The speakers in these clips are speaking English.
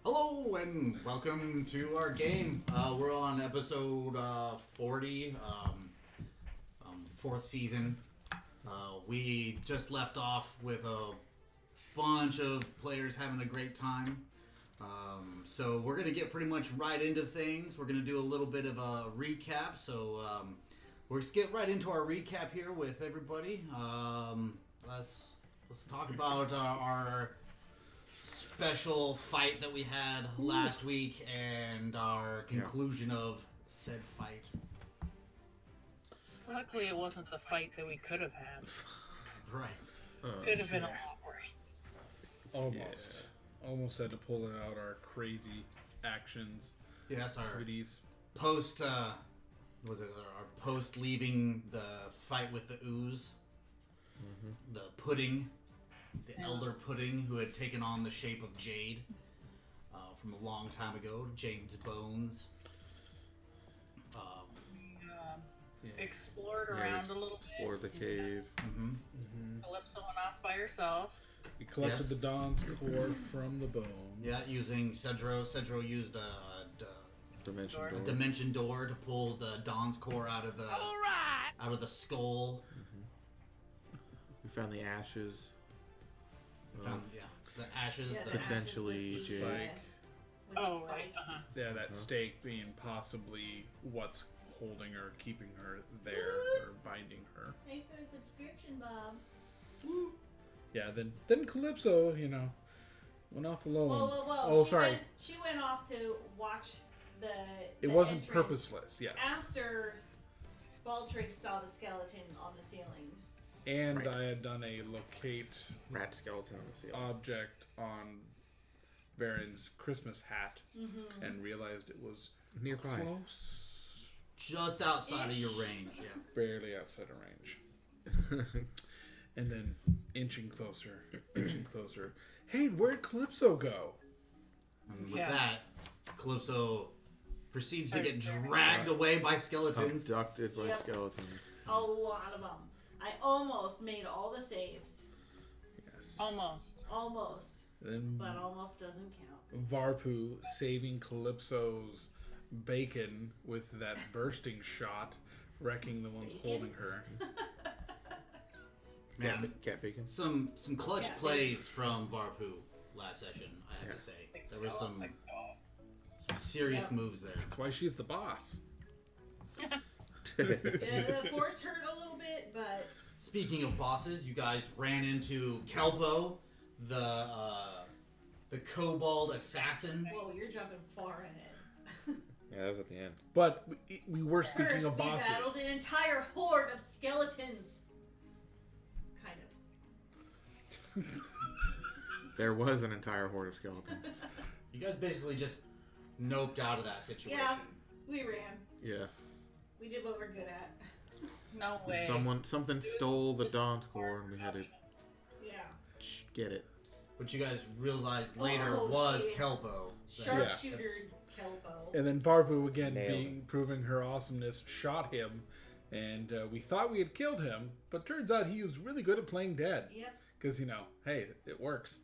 Hello and welcome to our game. We're on episode 40, fourth season. We just left off with a bunch of players having a great time. So we're going to get pretty much right into things. We're going to do a little bit of a recap. So we're going to get right into our recap here with everybody. Let's talk about our special fight that we had last week and our conclusion of said fight. Luckily, it wasn't the fight that we could have had. Right. Could have been a lot worse. Almost had to pull out our crazy actions, Yes, our activities. post, our post leaving the fight with the ooze, the pudding, the elder pudding who had taken on the shape of Jade from a long time ago, Jade's bones. Explored around a little Explored the cave. bit. Calypso went off by herself. We collected Yes. the Dawn's core from the bones. Yeah, using Cedro. Cedro used a Dimension Door. door. dimension door to pull the Dawn's core out of the skull. We found the ashes. Found, the ashes. Yeah, the the Potentially ashes with Jade. the- with the Oh, spike. right. Yeah, that stake being possibly what's holding her, keeping her there, or binding her. Thanks for the subscription, Bob. Yeah, then Calypso, went off alone. Whoa. Oh, She sorry. She went off to watch the. It the wasn't entrance purposeless, yes. After Baltrix saw the skeleton on the ceiling. And Right. I had done a locate Rat skeleton on the ceiling. object on Varen's Christmas hat and realized it was Nearby. close. just outside of your Ish. range. Yeah. Barely outside of range. And then inching closer. Hey, where'd Calypso go? And with Yeah. that, Calypso proceeds to get Starts dragged away by skeletons. Abducted by Yep. skeletons. A lot of them. I almost made all the saves. Yes. Almost. Almost. Then But almost doesn't count. Varpu saving Calypso's bacon with that bursting shot, wrecking the ones Bacon? holding her. Man, Cat bacon. some clutch Yeah. plays from Varpu last session. I have Yeah. to say there was some serious Yep. moves there. That's why she's the boss. Yeah, the force hurt a little bit, but Speaking of bosses, you guys ran into Kelpo, the kobold assassin. whoa, you're jumping far ahead. Yeah, that was at the end. But we were speaking First, of we battled bosses. an entire horde of skeletons. Kind of. There was an entire horde of skeletons. You guys basically just noped out of that situation. Yeah. We ran. Yeah. We did what we're good at. No way. Something stole the Dawn's core and we had to Yeah. get it. What you guys realized later Oh, was shit. Kelpo. Sharpshooter That's- Kelpo. And then Varpu, again, Nailed proving her awesomeness, shot him. And we thought we had killed him, but turns out he was really good at playing dead. Yep. Because, hey, it works.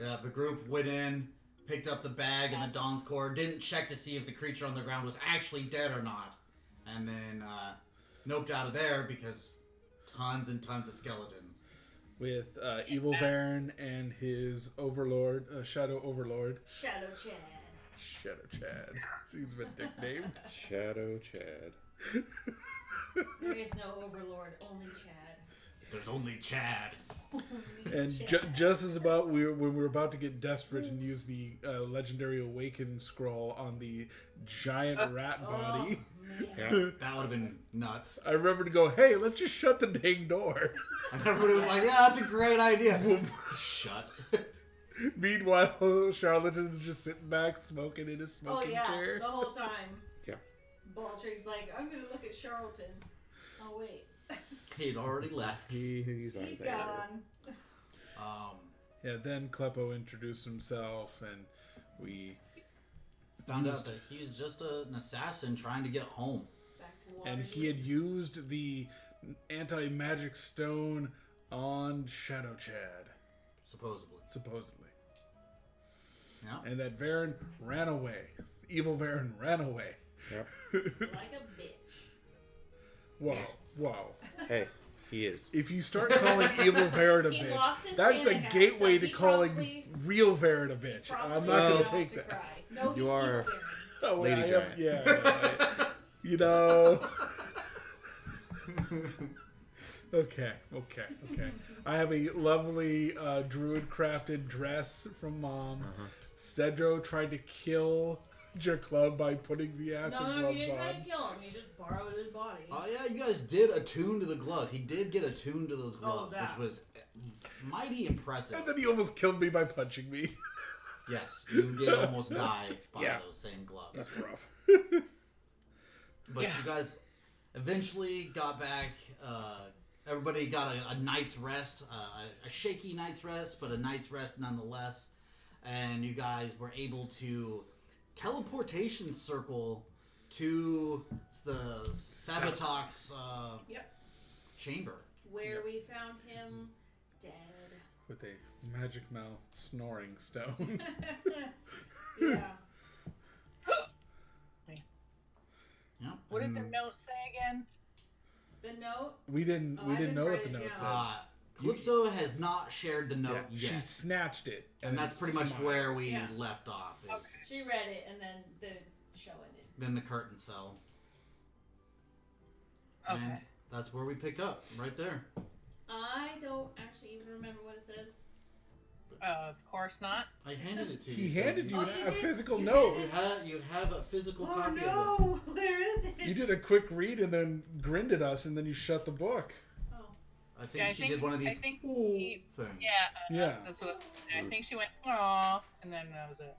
Yeah, the group went in, picked up the bag and the Dawn's core, didn't check to see if the creature on the ground was actually dead or not, and then noped out of there because tons and tons of skeletons. With Evil Varen and his overlord, Shadow Overlord. Shadow Chad. Shadow Chad. He's been nicknamed. Shadow Chad. There is no overlord, only Chad. There's only Chad. And just as when we were about to get desperate and use the legendary Awaken scroll on the giant rat body, Yeah. That would have been nuts. I remember to go, hey, let's just shut the dang door. And everybody was like, yeah, that's a great idea. Shut. Meanwhile, Charlatan's just sitting back smoking in his Oh smoking yeah, chair. the whole time. Yeah. Baltrig's like, I'm gonna look at Charlatan. Oh wait, He'd already left. He's out he's there. gone. Yeah, then Kleppo introduced himself, and we Found out that he's just an assassin trying to get home. Back to water. and he had used the anti-magic stone on Shadow Chad, Supposedly. supposedly. Yeah. and that Varen ran away. Evil Varen ran away. Yep. Like a bitch. Whoa. Hey, he is. If you start calling Evil Varen a He bitch, lost his that's a Santa hat, gateway so to he calling probably- real Varen a bitch. I'm Probably not going enough to take to that. cry. No, You he's are- evil Varen. Oh, Lady I am, giant. yeah. You know. Okay. I have a lovely druid crafted dress from Mom. Cedro tried to kill Jerclub by putting the acid No, you gloves didn't try on. to kill him. You just borrowed his body. Oh yeah, you guys did attune to the gloves. He did get attuned to those gloves, that. which was mighty impressive. And then he almost killed me by punching me. Yes, you did almost die by Yeah. those same gloves. That's rough. But Yeah. you guys eventually got back. Everybody got a night's rest, a shaky night's rest, but a night's rest nonetheless. And you guys were able to teleportation circle to the Sabotox Yep. chamber. Where we found him dead. With a magic mouth snoring stone. Yeah. Yep. What did the and, note say again? The note. We didn't Oh, I didn't know what write the it note down. said. Calypso has not shared the note Yeah, yet. she snatched it, and that's then pretty much smiled. where we Yeah. left off. Is She read it and then the show ended. Then the curtains fell. Okay. And that's where we pick up, right there. I don't actually even remember what it says. Of course not. I handed it to you. He so handed you Oh, you a did? physical You note. did? You have a physical Oh copy of no! Where is it? You did a quick read and then grinned at us, and then you shut the book. Oh. it. I think Yeah, I she think- did one of these I think ooh he- things. Yeah. Yeah. That's what I think. She went, "Aw," and then that was it.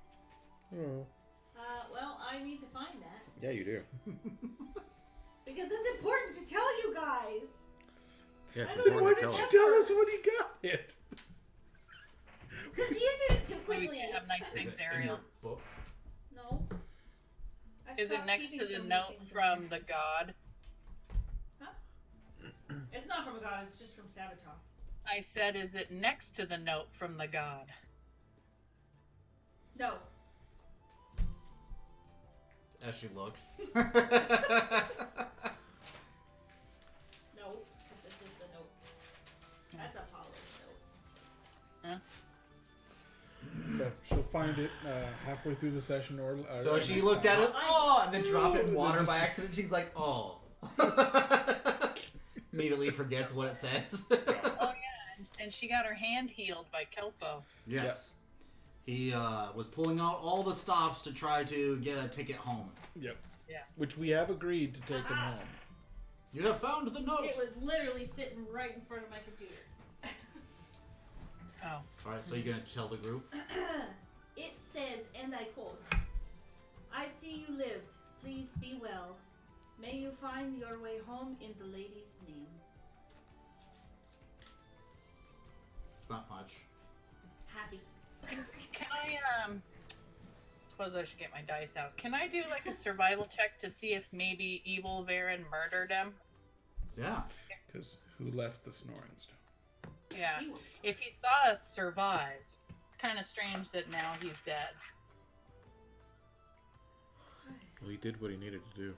Oh. Well, I need to find that Yeah, you do. because it's important to tell you guys. Yeah, it's I don't Then know why important to didn't tell you us. tell us when he got it? Because he ended it too We quickly. can't have nice Is things, it in Ariel. your book? No. I Is it stopped next keeping to so the many note things in from there. the god? It's not from a god. It's just from Sabotage. I said, is it next to the note from the god? No. As she looks. No. Because this is the note. That's Apollo's note. So she'll find it halfway through the session, or So she looked at it, oh, and then dropped it in water by accident. She's like, oh. Immediately forgets what it says. Oh yeah, and she got her hand healed by Kelpo. Yes. He was pulling out all the stops to try to get a ticket home. Yep. Yeah. Which we have agreed to take him Aha. home. You have found the note. It was literally sitting right in front of my computer. Oh. Alright, so you're going to tell the group? It says, and I quote, "I see you lived. Please be well. May you find your way home in the lady's name." Not much. Happy. Can I suppose I should get my dice out. Can I do like a survival check to see if maybe evil Varen murdered him? Yeah. Because who left the snoring stone? Yeah. If he saw us survive, it's kind of strange that now he's dead. Well, he did what he needed to do.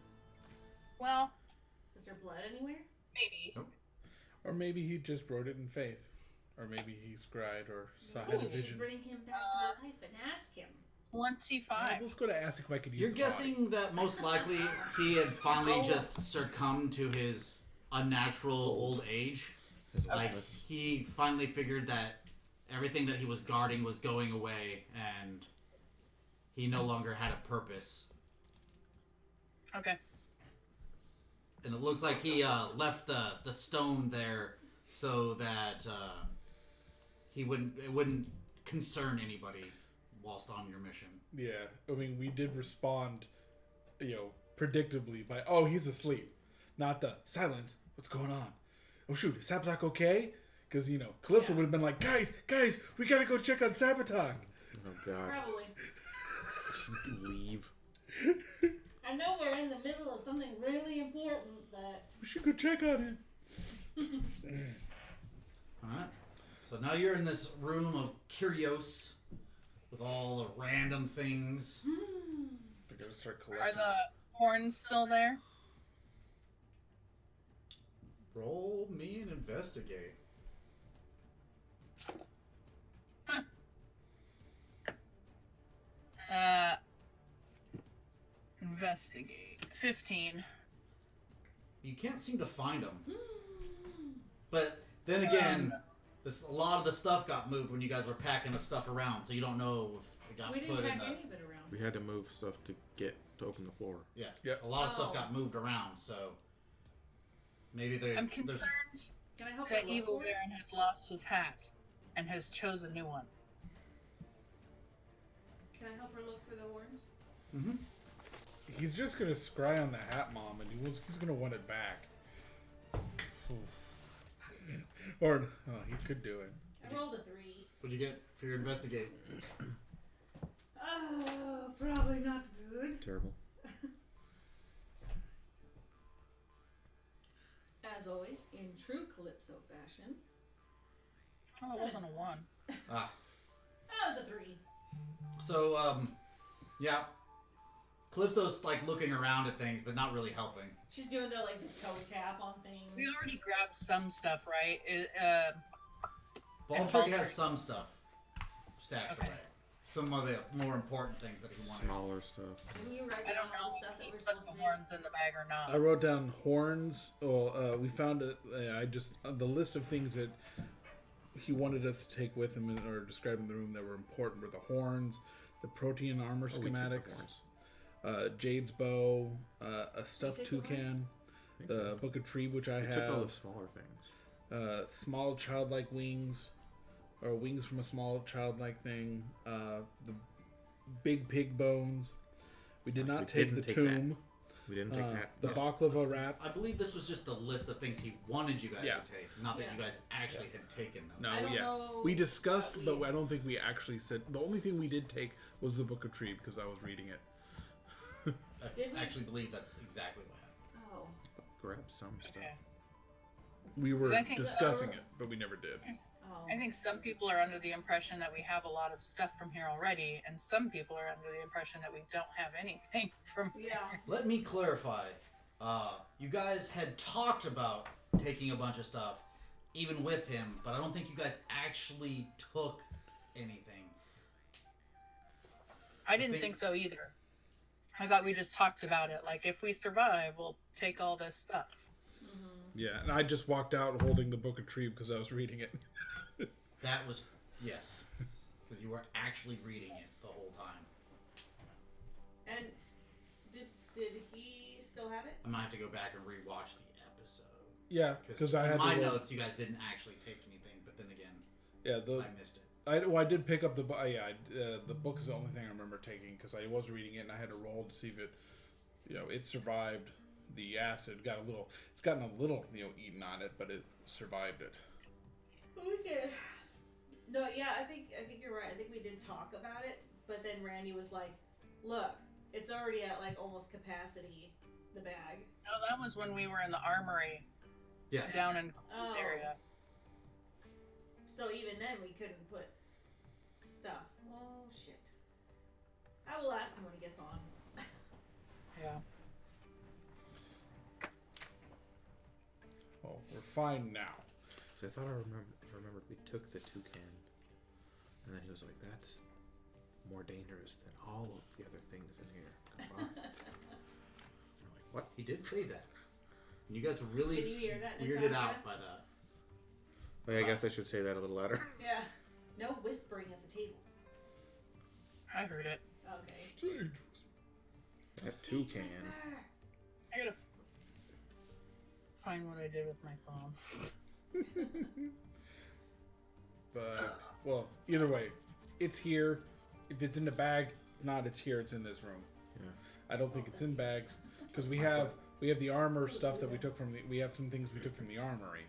Well, Was there blood anywhere? maybe. Or maybe he just wrote it in faith. Or maybe he scryed or saw Maybe had a we should vision. bring him back to life and ask him. 25. Let's go to ask if I could use You're the body. guessing that most likely he had finally just succumbed to his unnatural old age. His Like, illness. he finally figured that everything that he was guarding was going away, and he no longer had a purpose. Okay. And it looks like he left the stone there so that it wouldn't concern anybody whilst on your mission. Yeah, I mean, we did respond, predictably by, oh, he's asleep. Not the, silence, what's going on? Oh, shoot, is Sabotage okay? Because, Calypso would have been like, guys, we gotta go check on Sabotage. Oh, God. Probably. Just leave. I know we're in the middle of something really important that. We should go check on him. Alright. So now you're in this room of Kyrios. with all the random things. They're gonna start Are collecting. the horns still there? Roll me and investigate. Investigate. 15. You can't seem to find them. But then again, a lot of the stuff got moved when you guys were packing the stuff around, so you don't know if it got We put didn't in pack the. any of it around. We had to move stuff to open the floor. Yeah. Yeah. A lot of stuff Oh. got moved around, so maybe I'm there's. concerned Can I help that you look Evil for it? Baron has lost his hat and has chosen a new one. Can I help her look for the horns? Mm-hmm. He's just gonna scry on the hat, Mom, and he's gonna want it back. Or he could do it. I rolled a 3. What'd you get for your investigate? Oh, probably not good. Terrible. As always, in true Calypso fashion, Oh, it wasn't a 1. Ah. that was a 3. So, yeah. Calypso's like looking around at things, but not really helping. She's doing the like toe tap on things. We already grabbed some stuff, right? Baldrick Baldrick- has some stuff stashed Okay. away. Some of the more important things that he wanted. Smaller stuff. Can you write I down don't know all the if stuff that he we're put supposed the to do? horns in the bag or not. I wrote down horns. Well, we found it. I just the list of things that he wanted us to take with him or describe in the room that were important were the horns, the protein armor Oh, we took the schematics, horns. Jade's bow, a stuffed took the horns? toucan, I think the so. book of tree which I We took all the have, smaller things. small childlike wings, or wings from a small childlike thing, the big pig bones. We did not We take the didn't take tomb. We didn't take that. The No. baklava wrap. I believe this was just the list of things he wanted you guys Yeah. to take, not that Yeah. you guys actually had taken them. No, I don't yeah. know We discussed, what but we- I don't think we actually said. The only thing we did take was the Book of Tree because I was reading it. I Did we- actually believe that's exactly what happened. Oh. Grab some stuff. Okay. We were I think- discussing it, but we never did. Oh. I think some people are under the impression that we have a lot of stuff from here already, and some people are under the impression that we don't have anything from Yeah. here. Let me clarify. You guys had talked about taking a bunch of stuff, even with him, but I don't think you guys actually took anything. I didn't think so either. I thought we just talked about it. Like, if we survive, we'll take all this stuff. Yeah, and I just walked out holding the Book of Tree because I was reading it. That was, yes, because you were actually reading it the whole time. And did he still have it? I might have to go back and rewatch the episode. Yeah, because I in had my to roll- notes, you guys didn't actually take anything, but then again, Yeah, I missed it. I did pick up the the book is the only thing I remember taking because I was reading it and I had to roll to see if it, it survived the acid. It's gotten a little eaten on it, but it survived it. Okay. No, yeah, I think you're right. I think we did talk about it, but then Randy was like, "Look, it's already at like almost capacity, the bag." No, that was when we were in the armory Yeah. down in this Oh. area. So even then, we couldn't put stuff. Oh shit! I will ask him when he gets on. Yeah. Well, we're fine now. So I thought I remembered we took the toucan, and then he was like, "That's more dangerous than all of the other things in here combined." We're like, "What?" He did say that. And you guys were really Can you hear that, weirded Natasha? out by that. Well, I guess I should say that a little louder. Yeah. No whispering at the table. I heard it. Okay. That toucan. Whisper. I gotta find what I did with my phone. But well, either way, it's here. If it's in the bag, if not, it's here. It's in this room. Yeah. I don't think it's in bags because we have the armor stuff that we took from we have some things we took from the armory,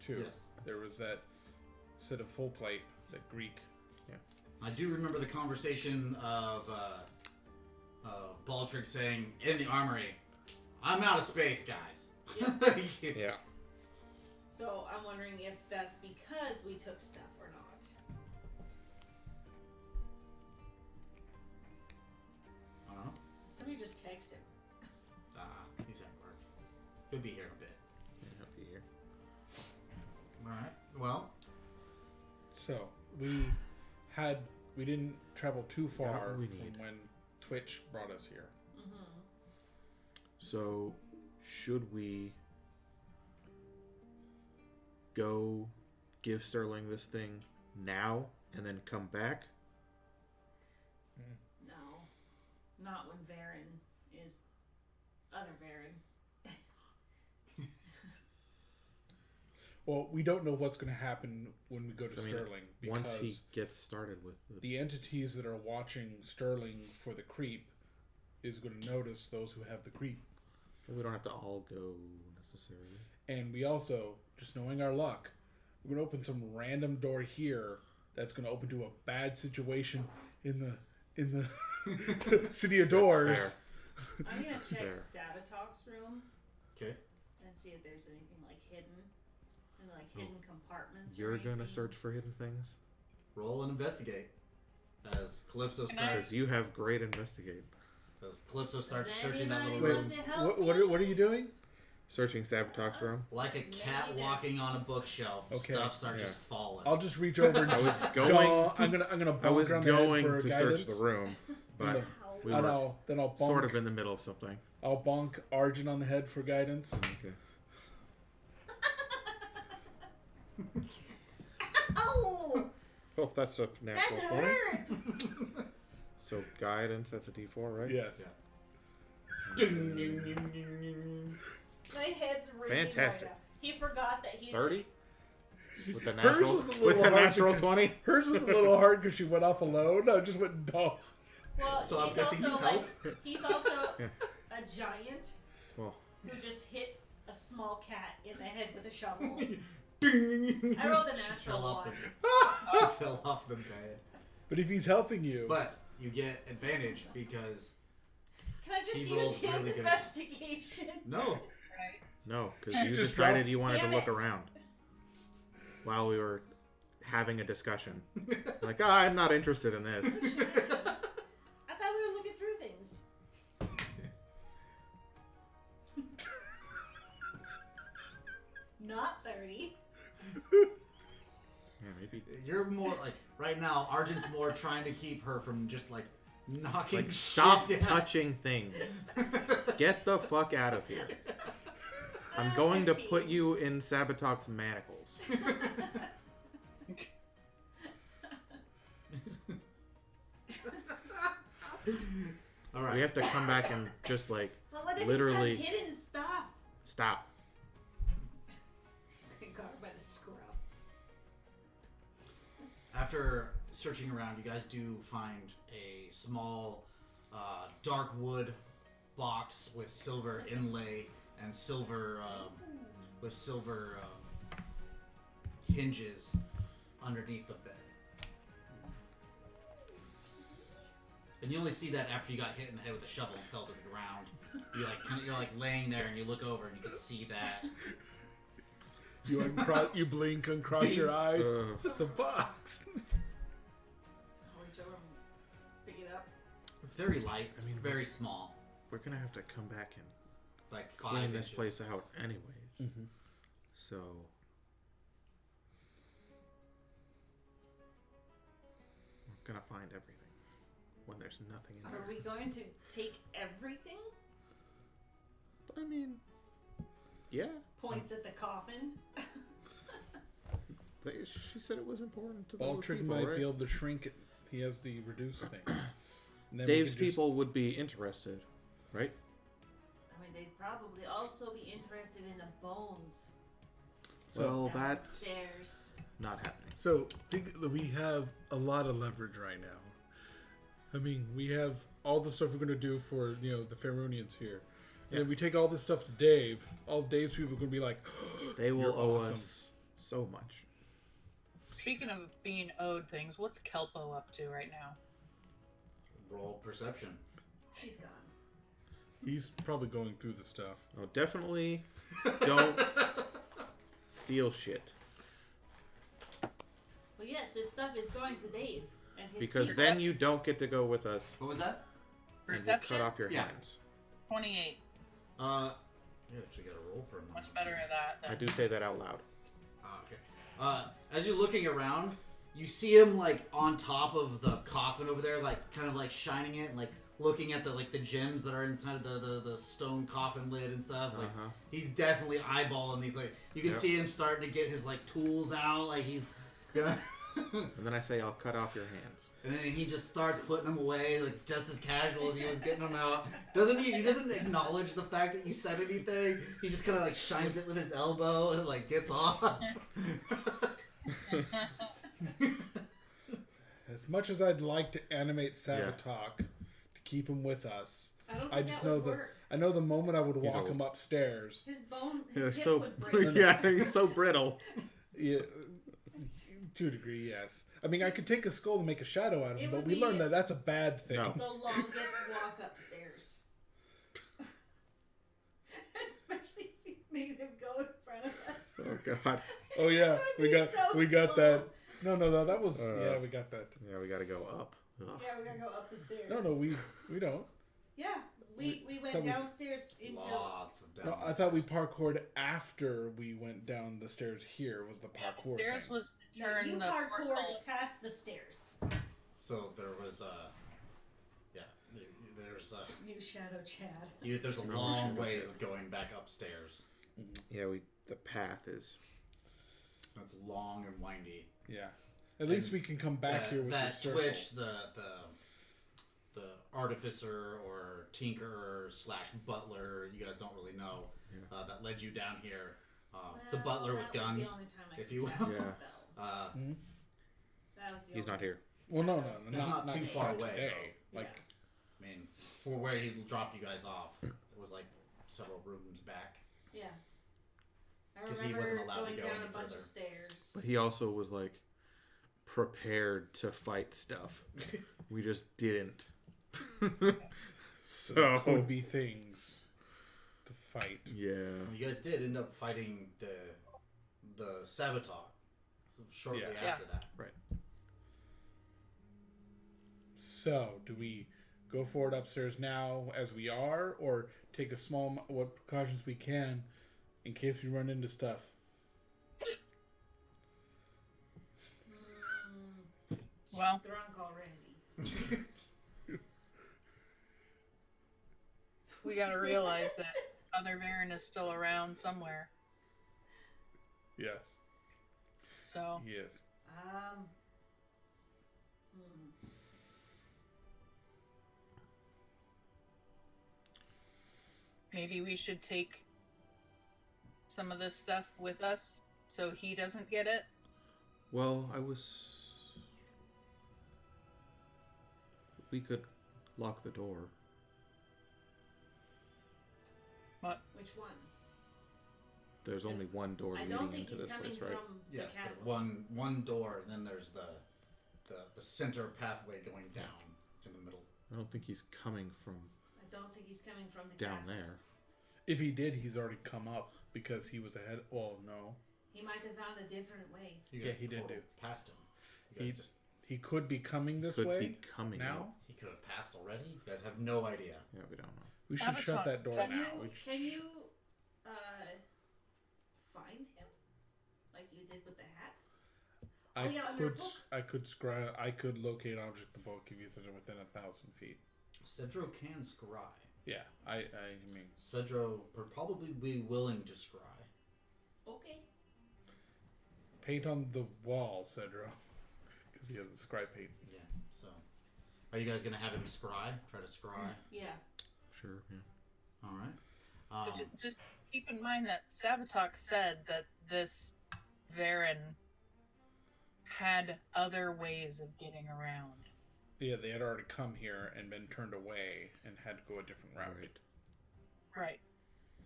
too. Yes. There was that set of full plate, that Greek. I do remember the conversation of Baldrick saying in the armory, "I'm out of space, guys." Yeah. So I'm wondering if that's because we took stuff or not. text him. He's at work. He'll be here in a bit. Yeah, I'll be here. Alright. Well, So we didn't travel too far what we from need. when Twitch brought us here. Mm-hmm. So, should we go give Sterling this thing now and then come back? No, not when Varen is other Varen. Well, we don't know what's going to happen when we go to I mean, Sterling because Once he gets started with the entities that are watching Sterling for the creep is going to notice those who have the creep. we don't have to all go necessarily. And we also, just knowing our luck, we're going to open some random door here that's going to open to a bad situation in the City of Doors. I'm gonna check Fair. Sabatok's room okay. and see if there's anything like hidden, and like hidden compartments. or You're gonna anything. search for hidden things? Roll and investigate. As Calypso Can I- starts, Because you have great investigate. as Calypso starts Does searching that little anybody room, want to help What are me? you doing? Searching Sabatok's room. like a cat Maybe walking there's- on a bookshelf, Okay. stuff starts Yeah. just falling. I'll just reach over and I was just going. I'm gonna bonk I was her on the head going for to guidance. search the room, but Yeah. we and were then I'll bonk, sort of in the middle of something. I'll bonk Arjun on the head for guidance. Okay. Ow! Oh, that's a That natural 20. hurt! So guidance, that's a D4, right? Yes. Yeah. Ding, ding, ding, ding, ding. My head's ringing Fantastic. right now. He forgot that he's 30? With a Hers natural, was a little with a hard natural because- 20? Hers was a little hard because she went off alone. I just went dumb. Well, So I'm he's guessing also you help? like he's also Yeah. a giant Well, who just hit a small cat in the head with a shovel. Ding. I rolled a She natural fell off one. she fell off the bed. But if he's helping you, But you get advantage because Can I just He use rolled his really good. investigation? no, Right. no, because You you just decided dropped- you wanted to Damn look it. around while we were having a discussion. Like, I'm not interested in this. I thought we were looking through things. Not 30. Yeah, maybe. you're more like right now. Arjun's more trying to keep her from just like knocking. Like, stop shit down. touching things. Get the fuck out of here. I'm going to put you in Sabatok's manacles. All right. We have to come back and just like But what if Literally- he's got hidden stuff? stop. I got her by the scruff. After searching around, you guys do find a small dark wood box with silver inlay and silver hinges underneath the bed. And you only see that after you got hit in the head with a shovel and fell to the ground. You're like laying there and you look over and you can see that. you blink, uncross your eyes. Ugh. It's a box. I'll reach over and pick it up. It's very light. It's I mean, very small, We're gonna have to come back and like 5 clean inches. this place out anyways. Mhm. So we're gonna find everything when there's nothing in Are there. we going to take everything? But I mean, yeah. Points at the coffin. She said it was important to the Baldric people, might right? be able to shrink it. He has the reduce thing. And then we Dave's can just- people would be interested, right? I mean, they'd probably also be interested in the bones Well, that's downstairs. not happening. So think that we have a lot of leverage right now. I mean, we have all the stuff we're going to do for the Farunians here. And then we take all this stuff to Dave. All Dave's people are going to be like, They will "You're owe awesome." us so much. Speaking of being owed things, what's Kelpo up to right now? Roll perception. She's gone. He's probably going through the stuff. Oh, definitely don't steal shit. Well, yes, this stuff is going to Dave and his Because people. then you don't get to go with us What was that? and we'll Perception? cut off your Yeah. hands. 28. You actually got to roll for a moment. Much better at that. I Than... do say that out loud. Okay. As you're looking around, you see him like on top of the coffin over there, like kind of like shining it, and like looking at the gems that are inside of the stone coffin lid and stuff. Like he's definitely eyeballing these. Like you can see him starting to get his like tools out. Like he's gonna. And then I say, I'll cut off your hands. And then he just starts putting them away, like just as casual as he was getting them out. He doesn't acknowledge the fact that you said anything. He just kind of like shines it with his elbow and like gets off. As much as I'd like to animate Sabotage to keep him with us, I don't think I just that know would that work. I know the moment I would He's walk old. him upstairs. His Yeah, hip so would break. yeah, he's so brittle. Yeah, to a degree, yes. I mean, I could take a skull and make a shadow out of him, It but would we be- learned that that's a bad thing. No. The longest walk upstairs. Especially if you made him go in front of us. Oh god. Oh yeah, It would we be got so we got slow. that. No, that was yeah, we got that. Yeah, we gotta go up. Ugh. Yeah, we gotta go up the stairs. No, we don't. Yeah, we went Thought we- downstairs into. Lots of No, down. I thought we parkoured after we went down the stairs. Here was the Yeah, parkour the stairs thing. was to No, turn you the parkoured portal. past the stairs. So there was there's You shadow Chad. there's a Remember long Shadow ways Chad. of going back upstairs. Yeah, the path is. It's long and windy. Yeah. At least we can come back here with the that circle. Twitch, the artificer or tinkerer / butler, you guys don't really know, that led you down here. The butler with that was guns, the only time I if you cast will. a Yeah. spell. That was the He's only not here. Well, no, He's not not too far away, Today. though. Like, I mean, for where he dropped you guys off, it was like several rooms back. Yeah. I 'Cause he remember wasn't allowed to going go down any a bunch further. of stairs. But he also was like prepared to fight stuff. We just didn't. there So could be things to fight. yeah. You guys did end up fighting the Sabotage shortly Yeah. after that. Right. So, do we go forward upstairs now as we are, or take a small what precautions we can in case we run into stuff? Well, Drunk already. we gotta realize that other Varen is still around somewhere. Yes. So Yes. maybe we should take some of this stuff with us so he doesn't get it. Well, we could lock the door. What? Which one? There's only one door I leading don't think into he's this coming place, right? from Yes, the there's castle. one door, and then there's the center pathway going down in the middle. I don't think he's coming from I don't think he's coming from the down castle. there. If he did, he's already come up because he was ahead. Well, no. He might have found a different way. You Yeah, he did portaled do. past him. You guys He could be coming this Could way be coming now. he could have passed already. You guys have no idea. Yeah, we don't know. We should shut Avatar, that door can now. Can you find him like you did with the hat? I Oh, yeah, on their could. book. I could locate object the book if you said it within 1,000 feet. Cedro can scry. Yeah, I mean, Cedro would probably be willing to scry. Okay. paint on the wall, Cedro, because he has a scribe paint. Yeah. So, are you guys gonna have him scry? Try to scry. Yeah. Sure, yeah. All right. But just keep in mind that Sabotage said that this Varen had other ways of getting around. Yeah, they had already come here and been turned away and had to go a different route. Right. Right.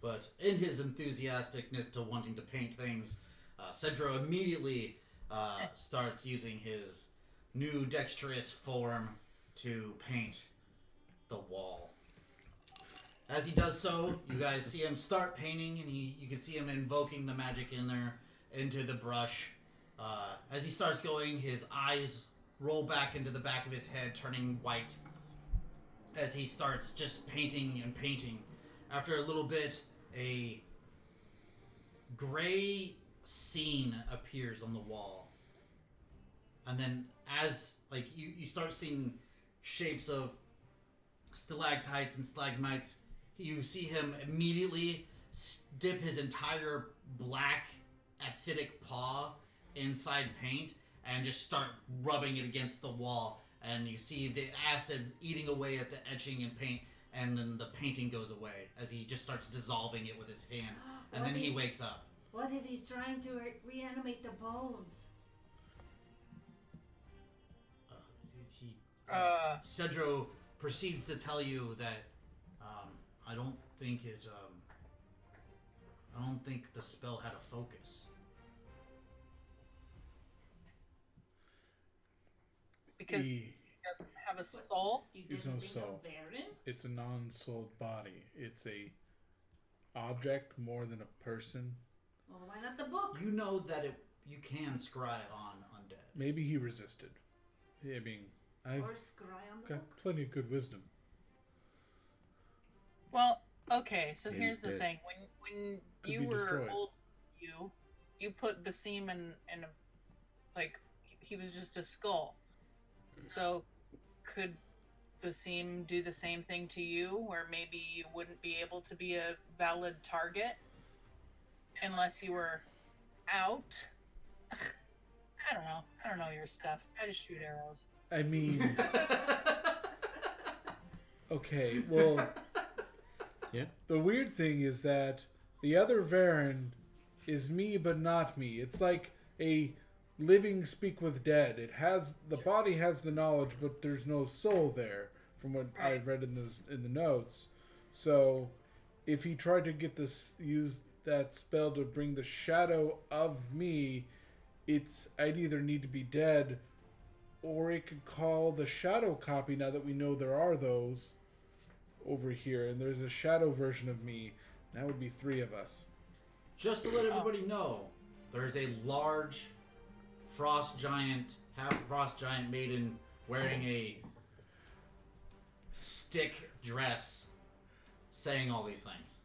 But in his enthusiasticness to wanting to paint things, Cedro immediately starts using his new dexterous form to paint the wall. As he does so, you guys see him start painting, and you can see him invoking the magic in there into the brush. As he starts going, his eyes roll back into the back of his head, turning white. as he starts just painting and painting. After a little bit, a gray scene appears on the wall. And then as like you start seeing shapes of stalactites and stalagmites, you see him immediately dip his entire black acidic paw inside paint and just start rubbing it against the wall, and you see the acid eating away at the etching and paint, and then the painting goes away as he just starts dissolving it with his hand, and then he wakes up. What if he's trying to reanimate the bones? Cedro proceeds to tell you that I don't think the spell had a focus. Because he doesn't have a soul. You There's didn't no think soul. of Varen? It's a non-souled body. It's a object more than a person. Well, why not the book? You know that you can scry on undead. Maybe he resisted. I mean, I've Or scry on the got book? plenty of good wisdom. Well, okay, so Maybe here's he's the dead. thing. When Could you be were destroyed. old, you put Basim in a, like, he was just a skull. So could Basim do the same thing to you, where maybe you wouldn't be able to be a valid target unless you were out? I don't know your stuff. I just shoot arrows. I mean, okay, well, Yeah. the weird thing is that the other Varen is me, but not me. It's like a living speak with dead. It has the body has the knowledge, but there's no soul there, from what Right. I've read in the notes. So, if he tried to get this use that spell to bring the shadow of me, I'd either need to be dead, or it could call the shadow copy. Now that we know there are those over here, and there's a shadow version of me, that would be 3 of us. Just to let everybody know, there's a large half frost giant maiden wearing a stick dress saying all these things.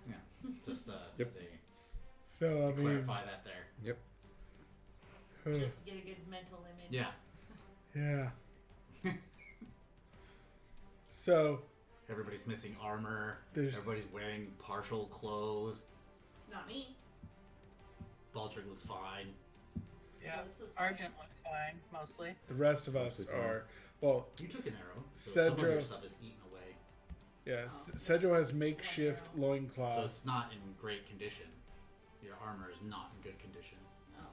Yeah, just Yep. to So I mean, clarify that there. Yep. Just to get a good mental image. Yeah. yeah. So Everybody's missing armor. There's- Everybody's wearing partial clothes. Not me. Baldric looks fine. Yeah. Calypso's fine. Argent looks fine, mostly. the rest of us Mostly fine. are well. You took an arrow, so some of your Cedro, stuff is eaten away. yeah. Cedro has makeshift So loincloth. it's not in great condition. Your armor is not in good condition, No.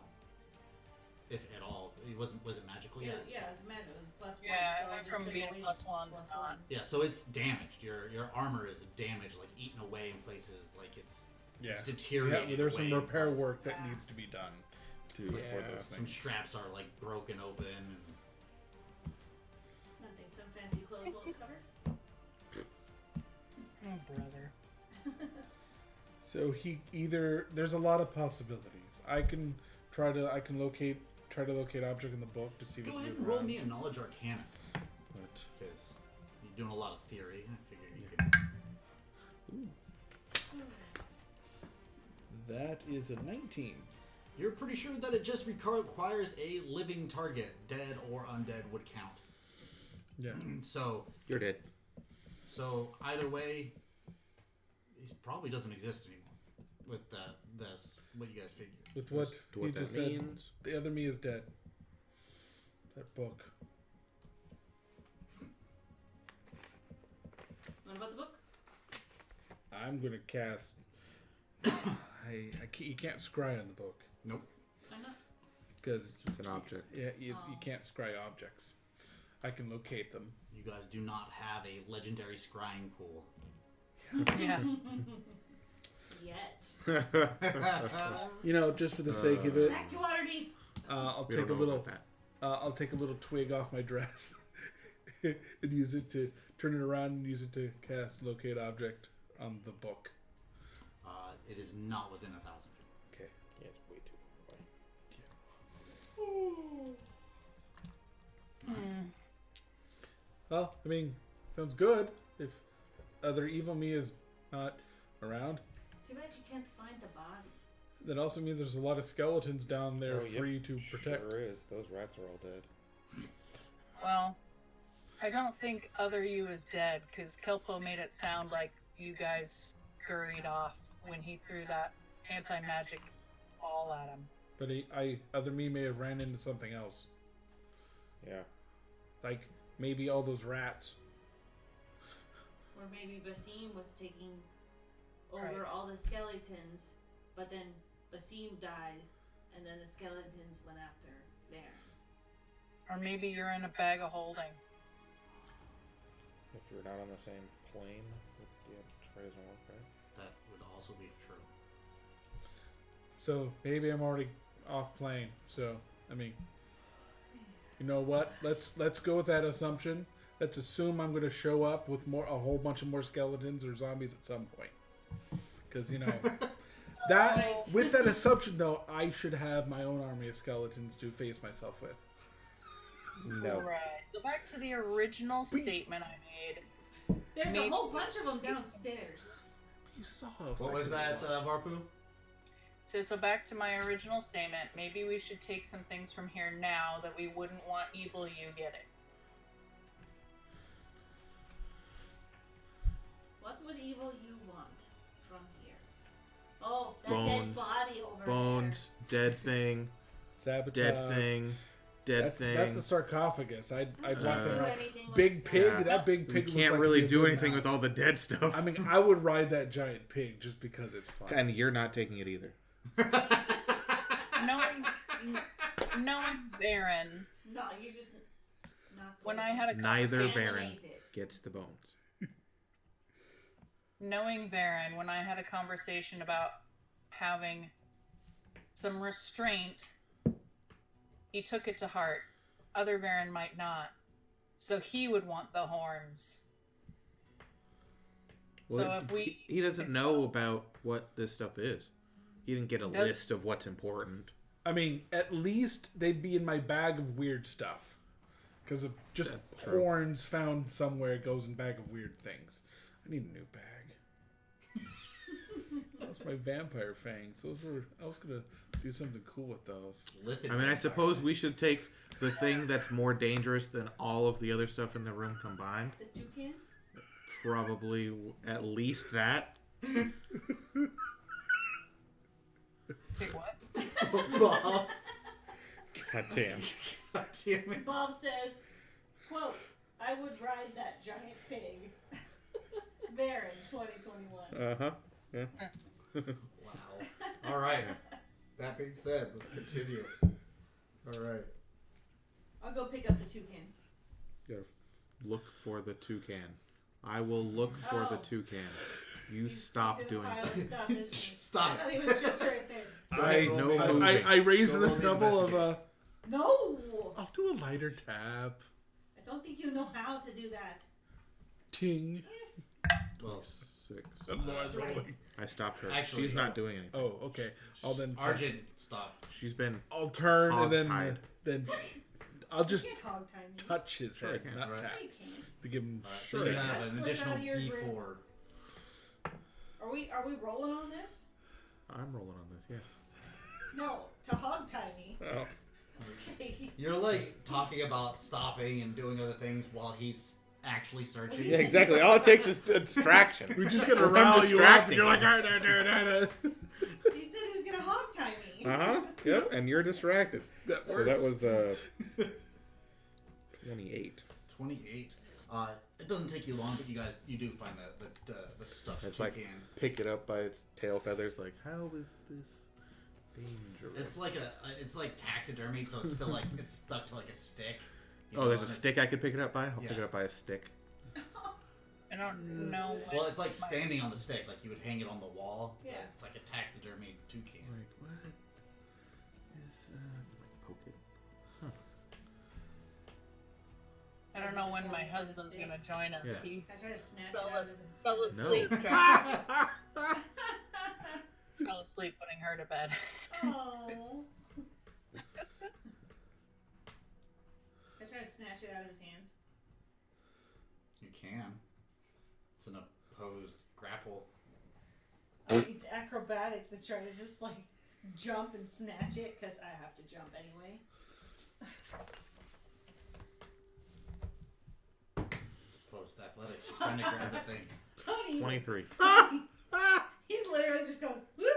if at all. Was it magical? Yeah, Yeah. yeah, it's magic. It was +1. Yeah, so it I went just from took being away +1 to +1. not. Yeah, so it's damaged. Your armor is damaged, like eaten away in places, like it's Yeah. deteriorating. Yeah, there's some away. repair work that Yeah. needs to be done Yeah. before those Some things. straps are like broken open. And Nothing some fancy clothes won't cover. Oh, brother. So there's a lot of possibilities. I can try to locate object in the book to see go what's ahead moving and roll around. me a knowledge arcana, But because you're doing a lot of theory. I figure you could. that is a 19. You're pretty sure that it just requires a living target, dead or undead would count. Yeah. So You're dead. either way, he probably doesn't exist anymore. With that's what you guys figured. With what To he what that just said, means. the other me is dead. That book. What about the book? I'm gonna cast. You can't scry on the book Nope. Why not? because It's an object. you can't scry objects. I can locate them. You guys do not have a legendary scrying pool. Yeah. Yet. You know, just for the sake of it, Back to Waterdeep. I'll We take a don't know little. about that. I'll take a little twig off my dress and use it to turn it around and use it to cast locate object on the book. It is not within 1,000 feet. Okay. Yeah, it's way too far away. Well, I mean, sounds good. If other evil me is not around, Too bad you can't find the body. that also means there's a lot of skeletons down there Oh, yep. free to protect. Sure is. Those rats are all dead. Well, I don't think other you is dead, because Kelpo made it sound like you guys scurried off when he threw that anti-magic ball at him. But other me may have ran into something else. Yeah. Like, maybe all those rats. Or maybe Basim was taking over Right. all the skeletons, but then Basim died, and then the skeletons went after Varen. Or maybe you're in a bag of holding. If you're not on the same plane, yeah, try doesn't work, right? That would also be true. So maybe I'm already off plane. So I mean, you know what? Let's go with that assumption. Let's assume I'm going to show up with a whole bunch of more skeletons or zombies at some point. Because that with that assumption though, I should have my own army of skeletons to face myself with. No. Right. Go back to the original statement I made. There's Maybe- a whole bunch of them downstairs. You saw What was that, Varpu? So back to my original statement. Maybe we should take some things from here now that we wouldn't want evil you getting. What would evil you want from here? Oh, that Bones. dead body over Bones, dead thing, Sabotage. dead thing, dead thing. That's a sarcophagus. I'd want there. them. Do Like, anything with big pig. Yeah. That big we pig. looked can't like really he'd be a do good anything with mount. all the dead stuff. I mean, I would ride that giant pig just because it's fun. and you're not taking it either. Knowing Baron, No, you just not. when I had a Neither conversation, Baron Eliminate it. gets the bones. knowing Baron, when I had a conversation about having some restraint, he took it to heart. Other Baron might not. So he would want the horns. So if we- he doesn't know about what this stuff is. He didn't get a Does- list of what's important. I mean, at least they'd be in my bag of weird stuff. Because of just That's true. horns found somewhere goes in bag of weird things. I need a new bag. Those my vampire fangs. I was gonna do something cool with those. Lithium I mean, I vampire. suppose we should take the thing that's more dangerous than all of the other stuff in the room combined. The toucan? Probably at least that. Take what? Bob. God damn. God damn it. Bob says, quote, I would ride that giant pig. Baron, 2021. Uh huh. Yeah. Wow. All right. That being said, let's continue. All right. I'll go pick up the toucan. You gotta look for the toucan. I will look for the Oh. toucan. You He's stop in a doing pile of that. stuff, isn't he? Stop I thought he was just right there. I roll no me- moving. I raised Go the roll me double of investigate. No! I'll do a lighter tap. I don't think you know how to do that. Ting. Well, 6. Otherwise rolling. I stopped her. Actually, She's not doing anything. Oh, okay. I'll then Argent, stop. She's been. I'll turn and Hog-tied. then I'll just You can't hog tie me. touch his Sure I head, can. not Right. tap, No, you can't. to give him. So Sure. you have Slip an out additional of your grip. D4. Are we rolling on this? I'm rolling on this, yeah. No, to hog tie me. Oh. Okay. You're like talking about stopping and doing other things while he's actually searching. Yeah, exactly. All it takes is a distraction. We're just gonna I'm rile you up, and distracting you're like, him. "Ah, da, da, da, da." He said he was gonna hog tie me. Uh huh. Yep. And you're distracted. That So that works. was 28. 28. It doesn't take you long, but you do find the stuff It's that like you can. pick it up by its tail feathers. Like, how is this dangerous? It's like taxidermy, so it's still like it's stuck to like a stick. you Oh, know, there's a and it- stick I could pick it up by. I'll Yeah. pick it up by a stick. I don't know. Well, what it's like my- standing on the stick, like you would hang it on the wall. Yeah. It's like a taxidermy toucan. Like, what is like poke it? I don't know when my husband's gonna join us. Yeah. He I try to snatch it fell, out of his. fell No. asleep. Fell asleep putting her to bed. Oh. I try to snatch it out of his hands. can. It's an opposed grapple. These acrobatics to try to just like jump and snatch it because I have to jump anyway. Opposed athletics. She's trying to grab the thing. Tony, 23. he's literally just goes whoop.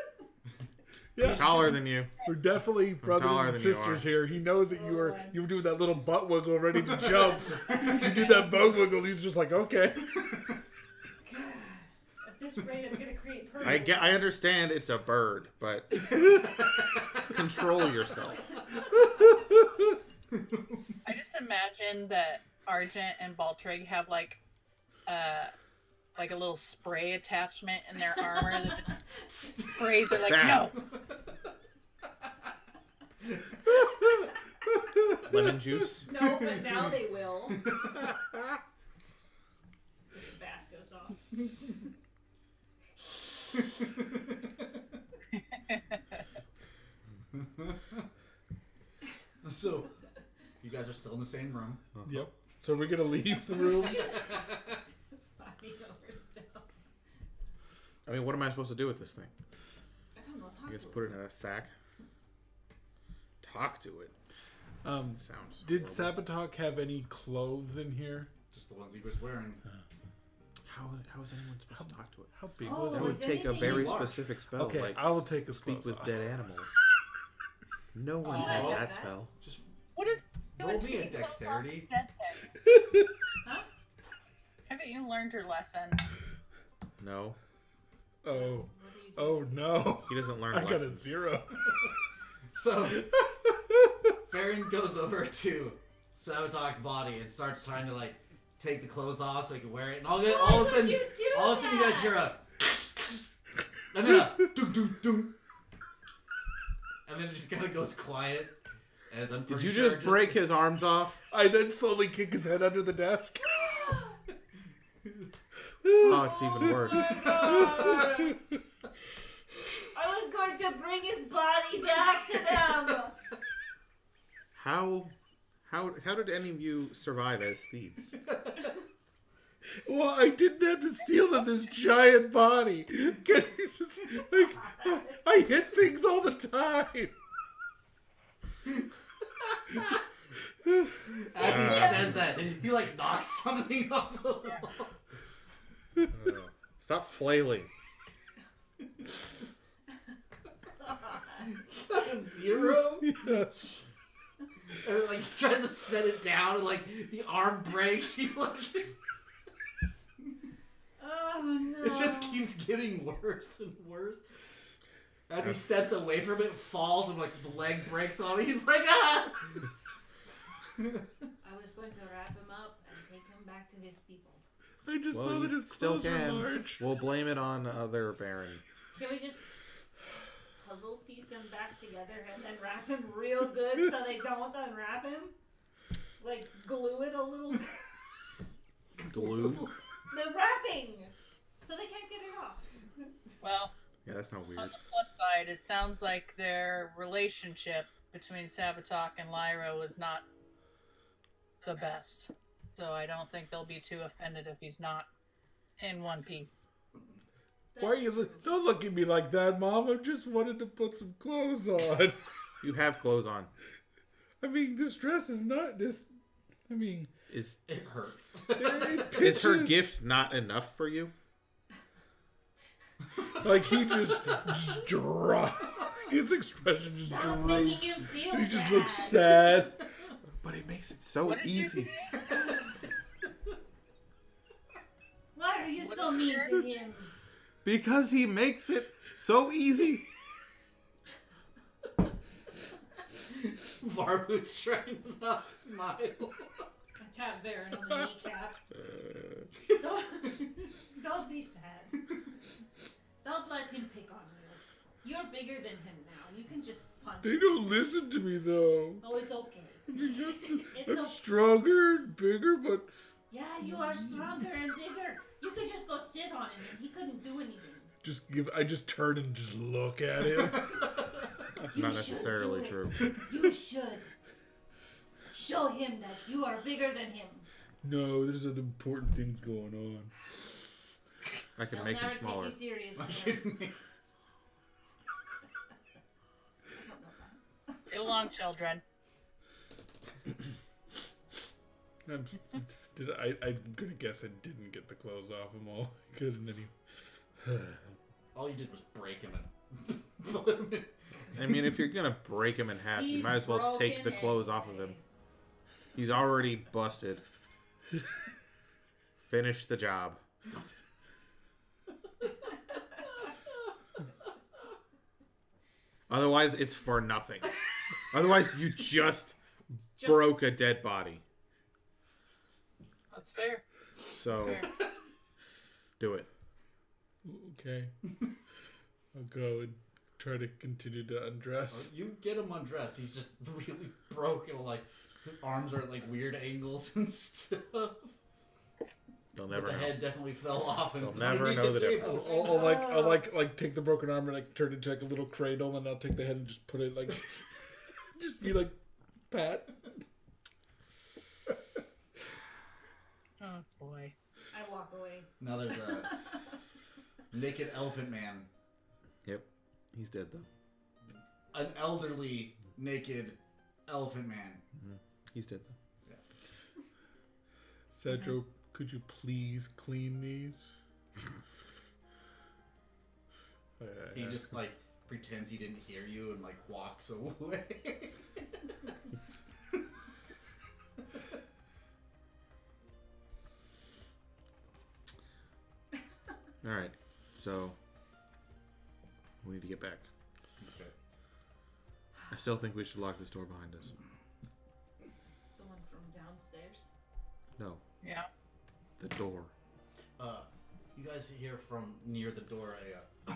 Yeah. Taller than you. We're definitely brothers taller and than you sisters are. here. He knows that Oh, you were doing that little butt wiggle ready to jump. You did that butt wiggle. He's just like, okay. God, at this rate, I'm gonna create purple. I understand it's a bird, but control yourself. I just imagine that Argent and Baltrig have like a little spray attachment in their armor that sprays. They're like, Bam. no. Lemon juice. No, but now they will. This mask goes off. So, you guys are still in the same room. Yep. So we're going to leave the room. Just fighting over stuff. I mean, what am I supposed to do with this thing? I don't know. You just put it in a sack. Talk to it. Sounds. Did horrible. Sabatok have any clothes in here? Just the ones he was wearing. How is anyone supposed to talk to it? How big Oh, was That it? would is take a anything very large? specific spell. Okay, like I will take the speak clothes with off. dead animals. No one Oh, has I that like that. spell. Just What is roll doing to me a keep close off dexterity. dead things? Huh? Haven't you learned your lesson? No, Oh. What do you do? Oh, no. he doesn't learn I got a lessons. 0. So, Farron goes over to Sabatok's body and starts trying to like take the clothes off so he can wear it. And all of a Why sudden, would you do all of a sudden, you guys that? hear a, and then a doom doom doom, and then it just kind of goes quiet. As I'm Did pretty you sure just break his arms off? I then slowly kick his head under the desk. Oh, it's even worse. I was going to bring his body back to them. How did any of you survive as thieves? Well, I didn't have to steal them this giant body. Can you just, like, I hit things all the time. As he says that, he like knocks something off the wall. Stop flailing. 0. Yes. And like he tries to set it down, and like the arm breaks. He's like, Oh no. it just keeps getting worse and worse. As he steps away from it, falls, and like the leg breaks on it. He's like, ah! I was going to wrap him up and take him back to his people. I just saw Well, that you his still clothes were can. large. We'll blame it on other Baron. Can we just puzzle piece him back together and then wrap him real good so they don't unwrap him? Like glue it a little. Glue? The wrapping, so they can't get it off. Well, Yeah, that's not on weird. the plus side, it sounds like their relationship between Sabatok and Lyra was not the best. So I don't think they'll be too offended if he's not in one piece. Why are you don't look at me like that, Mom. I just wanted to put some clothes on. You have clothes on. I mean, this dress is not this. I mean, Is It hurts. is her pitches- gift not enough for you? Like he just dropped. His expression just Stop drooped. making you feel He just bad. looks sad. But it makes it so What did you easy. Why are you What so is mean your- to him? Because he makes it so easy. Barbu's trying to not smile. I tap Varen on the kneecap. Don't be sad. Don't let him pick on you. You're bigger than him now. You can just punch They him. don't listen to me though. Oh, it's okay. I'm okay. stronger and bigger, but Yeah, you are stronger and bigger. You could just go sit on him and he couldn't do anything. I just turn and just look at him. That's You not should necessarily do true. it. You should. Show him that you are bigger than him. No, there's other important things going on. I can They'll make him never smaller. take you seriously. I don't know that. Get along, children. I'm gonna guess I didn't get the clothes off him all. I couldn't any. All you did was break him and. I mean, if you're gonna break him in half, you He's might as well take the broken clothes off of him. anyway. He's already busted. Finish the job. Otherwise, it's for nothing. Otherwise, you just broke a dead body. That's fair. So, Fair. do it. Okay. I'll go and try to continue to undress. You get him undressed. He's just really broken. Like his arms are at like weird angles and stuff. They'll But never the know. head definitely fell off and They'll it's never underneath know the the table. difference. I'll take the broken arm and like turn it into like a little cradle, and I'll take the head and just put it like, just be like, Pat. Oh boy. I walk away. Now there's a naked elephant man. Yep. He's dead, though. An elderly naked elephant man. He's dead, though. Cedro, could you please clean these? He just like pretends he didn't hear you and like walks away. Alright. So, we need to get back. Okay. I still think we should lock this door behind us. The one from downstairs. No. Yeah. The door. You guys hear from near the door a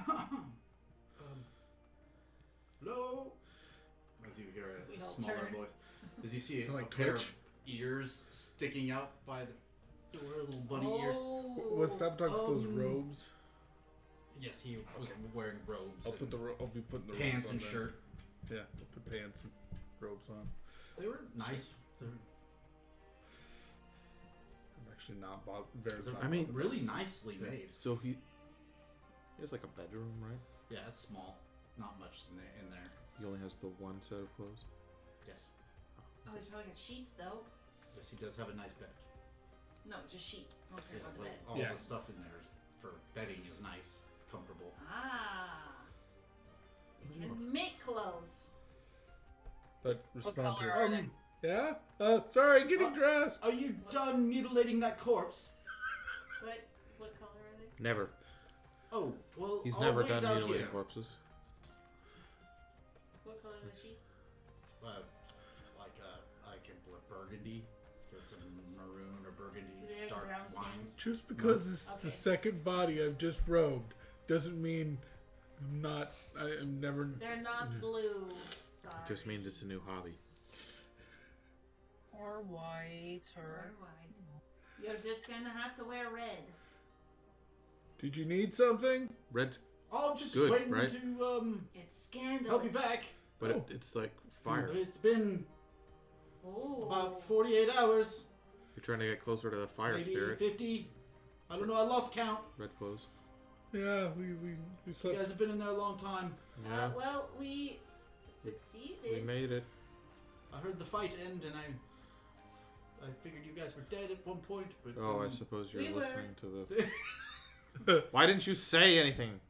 hello? As you hear We a all smaller turn. voice. As you see Sound a like pair Twitch? of ears sticking out by the door, little bunny ears. Oh. Was Sabotage those Um, robes? Yes, he was wearing robes. I'll put and I'll be putting the pants robes on and then. shirt. Yeah, I'll put pants and robes on. They were nice. They were I'm actually not very. They're I mean, really nicely made. So he has like a bedroom, right? Yeah, it's small. Not much in there. He only has the one set of clothes. Yes. Oh, he's probably got sheets though. Yes, he does have a nice bed. No, just sheets. Okay, Yeah, on the but bed. all Yeah. the stuff in there is, for bedding is nice, comfortable. Ah. You can make clothes. But What respond to color it. are they? Yeah? Sorry, getting dressed. Are you done mutilating that corpse? What color are they? Never. Oh, well, He's I'll never wait done out mutilating here. corpses. What color are the sheets? Like a burgundy. So it's a maroon or burgundy, Do they have dark brown wines. stains? Just because it's Okay. the second body I've just robed doesn't mean I'm never. They're not blue. Sorry. Just means it's a new hobby. Or white, Or or white. You're just gonna have to wear red. Did you need something? Red's, I'll just Good, wait right? to It's scandalous. help you back. but Oh. it's like fire. It's been Ooh. about 48 hours, You're trying to get closer to the fire maybe spirit. 50. I don't know. I lost count. Red clothes. Yeah, we You slept. guys have been in there a long time. Yeah. Well, we we succeeded. made it. I heard the fight end, and I figured you guys were dead at one point. But Oh, I suppose you're We were. listening to the. Why didn't you say anything?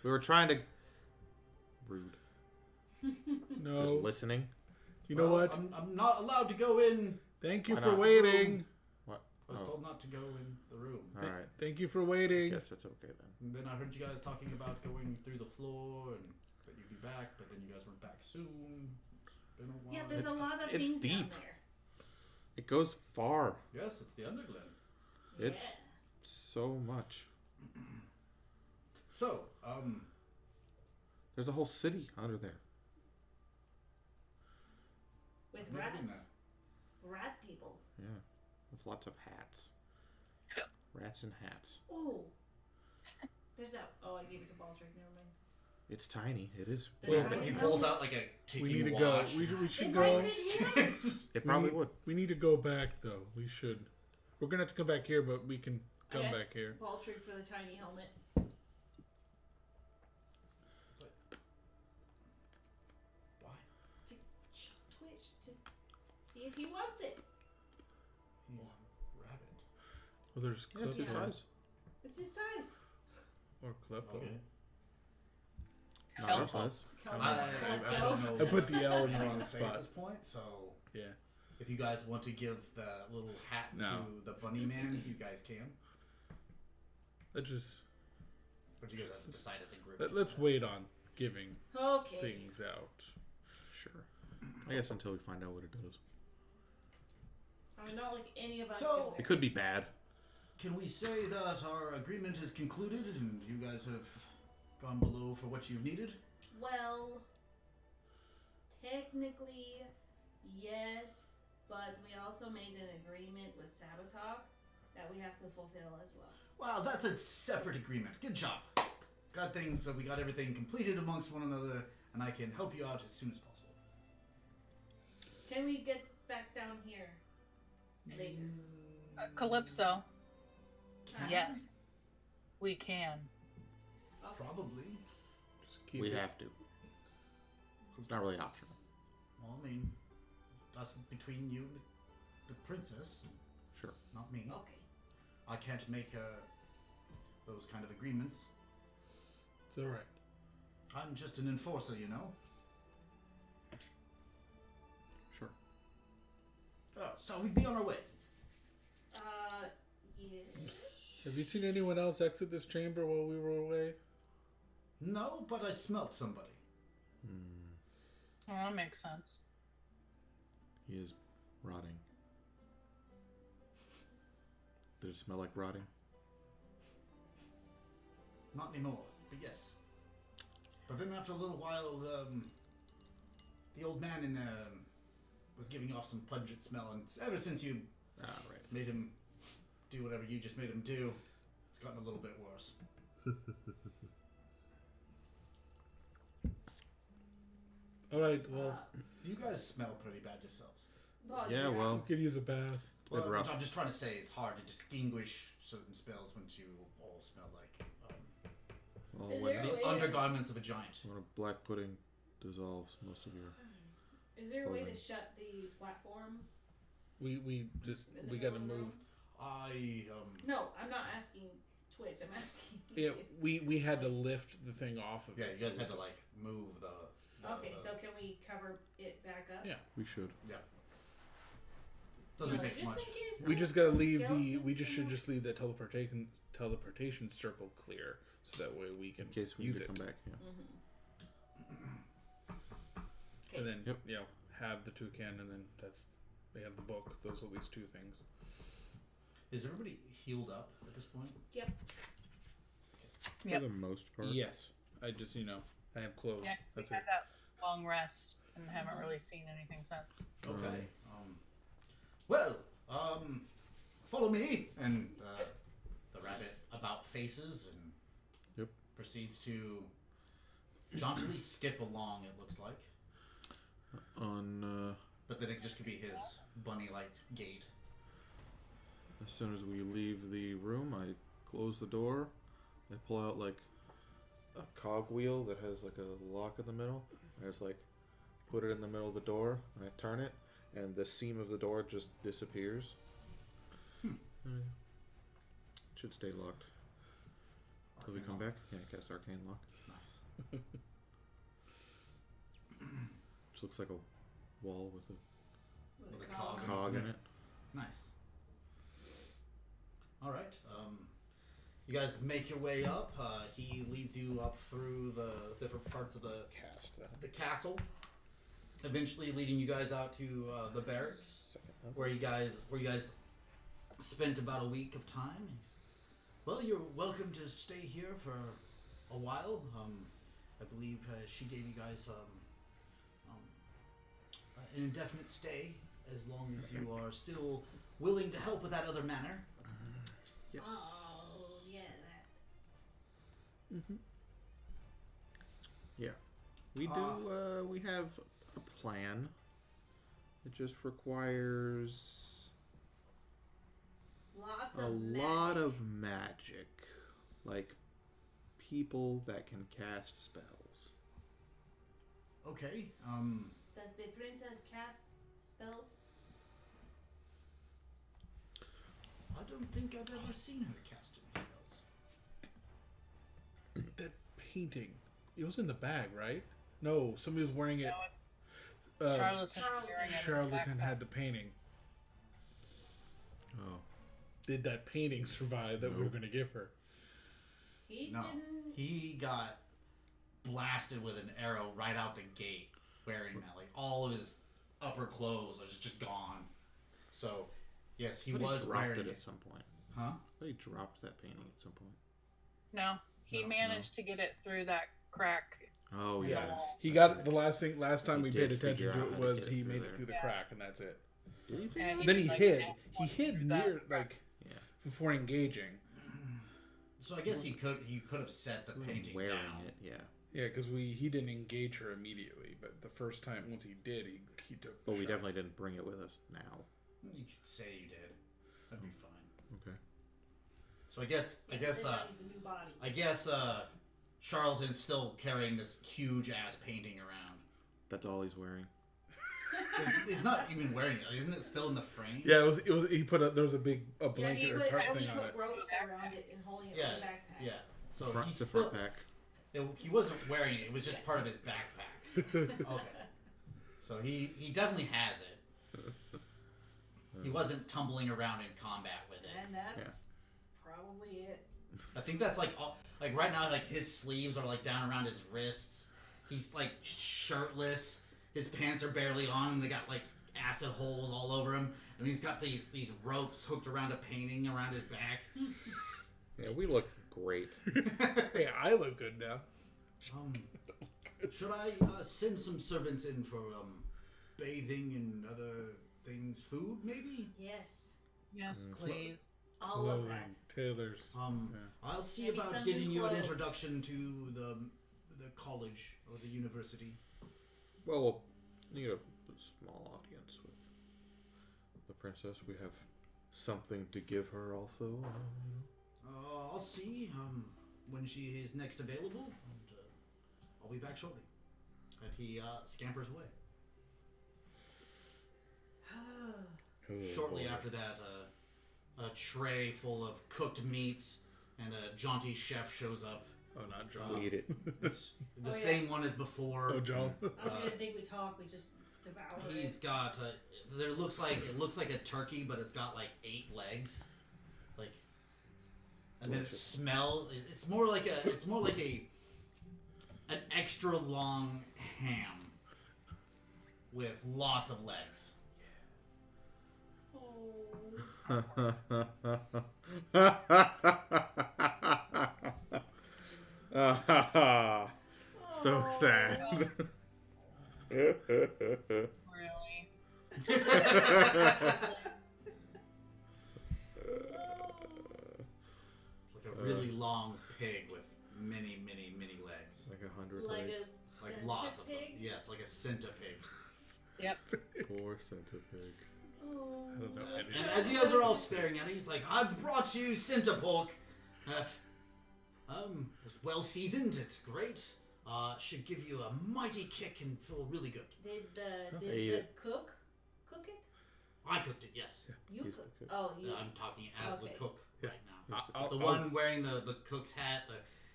We were trying to. Rude. No. Just listening. You know Well, what? I'm not allowed to go in. Thank you Why for not? waiting. What? I was Oh, told not to go in the room. all right. Thank you for waiting. Guess that's okay then. And then I heard you guys talking about going through the floor and that you'd be back, but then you guys weren't back soon. It's been a while. Yeah, there's a lot of it's things deep. down there. It goes far. Yes, it's the Underglen. It's Yeah. so much. So, There's a whole city under there. With I've never been rats. Rat people. Yeah. With lots of hats. Rats and hats. Ooh. There's that. Oh, I gave it to Baldric. Never mind. It's tiny. It is. The Well, but giant he house. pulls out like a ticking We need to watch. go. We should It go. might be- It probably we need, would. We need to go back though. We should. We're gonna have to come back here, but we can come guess back here. Baltrick for the tiny helmet. Why? To show Twitch to see if he wants it. He's rabbit. Well, there's Yeah, it's his Kleppo size. It's his size. or Kleppo. Okay. Not our Help. size. I don't know. I put the L in the what wrong to say at spot. this point, so Yeah. if you guys want to give the little hat No. to the bunny man, you guys can. Let's just But you guys have to decide as a group. let's wait on giving Okay. things out. Sure. I guess until we find out what it does. I mean, not like any of us. So- can It could be bad. Can we say that our agreement is concluded and you guys have gone below for what you've needed? Well, technically, yes, but we also made an agreement with Sabotage that we have to fulfill as well. Wow, that's a separate agreement. Good job. Got things, we got everything completed amongst one another, and I can help you out as soon as possible. Can we get back down here later? Calypso. Can? Yes, we can. Okay. Probably. Just keep We it. have to. It's not really optional. Well, I mean, that's between you and the princess, Sure. not me. Okay. I can't make those kind of agreements. It's all right. I'm just an enforcer, you know? Sure. Oh, so we'd be on our way. Yeah. Have you seen anyone else exit this chamber while we were away? No, but I smelt somebody. Well, that makes sense. He is rotting. Did it smell like rotting? Not anymore, but yes. But then after a little while, the old man in there was giving off some pungent smell, and ever since you Ah, right. made him do whatever you just made him do, it's gotten a little bit worse. All right. Well, You guys smell pretty bad yourselves. Yeah, well, we could use a bath. bit Well, rough. I'm just trying to say it's hard to distinguish certain smells once you all smell like well Is when, there- the Wait. undergarments of a giant. when a black pudding dissolves most of your... Is there a way to Clothing. shut the platform? We just in the we got to middle of the move. room? I No, I'm not asking Twitch. I'm asking. Yeah, we had to lift the thing off of yeah, it. you guys so had to it was- like move the. Okay, so can we cover it back up? Yeah. We should. Doesn't Like, take just much. in case We there's just gotta some leave the. skeletons We just in should there. just leave the teleportation circle clear, so that way we can In case we use need it, to come back. Yeah. Okay. and then Yep. have the toucan, and then that's they have the book. Those are at least two things. Is everybody healed up at this point? Yep. For the most part. Yes, I just I have clothes. Yeah, 'cause we That's had it. that long rest and haven't really seen anything since. Okay. Well, follow me, and the rabbit about faces and Yep. proceeds to jauntily skip along. It looks like, On but then it just could be his bunny-like gait. as soon as we leave the room, I close the door. I pull out like a cogwheel that has like a lock in the middle. I just like put it in the middle of the door, and I turn it, and the seam of the door just disappears. It should stay locked till we come back. Yeah, cast arcane lock. Nice. Which looks like a wall with a With a cog. cog. cog in it. Nice. All right. You guys make your way up. He leads you up through the different parts of the Cast that. castle, eventually leading you guys out to the barracks, Second level. where you guys spent about a week of time. Well, you're welcome to stay here for a while. I believe she gave you guys an indefinite stay, as long as you are still willing to help with that other manor. Yes. Oh yeah, that. Yeah. We do, we have a plan. It just requires Lots a of lot magic. of magic, like people that can cast spells. Okay. Does the princess cast spells? I don't think I've ever seen her cast any spells. That painting. It was in the bag, right? No, somebody was wearing it. Charlatan Charlatan had the painting. Oh, Did that painting survive that we were Nope. going to give her? He No. didn't. He got blasted with an arrow right out the gate wearing that. Like, all of his upper clothes are just gone. So, yes, he But was dropped wearing it it. at some point. Huh? They dropped that painting at some point. No, he No, managed to get it through that crack. Oh in the Yeah. wall. He got it. The last time He we did paid attention figure to out it how to was get it he through made there. it through the Yeah. crack, and that's it. Did he? Yeah, Then did, he like, hid. half He one hid through that near, crack. like, Yeah. before engaging. So I guess he could have set the painting Wearing down. it, yeah. Yeah, because he didn't engage her immediately, but the first time, once he did, he took the But we shot. definitely didn't bring it with us now. You could say you did. That'd be fine. Okay. So I guess It's a new body. Charlton's still carrying this huge ass painting around. That's all he's wearing. He's not even wearing it. Isn't it still in the frame? Yeah, it was. He put there was a big Yeah, blanket he or put, tarp he thing on put it. ropes around it and holding it Yeah, in the backpack. Yeah. So Front, he's the still. front pack. He wasn't wearing it. It was just part of his backpack. Okay. So he definitely has it. He wasn't tumbling around in combat with it. And that's probably it. I think that's like right now, like his sleeves are like down around his wrists. He's like shirtless. His pants are barely on. They got like acid holes all over him. And he's got these ropes hooked around a painting around his back. Yeah, we look great. Hey, I look good now. Should I send some servants in for bathing and other things, food maybe? Yes. Yes, please. All of that. Tailors. I'll see Maybe about some getting new you an clothes. introduction to the college or the university. Well, we'll need a small audience with the princess. We have something to give her also. I'll see when she is next available, and I'll be back shortly. And he scampers away. Shortly after that, a tray full of cooked meats and a jaunty chef shows up. Oh, not John. Eat it. It's the Oh, yeah. same one as before. Oh, John. I didn't think we talked. We just devoured He's it. got it looks like a turkey, but it's got like 8 legs, like, and then it Delicious. smells. It's more like an extra long ham with lots of legs. So sad. Really? Like a really long pig with many legs. Like 100 Like legs. a Like lots of them. centipede. Yes, like a centipede. Yep. Poor centipede. Oh. I don't know. And as you guys are all staring at it, he's like, "I've brought you centipede. Well seasoned. It's great. Should give you a mighty kick and feel really good. Did ate the it. cook it? I cooked it. Yes. You He's the cooked. cook. Oh, you. I'm talking as Okay. the cook Yeah. right now. I'll- The I'll- one wearing the cook's hat.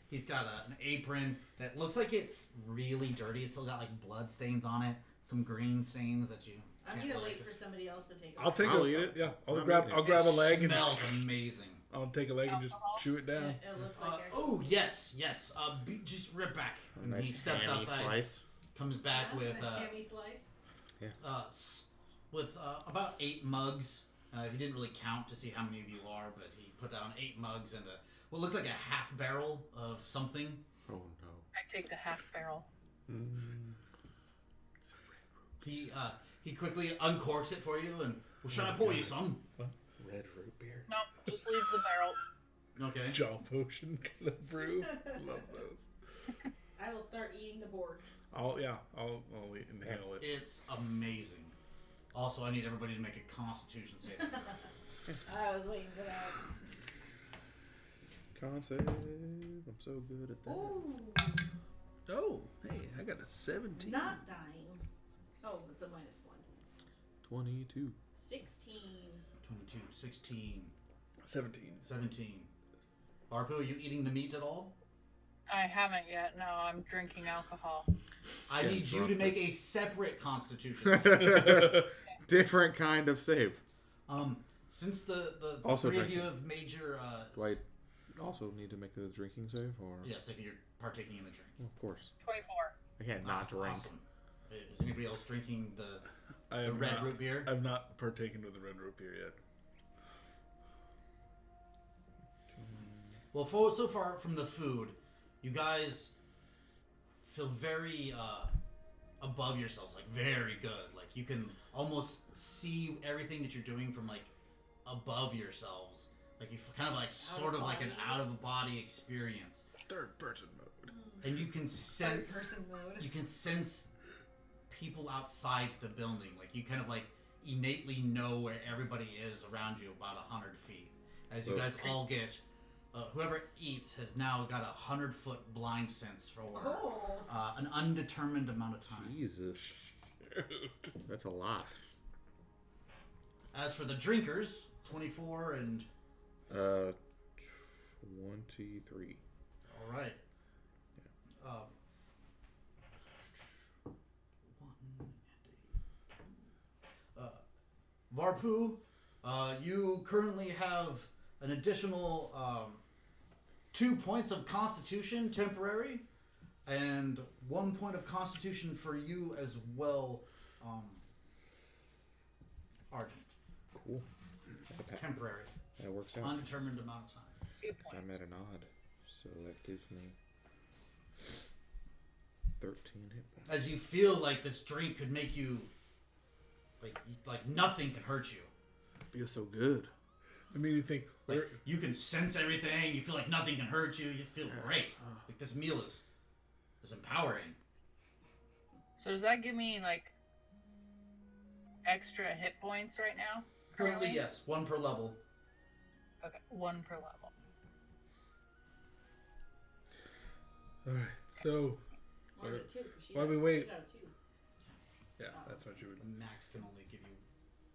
He's got an apron that looks like it's really dirty. It's still got like blood stains on it, some green stains that you. I'm can't gonna really- wait for somebody else to take it. I'll take I'll a eat it. Yeah, I'll I'm grab. eating I'll it. grab a leg and Smells amazing. I'll take a leg and just chew it down. It looks like Oh yes. Just rip back. A And nice he steps hammy outside. slice. Comes back with a hammy slice. about 8 mugs. He didn't really count to see how many of you are, but he put down 8 mugs and what looks like a half barrel of something. Oh no. I take the half barrel. He quickly uncorks it for you and should I pour you some? Red root beer. No, just leave the barrel. Okay. Jaw potion kind of brew. Love those. I will start eating the board. I'll inhale it. It's amazing. Also, I need everybody to make a Constitution saving throw. I was waiting for that. Con save. I'm so good at that. Ooh, Oh, hey, I got a 17. not dying. Oh, it's a -1. 22. 16. 22, 16, 17. 17. Harpo, are you eating the meat at all? I haven't yet. No, I'm drinking alcohol. I Yeah, need you to drunk make a separate constitution. Different kind of save. Since the Also three of you drinking. have major... Do I also need to make the drinking save? Or Yes, if you're partaking in the drink. Of course. 24. I can't not drink. Awesome. Is anybody else drinking the I have red not, root beer? I've not partaken with the red root beer yet. Well, so far from the food, you guys feel very above yourselves, like very good. Like you can almost see everything that you're doing from like above yourselves. Like you kind of like sort of like an out of body experience, Third person mode. and you can sense Person mode. you can sense people outside the building. Like you kind of like innately know where everybody is around you about 100 feet. As you guys all get, whoever eats has now got a 100-foot blind sense for Oh. an undetermined amount of time. Jesus. That's a lot. As for the drinkers, 24 and 23. all right. Varpu, you currently have an additional 2 points of Constitution temporary, and 1 point of Constitution for you as well, Argent. Cool. It's temporary, That works out. undetermined amount of time. 2 'Cause I'm points. at an odd. So that gives me 13 hit points. As you feel like this drink could make you, like nothing can hurt you. It feels so good. I mean, you think, Like where, you can sense everything. You feel like nothing can hurt you. You feel great. Like this meal is empowering. So does that give me like extra hit points right now? Currently, yes, 1 per level. Okay, 1 per level. alright, so, Or is it 2? 'Cause she While got- we wait- She got a 2. yeah, that's what you would. Max can only give you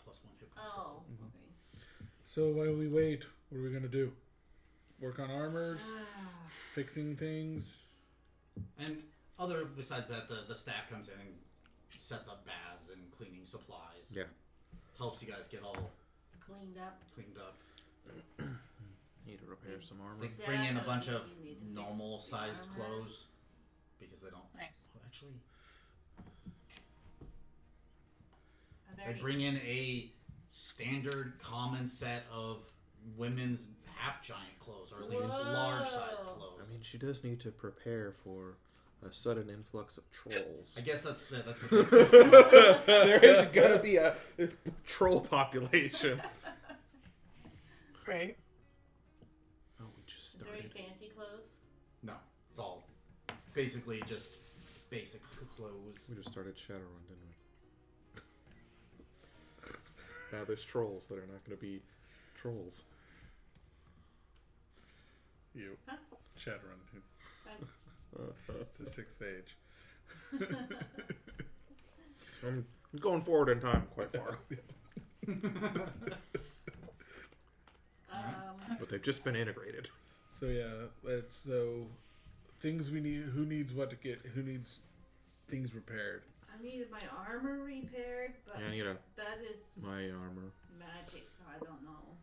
+1 hit point. Oh, Mm-hmm. okay. So while we wait, what are we gonna do? Work on armors? Ah. Fixing things? And other besides that, the staff comes in and sets up baths and cleaning supplies. Yeah. Helps you guys get all Cleaned up. cleaned up. Need to repair some armor. They bring in a bunch of Definitely need to fix normal the sized armor. clothes because they don't Nice. actually. Are there They any- bring in a standard common set of women's half giant clothes, or at least large sized Whoa. clothes. I mean, she does need to prepare for a sudden influx of trolls. I guess that's the There is gonna be a troll population. Right. Oh, we just Is there any started. fancy clothes? No, it's all basically just basic clothes. We just started Shadowrun, didn't we? Now there's trolls that are not gonna be trolls. You. Huh? Shadowrun. It's the 6th age. I'm going forward in time quite far, but they've just been integrated. So yeah, so things we need. Who needs what to get? Who needs things repaired? I needed my armor repaired, but Yeah, I need that is my armor. magic, so I don't know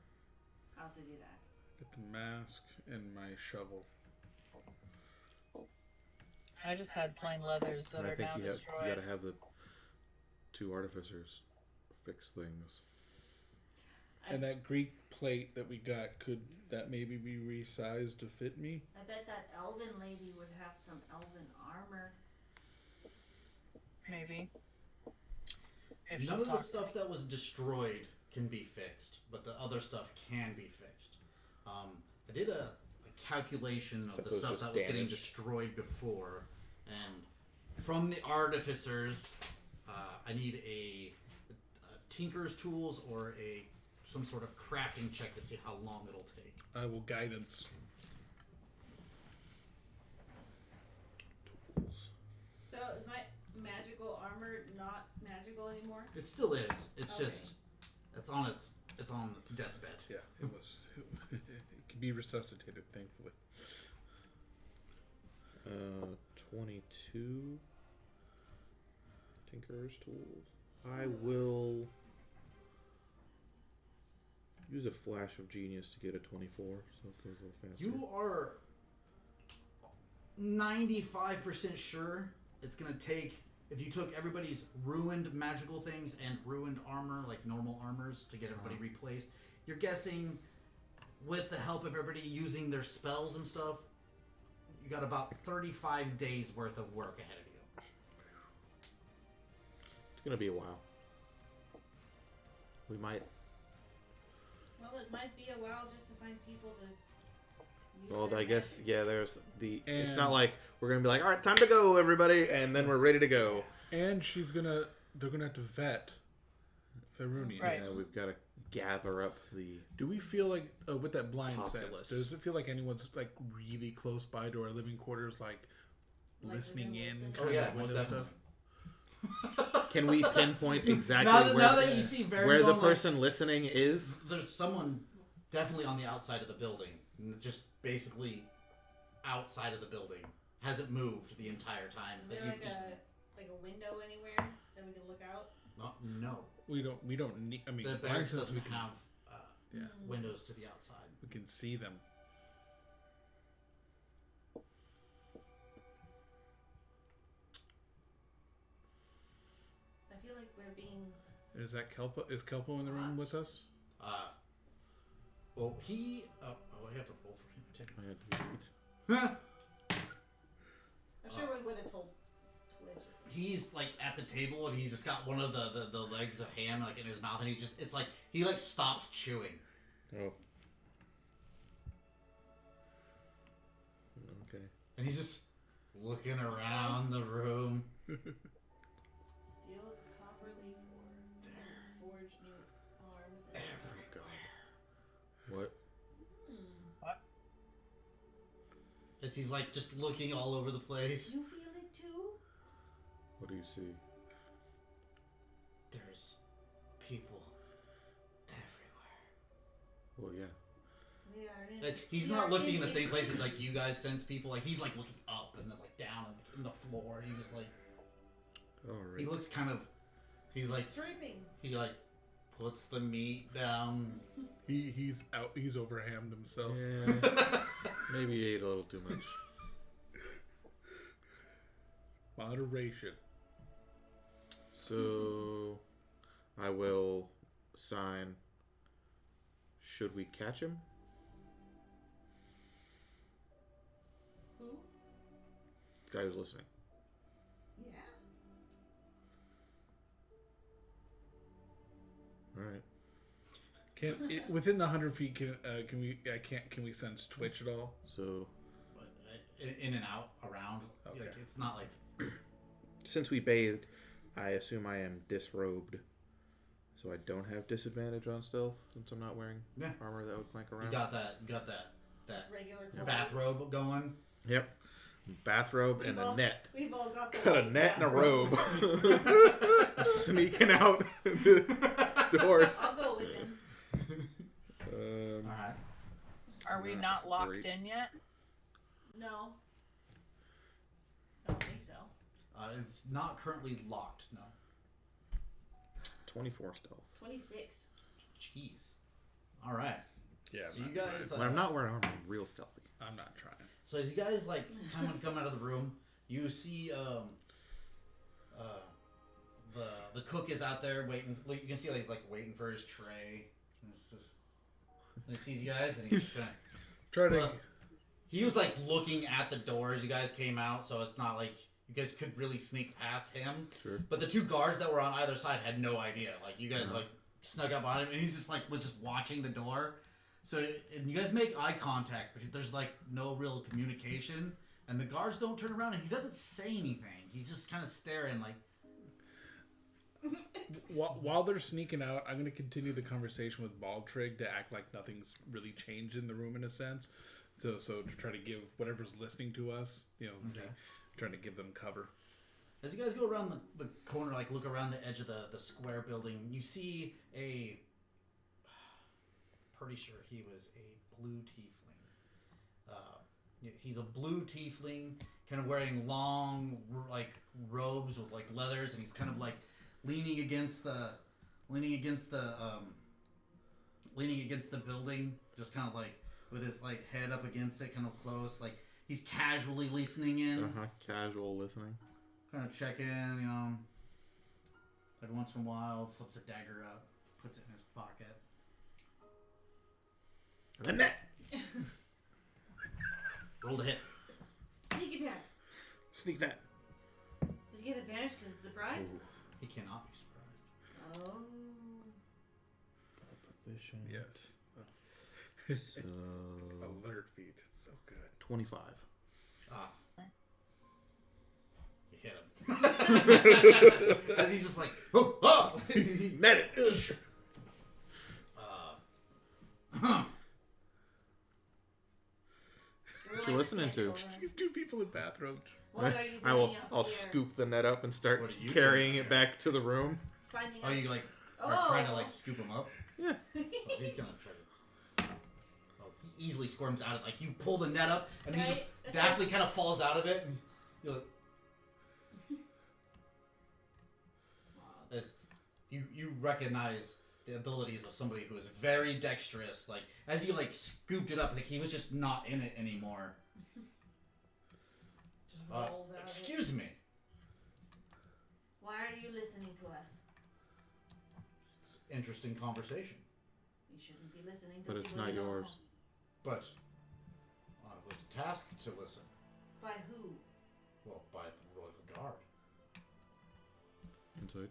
how to do that. Get the mask and my shovel. I just had plain leathers that And I are think now you destroyed. gotta have the 2 artificers fix things. And that Greek plate that we got, could that maybe be resized to fit me? I bet that elven lady would have some elven armor. Maybe. If None she'll of the talk to stuff me. that was destroyed can be fixed, but the other stuff can be fixed. I did a calculation of Except the it was stuff just that was getting damaged. destroyed before, and from the artificers, I need a tinker's tools or a some sort of crafting check to see how long it'll take. I will guidance. Tools. So is my magical armor not magical anymore? It still is. It's Okay. just it's on its deathbed. Yeah, it was. It can be resuscitated, thankfully. 22. Tinker's tools. I will use a flash of genius to get a 24, so it goes a little faster. You are 95% sure it's gonna take, if you took everybody's ruined magical things and ruined armor, like normal armors, to get everybody replaced. You're guessing, with the help of everybody using their spells and stuff, you got about 35 days worth of work ahead of you. It's gonna be a while. We might. Well, it might be a while just to find people to use Well, their I guess magic. yeah. There's the. It's And- not like we're gonna be like, all right, time to go, everybody, and then we're ready to go. And they're gonna have to vet Feruni. Right. Yeah, we've got to gather up the. Do we feel like with that blind Populace. sense? Does it feel like anyone's like really close by to our living quarters, like Like listening within in, listening? kind Oh, yeah, of most window definitely. stuff? Can we pinpoint exactly now that, where, now that you see very where the well, like, person listening is? there's someone definitely on the outside of the building, just basically outside of the building, hasn't moved the entire time. Is that there you've like a window anywhere that we can look out? no, We don't need. I mean, the blind barracks sense doesn't we can. have Yeah, windows to the outside. we can see them. I feel like we're being. Is that Kelpo? Is Kelpo in the room with us? Well, he. I have to roll for him too. I had to eat. I'm sure we would have told Twitch. He's like at the table and he's just got one of the legs of ham like in his mouth and he's just it's like he like stopped chewing. Oh. Okay. And he's just looking around the room. Steel copper leaf ore. Forge new arms. And Everywhere. What? As he's like just looking all over the place. You feel it too? What do you see? There's people everywhere. Well, yeah. We are in. Like, he's we not are looking in the this- same places like you guys sense people. Like he's like looking up and then like down and like in the floor. And he's just like All he right. looks kind of. He's like Dripping. he like puts the meat down. He's out. He's overhammed himself. Yeah. Maybe you ate a little too much. Moderation. So, I will sign. Should we catch him? Who? The guy who's listening. Yeah. All right. Within the 100 feet, can we sense Twitch at all? So, But, in and out, around. Okay. Like, it's not like since we bathed, I assume I am disrobed. So I don't have disadvantage on stealth since I'm not wearing Yeah. armor that would clank you around. got that Regular clothes. bathrobe going. Yep. Bathrobe and We've all- a net. We've all got the Got a white net and a bathrobe. robe. I'm sneaking out the doors. I'll go with him. All right. Are we Not not locked great. in yet? No. I don't think so. It's not currently locked. No. 24 stealth. 26. Jeez. All right. Yeah. So you guys. When I'm not wearing armor, I'm real stealthy. I'm not trying. So as you guys like come out of the room, you see the cook is out there waiting. Like, you can see like he's like waiting for his tray. And it's just, and he sees you guys and he's just Try to. well, he was like looking at the door as you guys came out, so it's not like you guys could really sneak past him. Sure. But the two guards that were on either side had no idea. Like you guys like snuck up on him, and he's just like was just watching the door. So and you guys make eye contact, but there's like no real communication, and the guards don't turn around, and he doesn't say anything. He's just kind of staring, like While they're sneaking out, I'm going to continue the conversation with Baldtrig to act like nothing's really changed in the room in a sense. So to try to give whatever's listening to us, Okay. trying to give them cover. As you guys go around the corner, like look around the edge of the square building, you see pretty sure he was a blue tiefling. He's a blue tiefling, kind of wearing long like robes with like leathers, and he's kind of like leaning against the building, just kind of like with his like head up against it, kind of close, like he's casually listening in. Casual listening. Kind of check in, every once in a while, flips a dagger up, puts it in his pocket. And that. Roll to hit. Sneak attack. Sneak that. Does he get advantage because it's a surprise? He cannot be surprised. Oh. Proficient. Yes. So Alert feat. So good. 25. Ah. You hit him. As he's just like, oh, oh! Met it. What you listening to? These two people in bathrobes. What are you doing I'll up here? scoop the net up and start What are you carrying doing it back to the room. Finding Oh, out. you like are trying to like scoop him up? Yeah. Oh, he's gonna try to. Oh, he easily squirms out of it. Like you pull the net up, and he just Right. daftly kind of falls out of it. And you're like, as you recognize the abilities of somebody who is very dexterous. Like as you like scooped it up, like he was just not in it anymore. Just rolls out of it. Excuse me. Why are you listening to us? It's interesting conversation, You shouldn't be listening to But it's people not you don't yours. but I was tasked to listen. know. By who? Well, by the Royal Guard. Inside.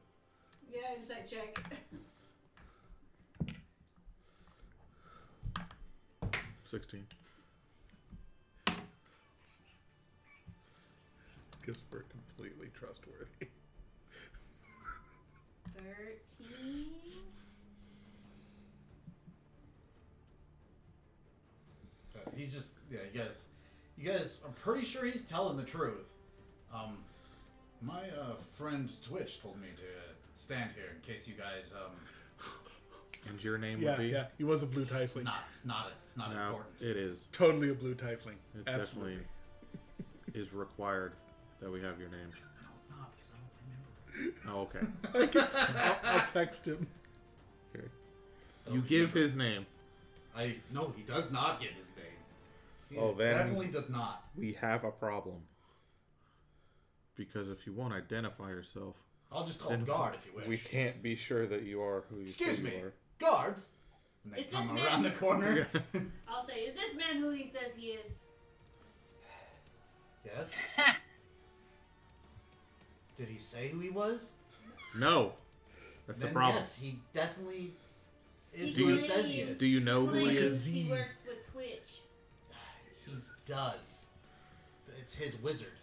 Yeah, insight check. 16. Because we're completely trustworthy. 13. He's just you guys are pretty sure he's telling the truth. My friend Twitch told me to stand here in case you guys And your name Yeah, would be? yeah. He was a blue it's tiefling. not No, important. it is. Totally a blue tiefling. It Absolutely. definitely is required that we have your name. No, it's not because I don't remember. Oh, okay. I'll text him. Okay. I You don't give remember. his name. No, he does not give his name. He Oh, then- definitely does not. We have a problem. Because if you won't identify yourself, I'll just call then guard if you wish. we can't be sure that you are who you Excuse say me, you are. guards. And they Is this come man- around the corner. I'll say, is this man who he says he is? Yes. Did he say who he was? No. That's Then the problem. Yes, he definitely is He who he claims- says he is. Do you know who he Claims is? He works with Twitch. He does. It's his wizard.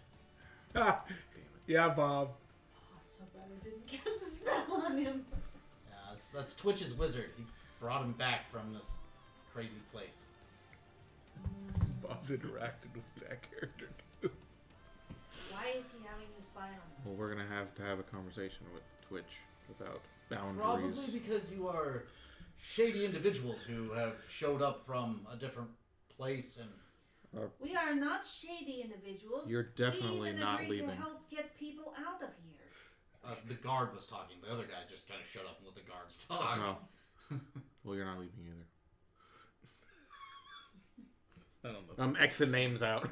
Yeah, Bob. Oh, so bad I didn't cast a spell on him. Yeah, that's Twitch's wizard. He brought him back from this crazy place. Bob's interacted with that character too. Why is he having you spy on us? Well, we're going to have a conversation with Twitch about boundaries. Probably because you are shady individuals who have showed up from a different place and We are not shady individuals. You're definitely we even not agreed leaving. to help get people out of here. the guard was talking. The other guy just kind of showed up and let the guards talk. No. Well, you're not leaving either. I don't know. I'm Xing names out.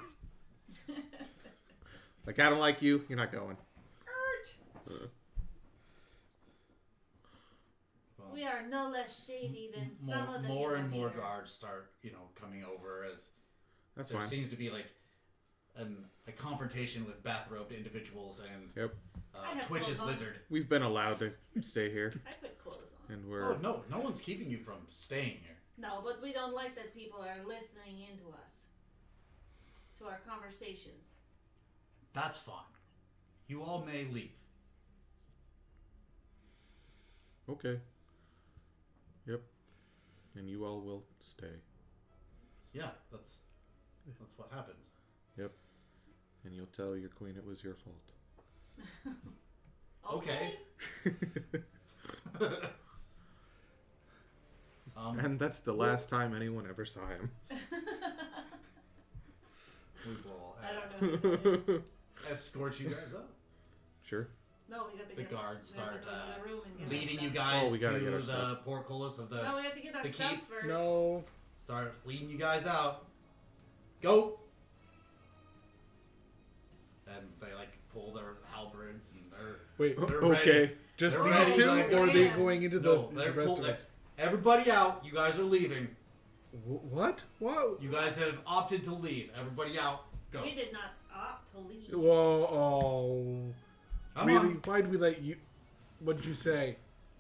Like, I don't like you, you're not going. Ert. We are no less shady than some of the more and people more here. guards start, coming over as That's there fine. seems to be like a confrontation with bathrobed individuals and Yep. I have Twitch's clothes on. wizard. We've been allowed to stay here, I put clothes on. and we're... Oh no one's keeping you from staying here. No, but we don't like that people are listening into us. To our conversations. That's fine. You all may leave. Okay. Yep. And you all will stay. Yeah, that's what happens. Yep. And you'll tell your queen it was your fault. Okay. And that's the last time anyone ever saw him. We will I don't know who that is. escort you guys up. Sure. No, we got to The get guards we have to start go to the room and get leading our you stuff. guys Oh, we gotta to get our the stuff. portcullis of the. No, we have to get our the stuff keep. first. No. Start leading you guys out. Go. And they like pull their halberds and Wait. they're Okay. ready. Just They're these ready, two, like- or are they Yeah. going into No, the they're rest pulled. of us? Everybody out. You guys are leaving. What? Whoa. You guys have opted to leave. Everybody out. Go. We did not opt to leave. Whoa. Oh. Come Really? on. Why'd we let you? What did you say?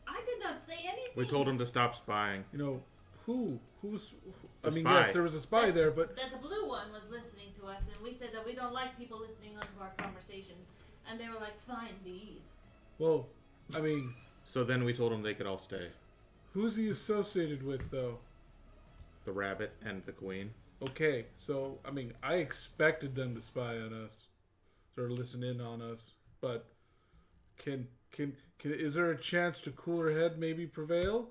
I did not say anything. We told him to stop spying. You know, who? Who's? I The mean, spy. yes, there was a spy there, but that the blue one was listening to us, and we said that we don't like people listening onto our conversations, and they were like, "Fine, leave." well, I mean, So then we told him they could all stay. who's he associated with, though? The rabbit and the queen. Okay, so I mean, I expected them to spy on us or listen in on us, but can is there a chance to cooler head maybe prevail?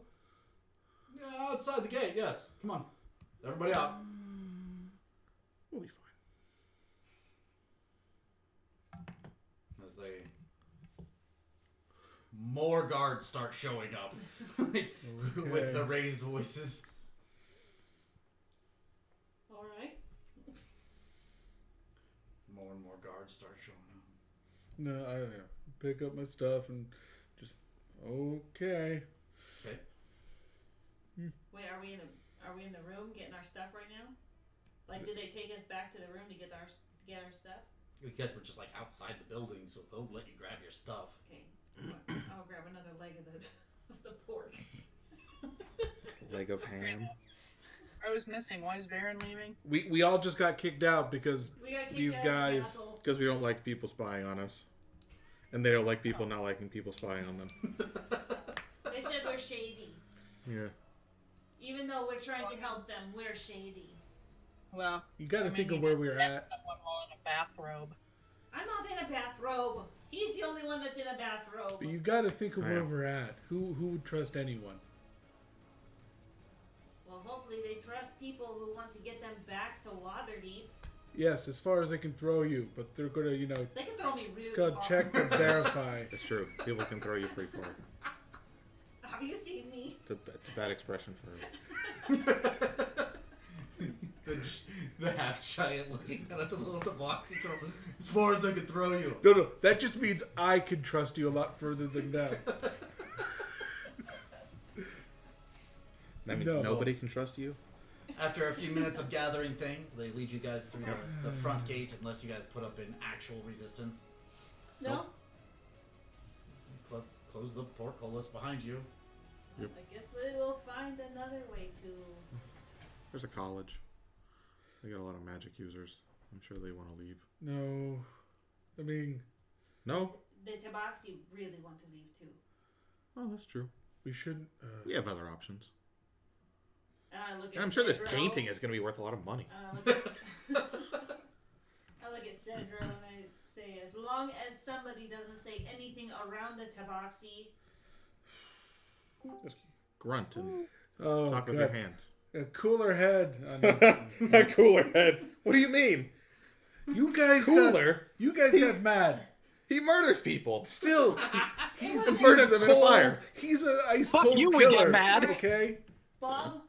Yeah, outside the gate. Yes. Come on. Everybody out. We'll be fine. As they more guards start showing up with the raised voices. All right. More and more guards start showing up. No, I pick up my stuff and just okay. Okay. Wait, are we in the room getting our stuff right now? Like, did they take us back to the room to get our stuff? You guys were just like outside the building, so they'll let you grab your stuff. Okay. I'll grab another leg of the pork. Leg of ham. I was missing. Why is Varen leaving? We all just got kicked out because We got kicked These out of the guys- castle. Because we don't like people spying on us. And they don't like people not liking people spying on them. They said we're shady. Yeah. Even though we're trying to help them, we're shady. Well, you got to I mean, think of you where did we're met at. someone while in a bathrobe. I'm not in a bathrobe. He's the only one that's in a bathrobe. But you got to think of I where am. we're at. Who would trust anyone? Well, hopefully they trust people who want to get them back to Waterdeep. Yes, as far as they can throw you, but they're gonna, They can throw me really it's called far. check and verify. It's true. People can throw you pretty far. Have you seen me? It's a bad expression for the half giant looking at the little boxy girl. As far as they could throw you. No, that just means I can trust you a lot further than that. That means No. nobody can trust you? After a few minutes of gathering things, they lead you guys through the front gate, unless you guys put up an actual resistance. No? Close the portcullis behind you. Yep. I guess we will find another way to... There's a college. They got a lot of magic users. I'm sure they want to leave. No, I mean, No? The Tabaxi really want to leave too. Oh, that's true. we should. We have other options. And I look at And I'm sure this Cedro, painting is going to be worth a lot of money. I look at Cedro and I say, as long as somebody doesn't say anything around the Tabaxi, Just grunt and Oh, talk with God. your hands. A cooler head. A cooler head. What do you mean? You guys Cooler? You guys got mad. He murders people. Still, he's And burns them in a fire. He's an ice Fuck cold you, we killer. get mad. Okay. Bob,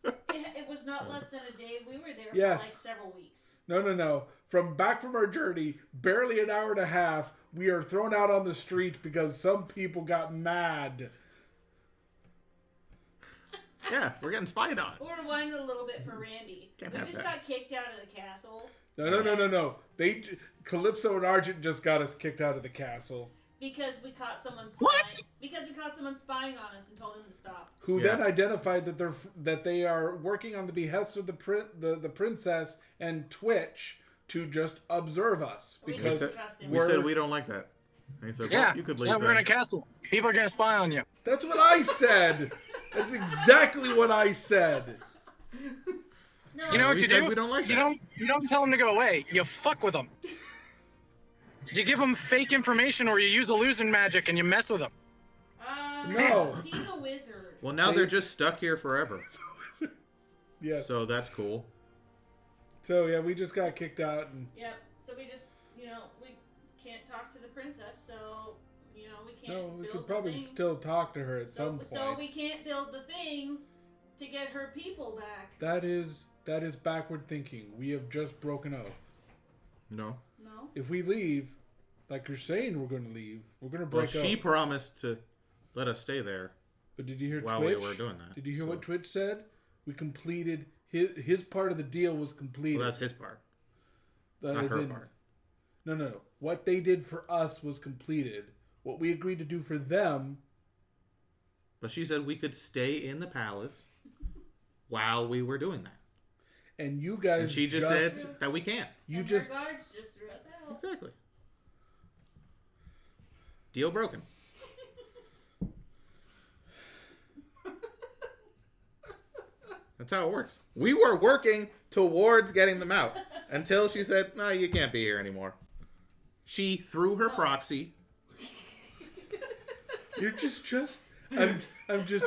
it was not less than a day. We were there Yes. for like several weeks. No. From our journey, barely an hour and a half, we are thrown out on the street because some people got mad. Yeah, we're getting spied on. We were whining a little bit for Randy. Can't we have just that. got kicked out of the castle No. Calypso and Argent just got us kicked out of the castle. because we caught someone spying. What? Because we caught someone spying on us and told them to stop. Who Yeah. then identified that they are working on the behest of the princess and Twitch to just observe us We because didn't trust him. We We're- said we don't like that. And he said, Yeah, well, you could leave yeah, we're in then. a castle. People are gonna spy on you. That's what I said. That's exactly what I said. No, You know what we you said do? we don't like you that. don't tell them to go away. You fuck with them. You give them fake information, or you use illusion magic and you mess with them. No. He's a wizard. Well, now they're just stuck here forever. Yes. So that's cool. So yeah, we just got kicked out, and Yep. So we just, we can't talk to the princess. So, we can't. no, we build could the probably thing. still talk to her at So, some point. so we can't build the thing to get her people back. That is backward thinking. We have just broken oath. No. No. If we leave, like you're saying, we're going to leave. We're going to Well, break she oath. promised to let us stay there But did you hear while Twitch? we were doing that. Did you hear so- what Twitch said? We completed his part of the deal was completed. Well, that's his part, That not is her in- part. No. What they did for us was completed. What we agreed to do for them. But she said we could stay in the palace while we were doing that. And you guys And she just said that we can't. you And just her guards just threw us out. Exactly. Deal broken. That's how it works. We were working towards getting them out until she said, "No, you can't be here anymore." She threw her proxy. you're just I'm just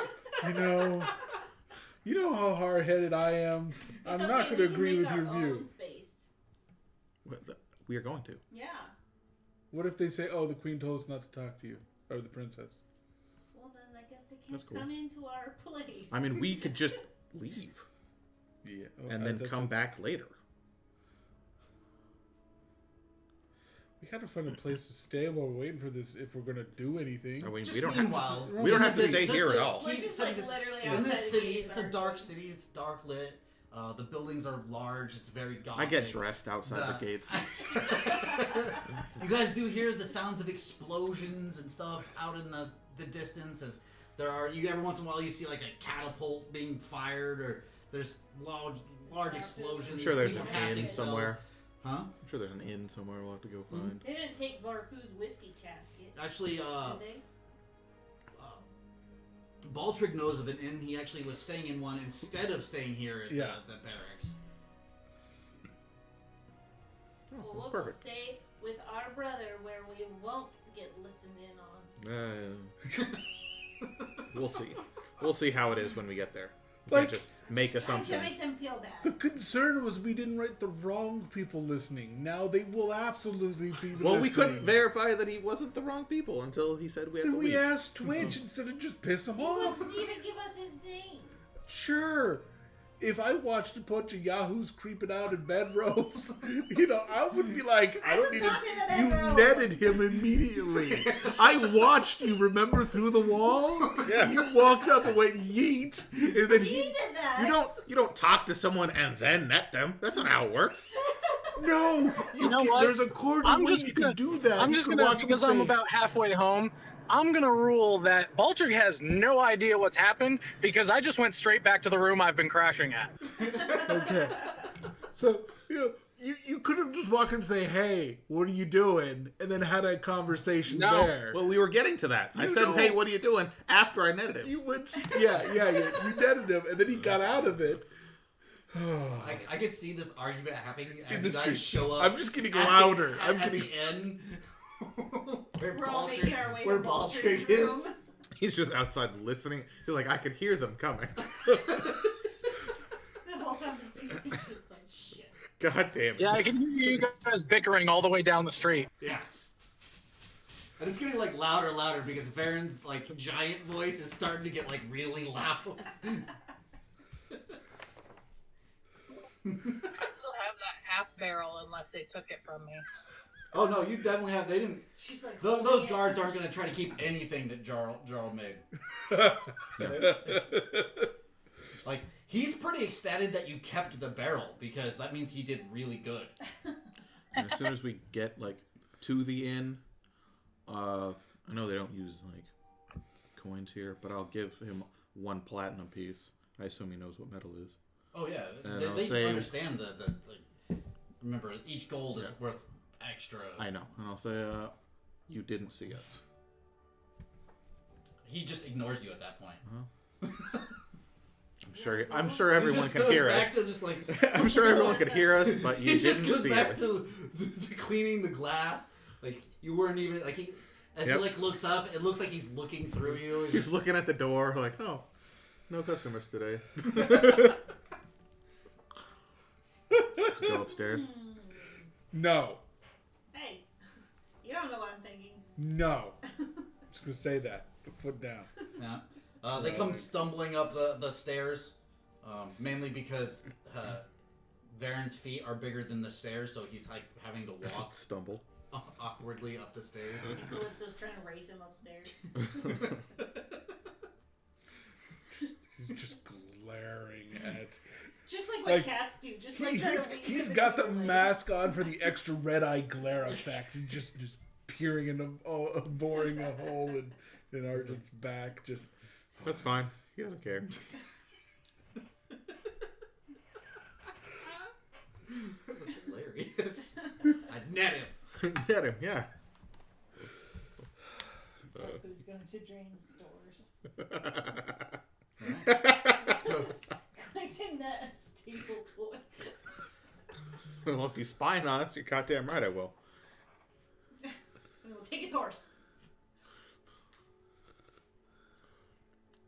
you know how hard-headed I am. I'm It's not okay, going to we can agree make with your our view. own space. We are going to. Yeah. What if they say, "Oh, the queen told us not to talk to you," or the princess? Well, then I guess they That's can't cool. come into our place. I mean, we could just leave Yeah. and then come back later. We gotta find a place to stay while we're waiting for this. If we're gonna do anything. I mean, Just we don't have meanwhile, to. We don't have to just- stay just here to at all. We're keep just, setting like, this- literally in outside this the city, gates it's a are dark closed. city. It's dark lit. The buildings are large. It's very gothic. I get dressed outside the gates. You guys do hear the sounds of explosions and stuff out in the distance. As there are, every once in a while you see like a catapult being fired, or there's large explosions. I'm sure there's people an casting inn spells. somewhere. Huh? I'm sure there's an inn somewhere we'll have to go find. They didn't take Varpu's whiskey casket, Actually, did they? Baltrig knows of an inn. He actually was staying in one instead of staying here at Yeah. the barracks. Well, Oh, we'll go perfect. stay with our brother where we won't get listened in on. We'll see. We'll see how it is when we get there. We Like- can't just make Trying to assumptions. make them feel The bad. concern was we didn't write the wrong people listening. Now they will absolutely be Well, we listening. couldn't verify that he wasn't the wrong people until he said we had Then to we leave. asked Twitch instead of just piss him He off. wouldn't even give us his name. Sure. If I watched a bunch of yahoos creeping out in bedrobes, I would be like, I don't was need not in the to. You bedroom. netted him immediately. I watched you, remember, through the wall? Yeah. You walked up and went yeet, and then He did that. You don't talk to someone and then net them. That's not how it works. No! You know what? There's a cordial I'm way just you gonna- can do that. I'm You just can gonna, walk up because and I'm say, about halfway home, I'm gonna rule that Baltrick has no idea what's happened because I just went straight back to the room I've been crashing at. Okay. So, you could have just walked up and say, "Hey, what are you doing?" and then had a conversation No. there. Well, we were getting to that. I You said, know- "Hey, what are you doing?" After I netted him. You went, yeah. You netted him, and then he got out of it. I can see this argument happening as In you the guys street. show up. I'm just getting at louder. The, I'm at getting. the end. where We're all making our way where to Baltrig Baltrig's is. room. He's just outside listening. He's like, I could hear them coming. The whole time the scene is just like shit. God damn it. Yeah, I can hear you guys bickering all the way down the street. Yeah. And it's getting like louder and louder because Varen's like giant voice is starting to get like really loud. I still have that half barrel unless they took it from me. Oh no, you definitely have. They didn't. She's like Those holding guards it. aren't going to try to keep anything that Jarl made. Like he's pretty ecstatic that you kept the barrel because that means he did really good. And as soon as we get like to the inn, I know they don't use like coins here, but I'll give him 1 platinum piece. I assume he knows what metal is. Oh yeah, And I'll they say- understand the remember each gold is Yeah. worth extra. I know, and I'll say, You didn't see us. He just ignores you at that point. I'm sure everyone He just can goes hear back us. to just like I'm sure everyone could hear us, but you he just didn't goes see back us. to cleaning the glass. Like you weren't even like he as Yep. he like looks up. It looks like he's looking through you. He's looking at the door like, oh, no customers today. Just go upstairs. No. Hey, you don't know what I'm thinking. No. Just gonna say that. Put foot down. Yeah. They come stumbling up the stairs, mainly because Varen's feet are bigger than the stairs, so he's like having to walk Stumble. awkwardly up the stairs. Calypso's trying to race him upstairs. He's just glaring at. Just like what Like, cats do. Just like trying to wink he's at got the girl legs. mask on for the extra red eye glare effect, and just peering into boring a hole in Argent's back. Just That's fine. He doesn't care. That's hilarious. I'd net him. Get him, yeah. Who's going to drain the stores? Alright. So Going to net a stable boy. Well, if he's spying on us, you're goddamn right I will. And we'll take his horse.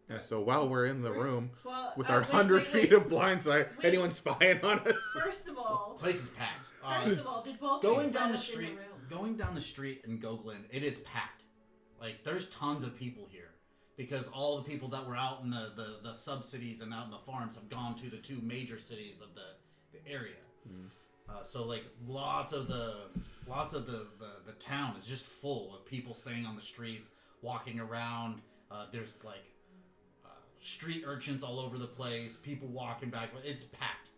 Yeah, so while we're in the room Well, with our wait, 100 wait, feet wait. of blindside, Wait. anyone spying on us? First of all, place is packed. did both Going of down let the us in street, room? going down the street in Gogland, it is packed. Like there's tons of people here because all the people that were out in the sub cities and out in the farms have gone to the two major cities of the area. So like lots of the town is just full of people staying on the streets, walking around. There's like street urchins all over the place, people walking back. It's packed.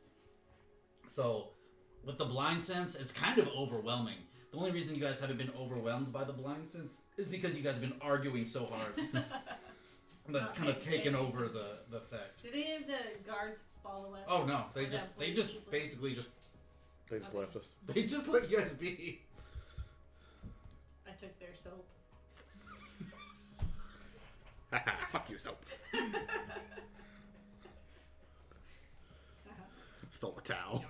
So with the blind sense, it's kind of overwhelming. The only reason you guys haven't been overwhelmed by the blind sense is because you guys have been arguing so hard. That's kind of taken over the effect. Did any of the guards follow us? Oh no, they Or just that police people? basically just They just left us. they just let you guys be. I took their soap. Fuck you, soap. Stole a towel.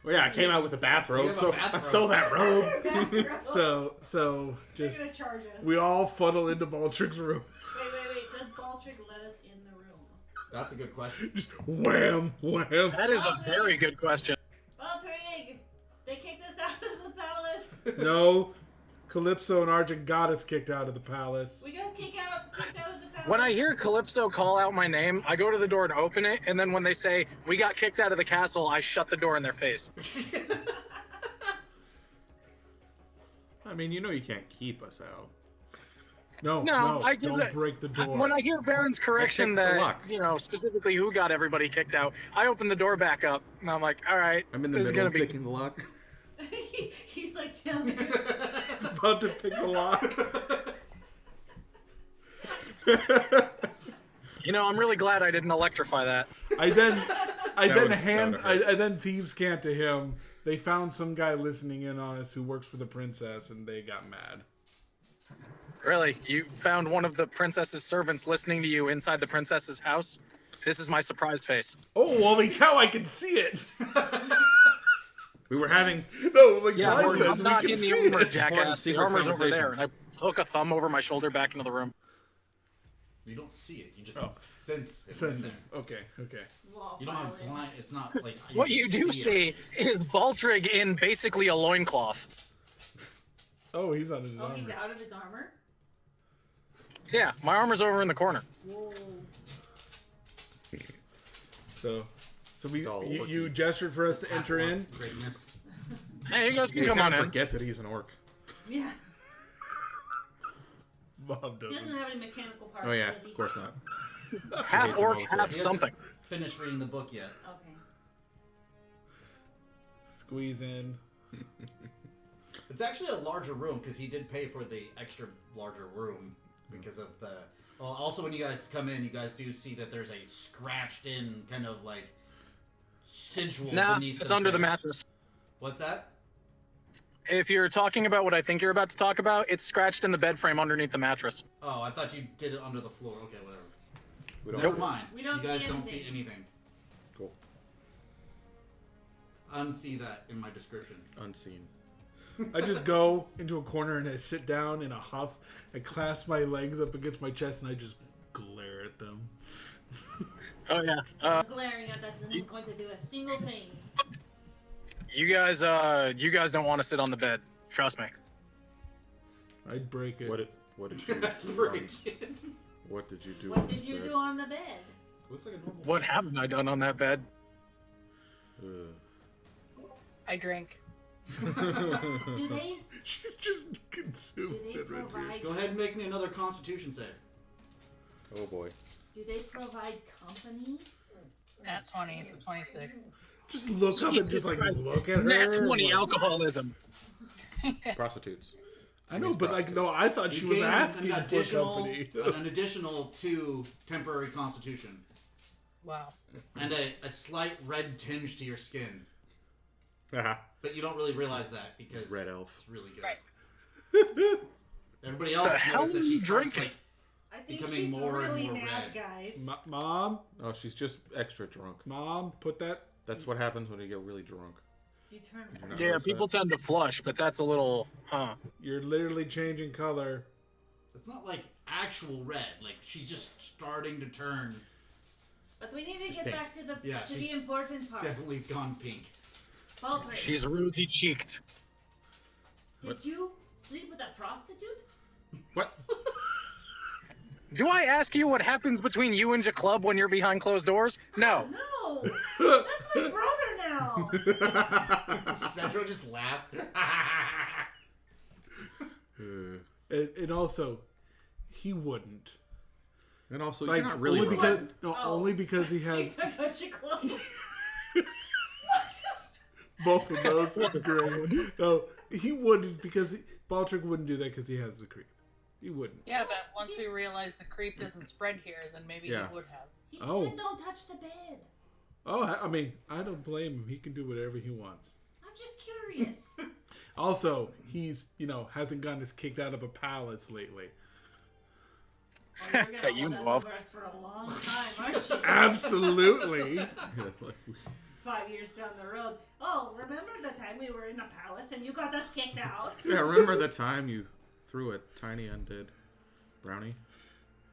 Well, yeah, I came out with a You bathrobe, have a so I bathrobe. stole that robe. so They're just gonna charge us. we all funnel into Baldrick's room. Wait. Does Baldrick let us in the room? That's a good question. Just wham, wham. That is a very good question. Baldrick! They kicked us out of the palace. No, Calypso and Argent got us kicked out of the palace. We got kicked out of the palace. When I hear Calypso call out my name, I go to the door to open it, and then when they say, "We got kicked out of the castle," I shut the door in their face. I mean, you know you can't keep us out. No, I get don't it. break the door. When I hear Baron's correction the that, lock. specifically who got everybody kicked out, I open the door back up, and I'm like, all right, I'm in the this is middle gonna of be. picking the lock. He's like down there. It's about to pick the lock. I'm really glad I didn't electrify that. I then That would hand hurt. I then thieves cant to him. They found some guy listening in on us who works for the princess, and they got mad. Really, you found one of the princess's servants listening to you inside the princess's house? This is my surprised face. Oh, holy cow! I can see it. We were having. No, like Yeah, Blind I'm says, we not can in the see armor, it. jackass. The secret armor's over there. conversations. And I hook a thumb over my shoulder back into the room. You don't see it. You just Oh. sense it. Sense in it. there. Okay. You don't have blind. It's not like What you do it. see is Baltrig in basically a loincloth. Oh, he's on his Oh, armor. he's out of his armor? Yeah, my armor's over in the corner. Whoa. So we It's all you orky. gestured for us to Half enter orc in. Greatness. Hey, you guys can You come kind on of in. forget that he's an orc. Yeah. Bob He doesn't doesn't. have any mechanical parts, Oh yeah, does he? of course not. Half Hates him orc, also. half He hasn't something. Finished reading the book yet. Okay. Squeeze in. It's actually a larger room because he did pay for the extra larger room because of the. Well, also when you guys come in, you guys do see that there's a scratched in kind of like sigil Nah, beneath. it's under the bed. mattress. What's that? If you're talking about what I think you're about to talk about, it's scratched in the bed frame underneath the mattress. Oh, I thought you did it under the floor. Okay, whatever. We don't. Never mind. We don't you guys see don't anything. see anything. Cool. Unsee that in my description. Unseen. I just go into a corner and I sit down in a huff. I clasp my legs up against my chest and I just glare at them. Oh yeah. Glaring at us isn't going to do a single thing. You guys don't want to sit on the bed. Trust me. I'd break it. What did you do? Break it. What did you do? What on did this you bed? do on the bed? Looks like a normal. What haven't I done on that bed? I drink. Do they She's just consumed do they it right here. provide Go ahead and make me another Constitution save. Oh boy. do they provide company? At 20, so 26. Just look up and just like look at her. Nat 20 like- alcoholism. Prostitutes. I know, but like no, I thought she was gain asking an for additional, company. an additional 2 temporary Constitution, Wow. and a slight red tinge to your skin. Haha. But you don't really realize that because Red elf. it's really good. Right. Everybody else The hell notices that are she you starts drinking? like I think Becoming she's more and really more mad, red. guys. Mom, Oh, she's just extra drunk. Mom, put that. That's what happens when you get really drunk. You turn. You're not Yeah, notice people that? tend to flush, but that's a little, You're literally changing color. it's not like actual red. Like she's just starting to turn. But we need to get pink. back to the Yeah, to the she's important part. Definitely gone pink. Baldrick, she's rosy cheeked. did you sleep with a prostitute? What? Do I ask you what happens between you and your club when you're behind closed doors? No. No, that's my brother now. Centro just laughs. And also, he wouldn't. And also, Like you're not really only wrong. because no, Oh. only because he He's has talking about your club. both of those. That's great. No, he wouldn't because Baltrick wouldn't do that because he has the creep. He wouldn't. Yeah, but once we realize the creep doesn't spread here, then maybe Yeah. he would have. He Oh. said don't touch the bed. Oh, I mean, I don't blame him. He can do whatever he wants. I'm just curious. Also, he's hasn't gotten us kicked out of a palace lately. Oh, you're gonna That you hold know that of. over us for a long time, aren't you? Absolutely. Yeah, like, 5 years down the road. Oh, remember the time we were in a palace and you got us kicked out? yeah, remember the time you threw a tiny undead brownie?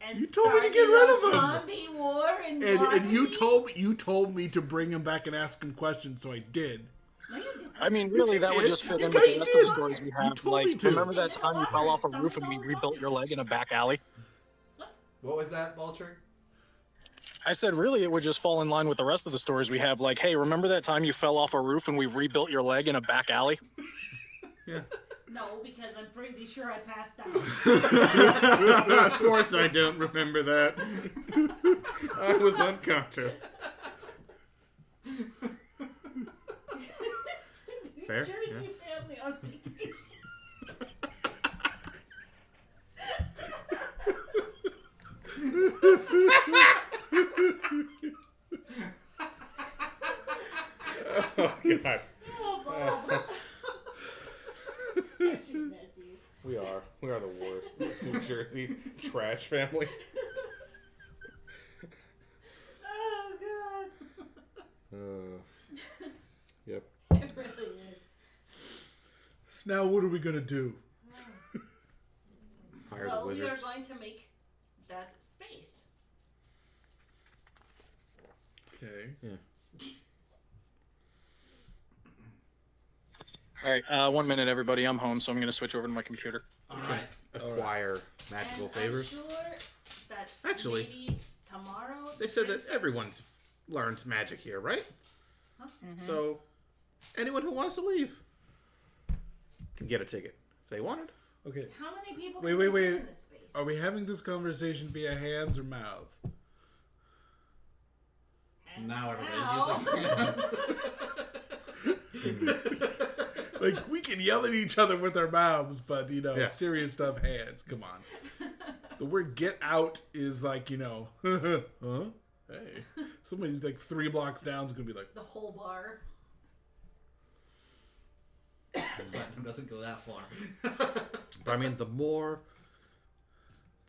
And You told me to started get rid a of him. zombie war in And you Normandy? told me to bring him back and ask him questions, so I did. No, you didn't. I mean, really, you that would did. just fit You in with the guys rest of the did. stories we have. told me Like, to. remember that time you fell off a roof and we rebuilt your leg in a back alley? What was that, Baltrick? I said, really, it would just fall in line with the rest of the stories we have. Like, hey, remember that time you fell off a roof and we rebuilt your leg in a back alley? Yeah. No, because I'm pretty sure I passed out. Of course I don't remember that. I was unconscious. Fair, Jersey family on vacation. Oh, God. Oh, Bob. She's messy. We are the worst. New Jersey trash family. Oh, God. Yep. It really is. So now what are we gonna do? Hire Well, the we are wizards. going to make that space. Okay. All right, 1 minute, everybody. I'm home, so I'm going to switch over to my computer. Alright. Acquire magical And favors. I'm sure that Actually, maybe tomorrow. They said that princess- everyone learns magic here, right? Huh? So, anyone who wants to leave can get a ticket if they wanted. Okay. How many people? Wait, can wait, we fit wait. in this space? Are we having this conversation via hands or mouth? Hands Now down. everybody's using hands. Like we can yell at each other with our mouths, but Yeah. serious stuff, hands. Come on. The word "get out" is like huh? Hey, somebody like 3 blocks down is gonna be like, The whole bar. Is that Adam doesn't go that far. But I mean, the more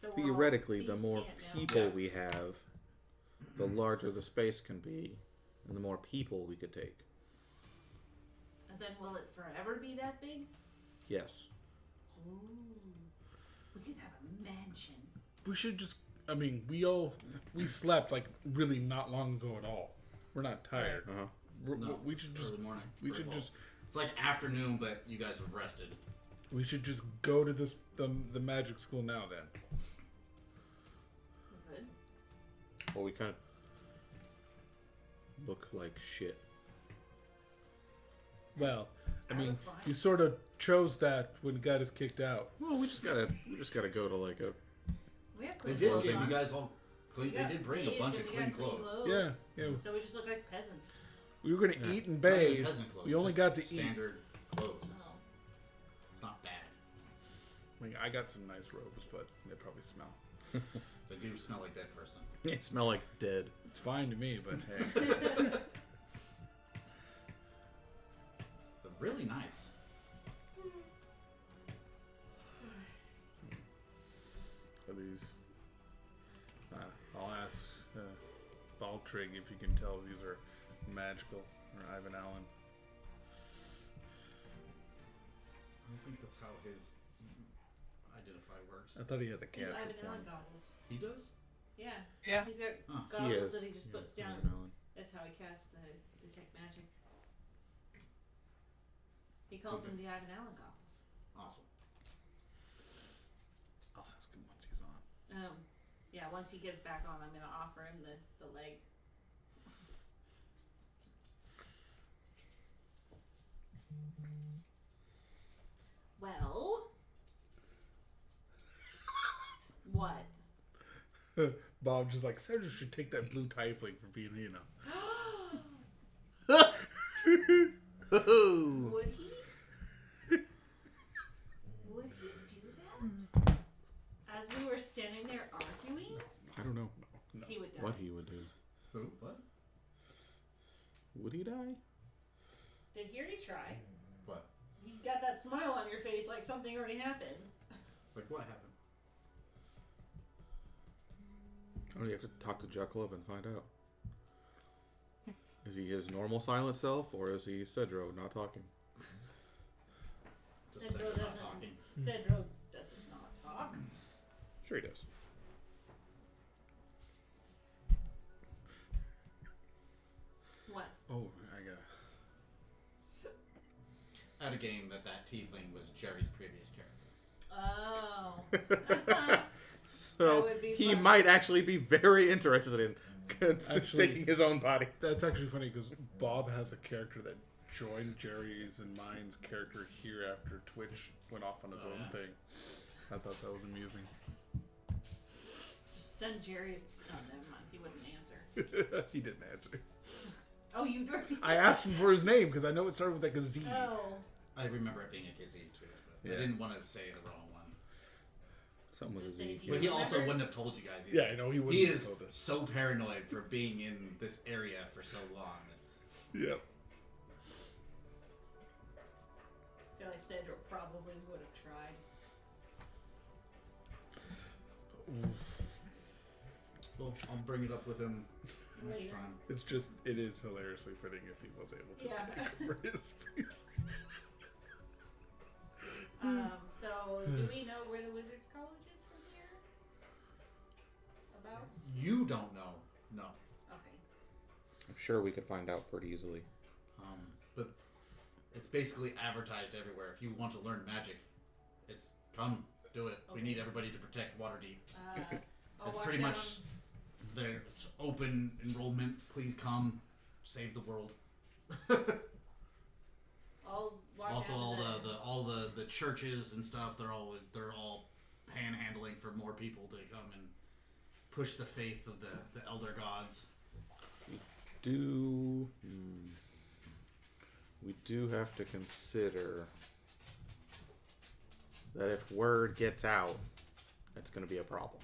So we're all theoretically, the thieves more can't now. people Yeah. we have, the larger the space can be, and the more people we could take. And then will it forever be that big? Yes. Ooh. We could have a mansion. We should just. I mean, we slept like really not long ago at all. We're not tired. Uh-huh. No, We should just. early morning. We Pretty should cool. just. It's like afternoon, but you guys have rested. We should just go to the magic school now. Then. We're good. Well, we kind of look like shit. Well, I I mean, look fine. you sort of chose that when got us kicked out. Well, we just gotta go to like a. We have They clean did clothes give you on. guys all clean. We got They did bring a bathed bunch and of we clean got clothes. Yeah, yeah. So we just look like peasants. We were gonna Yeah. eat and Not even bathe. peasant clothes, We only just got to eat. standard clothes. Oh. It's not bad. I mean, I got some nice robes, but they probably smell. They do smell like dead person. They smell like dead. It's fine to me, but hey. But really nice. Are these? I'll ask Baltrig if you can tell these are magical or Ivan Allen. I don't think that's how his identify works. I thought he had the He's cantrip Ivan Allen one. goggles. He does? Yeah. Yeah. He's got Oh, He goggles is. that he just puts Yeah, down. Ivan Allen. That's how he casts the detect magic. He calls them the Ivan Allen goggles. Awesome. I'll ask him once he's on. Yeah, once he gets back on, I'm gonna offer him the leg. Well, what? Bob just like Cedric should take that blue tiefling for being, you know. Would he? Would he do that? As we were standing there arguing, I don't know he would die. what he would do. Who? What? Would he die? Did he already try? What? You got that smile on your face like something already happened. Like what happened? Oh, you have to talk to Jucklub and find out. Is he his normal silent self, or is he Cedro not talking? The Cedro second not doesn't. talking. Cedro doesn't not talk. Sure he does. What? Oh, I got. At a game that tiefling was Jerry's previous character. Oh. So would be he fun. might actually be very interested in Actually- taking his own body. That's actually funny because Bob has a character that joined Jerry's and mine's character here after Twitch went off on his Oh, own yeah. thing. I thought that was amusing. Just send Jerry. Oh, never mind. He wouldn't answer. He didn't answer. Oh, you. I asked him for his name because I know it started with like a Z. Oh. I remember it being a Kizzy too, but Yeah. I didn't want to say the wrong one. Something with a Just Z. say, do you But he also remember? wouldn't have told you guys either. Yeah, I know he wouldn't He have is told us. so paranoid for being in this area for so long. Yep. I feel like Cedro probably would have tried. Well, I'll bring it up with him next Later. time. It's just, it is hilariously fitting if he was able to Yeah. take over his face. So, do we know where the Wizards College is from here? Abouts? You don't know, no. Okay. I'm sure we could find out pretty easily. But it's basically advertised everywhere. If you want to learn magic, it's come do it. We Okay. need everybody to protect Waterdeep. I'll It's walk pretty down. much there. It's open enrollment. Please come, save the world. I'll walk Also, down all to the churches and stuff. They're all panhandling for more people to come and push the faith of the elder gods. We do have to consider that if word gets out, it's going to be a problem.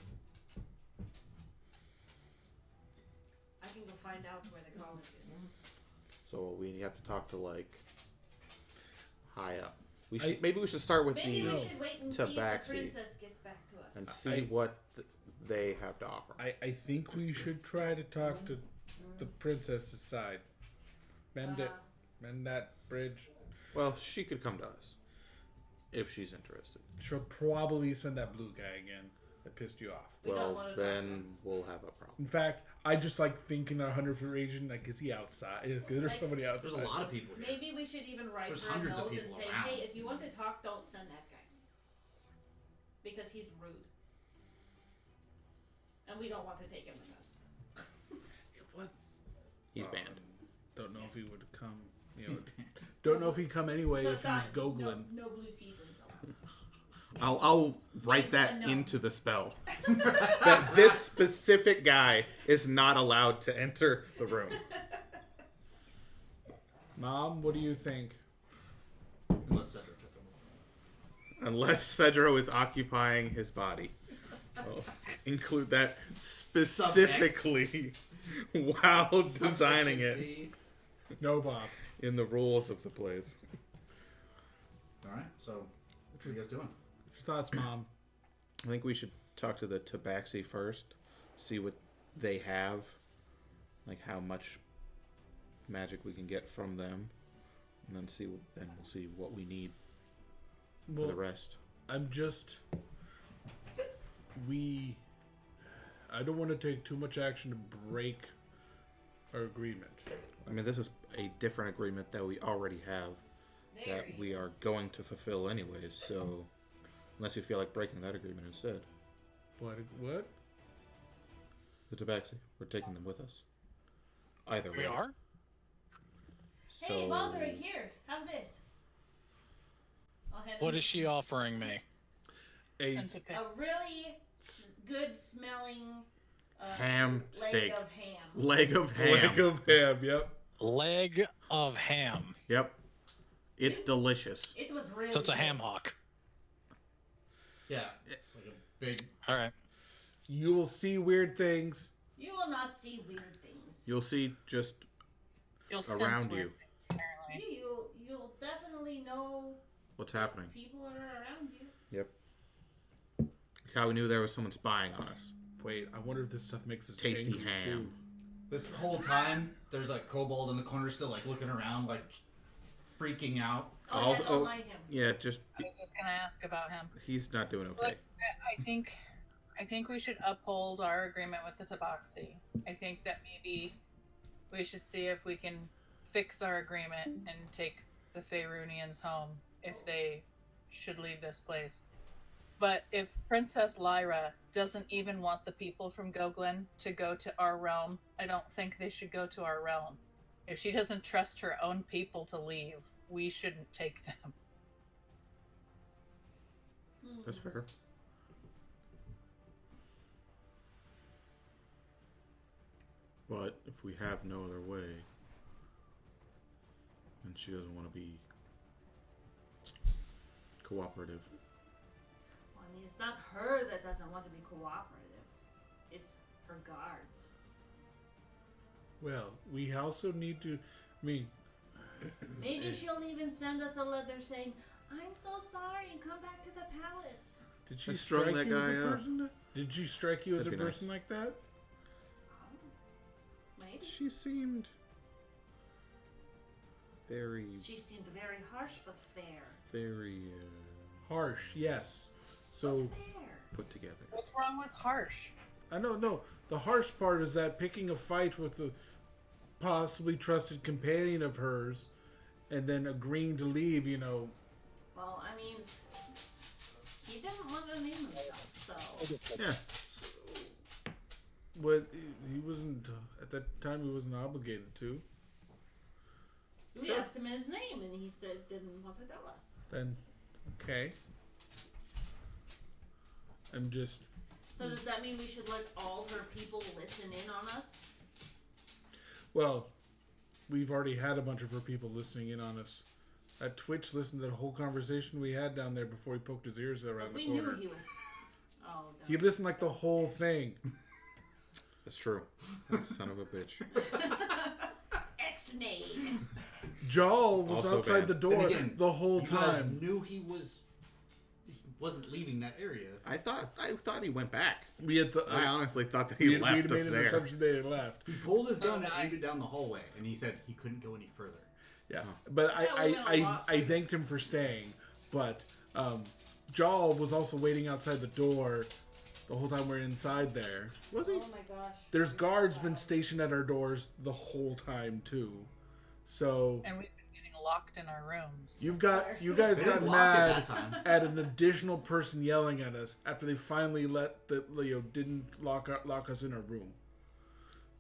I can go find out where the college is. So we have to talk to like high up maybe we should start with Maybe the we should wait and see if the Tabaxi princess gets back to us. and see what they have to offer. I think we should try to talk to the princess's side. Mend it. Mend that bridge. Well, she could come to us if she's interested. She'll probably send that blue guy again that pissed you off. We don't Well, wanna then we'll have a problem. In fact, I just like thinking 100-foot region. Like, is he outside? Is there Like, somebody outside? There's a lot of people here. Maybe we should even write There's her a hundreds of note and people say, around. hey, if you want to talk, don't send that guy. Because he's rude. And we don't want to take him with us. What? He's banned. Don't know if he would come. You know, He's- don't know if he'd come anyway if But he's that- googling. No blue tieflings allowed. I'll write that No. into the spell. That this specific guy is not allowed to enter the room. Mom, what do you think? Unless Cedric took him. Unless Cedro is occupying his body. I'll include that specifically while designing it C. No, Bob. in the rules of the plays. All right. So, what are you guys doing? What's your thoughts, Mom? I think we should talk to the Tabaxi first, see what they have, like how much magic we can get from them, and then we'll see what we need for the rest. I'm just. I don't want to take too much action to break our agreement. I mean, this is a different agreement that we already have There that he we are is. going to fulfill anyways. So, unless you feel like breaking that agreement instead, What? the Tabaxi, we're taking them with us. Either way. We are? Hey, Baldric, here. Have this. I'll hand What him is she offering me? A Send to pick. a really good smelling Ham leg steak. of ham. Leg of ham. leg of ham. Yep. Leg of ham. Yep. It's delicious. It was really So it's a good. ham hock. Yeah. Like a big. All right. You will see weird things. You will not see weird things. You'll see just You'll around sense you. weird things, apparently. You'll definitely know what's happening. people are around you. Yep. That's how we knew there was someone spying on us. Wait, I wonder if this stuff makes us Tasty angry, ham. too. This whole time, there's like Kobold in the corner still like looking around, like freaking out. Oh, yeah, Also- don't mind him. Yeah, just I was just gonna ask about him. he's not doing okay. Look, I think we should uphold our agreement with the Tabaxi. I think that maybe we should see if we can fix our agreement and take the Faerunians home if they should leave this place. But if Princess Lyra doesn't even want the people from Goglin to go to our realm, I don't think they should go to our realm. If she doesn't trust her own people to leave, we shouldn't take them. That's fair. But if we have no other way, and she doesn't want to be cooperative, I mean, it's not her that doesn't want to be cooperative. It's her guards. Well, we also need to. I mean, Maybe she'll even send us a letter saying, "I'm so sorry. Come back to the palace." did she Let's strung strike that you as guy a up. person? Did she strike you as a That'd be person nice. like that? Maybe. she seemed very, She seemed very harsh but fair. very Harsh, yes. So But fair. put together. What's wrong with harsh? I don't know. The harsh part is that picking a fight with a possibly trusted companion of hers, and then agreeing to leave. You know, Well, I mean, he didn't want to name himself, so. Yeah. but he wasn't at that time. He wasn't obligated to. We Sure. asked him his name, and he said didn't want to tell us. Then, okay. I'm just. So does that mean we should let all her people listen in on us? Well, we've already had a bunch of her people listening in on us. At Twitch, listened to the whole conversation we had down there before he poked his ears around We the corner. knew he was. Oh, no. He listened like the whole thing. That's true. That son of a bitch. Ex-nay. Jaal was Also outside banned. the door And again, the whole you guys time. knew he wasn't leaving that area. I thought he went back. We had the, I honestly thought that we he had left made us an there. assumption they had left. He pulled his gun no, and I- aimed it down the hallway, and he said he couldn't go any further. Yeah, but Yeah, we went a I lot. thanked him for staying. But Jaal was also waiting outside the door the whole time we're inside there. Was he? Oh my gosh. There's guards been stationed at our doors the whole time too. So And we've been getting locked in our rooms. you guys They got didn't lock it mad that time. at an additional person yelling at us after they finally didn't lock us in our room.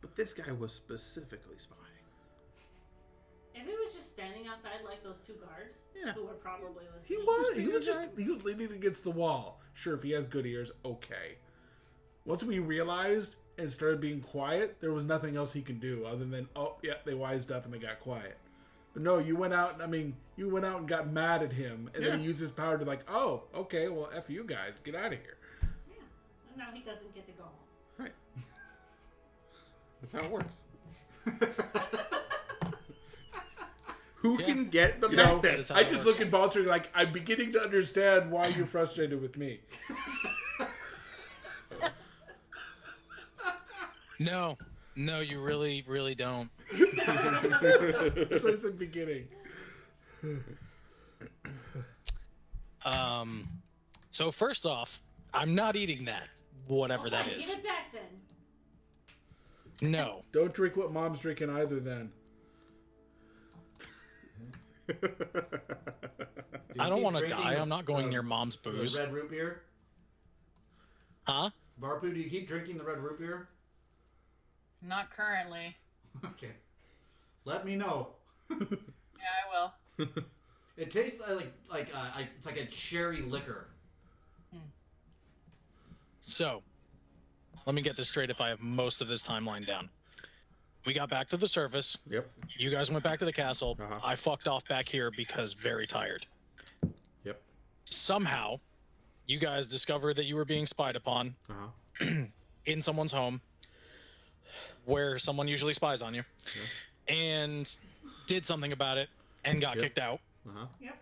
But this guy was specifically spying. If he was just standing outside like those two guards, Yeah. who were probably He listening. was leaning against the wall. Sure, if he has good ears, okay. Once we realized and started being quiet, there was nothing else he can do other than, oh yeah, they wised up and they got quiet. But no, you went out and got mad at him, and then he Yeah. used his power to like, oh, okay, well, F you guys, get out of here. Yeah. And now he doesn't get to go home. Right. That's how it works. Who Yeah. can get the You know, madness? how I it just works. look at Baltrick like, I'm beginning to understand why you're frustrated with me. No, you really, really don't. That's why I said beginning. So first off, I'm not eating that, whatever that Fine, is. Give it back then. No. Don't drink what mom's drinking either then. I don't want to drinking die. I'm not going near mom's The booze. red root beer? Huh? Barpu, do you keep drinking the red root beer? Not currently. Okay. Let me know. Yeah, I will. It tastes it's like a cherry liquor. So, let me get this straight if I have most of this timeline down. We got back to the surface. Yep. You guys went back to the castle. Uh-huh. I fucked off back here because very tired. Yep. Somehow, you guys discovered that you were being spied upon Uh-huh. in someone's home where someone usually spies on you and did something about it and got Yep. kicked out. Uh-huh. Yep.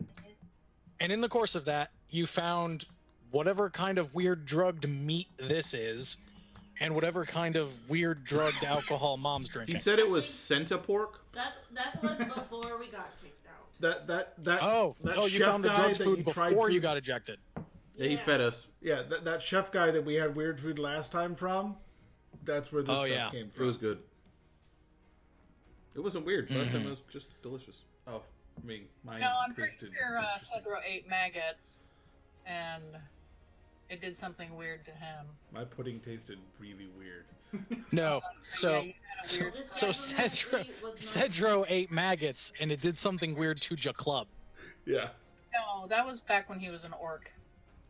And in the course of that, you found whatever kind of weird drugged meat this is and whatever kind of weird drugged alcohol mom's drinking. He said it was centapork. That was before we got kicked out. That Oh, that you chef found the guy drugged that food you tried before food- you got ejected. Yeah, he fed us. Yeah, that chef guy that we had weird food last time from. That's where this Oh, stuff yeah. came It from. was good. It wasn't weird. Last time it was just delicious. Oh, I mean, mine No, I'm pretty tasted sure interesting. Cedro ate maggots, and it did something weird to him. My pudding tasted really weird. No, Yeah, so you had a weird. This so guy from that Cedro street was not- Cedro ate maggots and it did something weird to Ja Club. Yeah. No, that was back when he was an orc.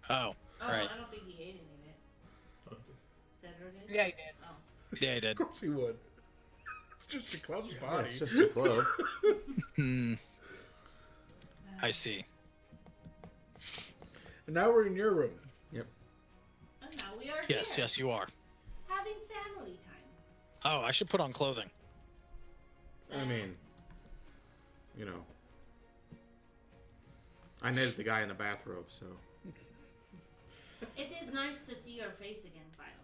Oh, Oh, right. I don't think he ate any of it. Cedro did? Yeah, he did. Oh. Yeah, he did. Of course he would. It's just your club's Yeah, body. it's just a club. Hmm. I see. And now we're in your room. And now we are Yes, here, yes, you are. having family time. Oh, I should put on clothing. I mean, you know, I netted the guy in the bathrobe, so It is nice to see your face again, finally.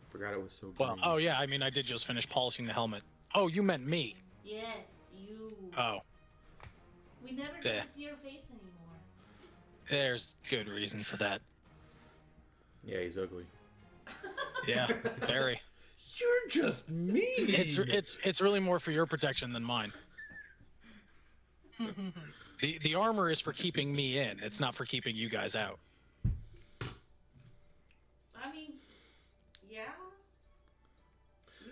I forgot it was so. Well, green. oh yeah, I mean, I did just finish polishing the helmet. Oh, you meant me. Yes, you. Oh, We never Yeah. get to see your face anymore. there's good reason for that. Yeah, he's ugly. Yeah, very. You're just mean. It's really more for your protection than mine. The armor is for keeping me in. It's not for keeping you guys out. I mean, yeah.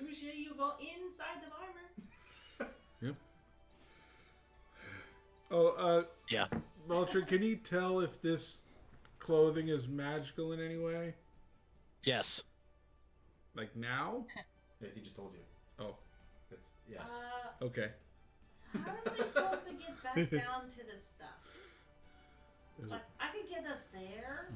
Usually you go inside the armor. Yep. Oh, Yeah. Walter, can you tell if this clothing is magical in any way? Yes. Like now? Yeah, he just told you. Oh, It's yes. okay. So how am I supposed to get back down to the stuff? There's Like, I could get us there,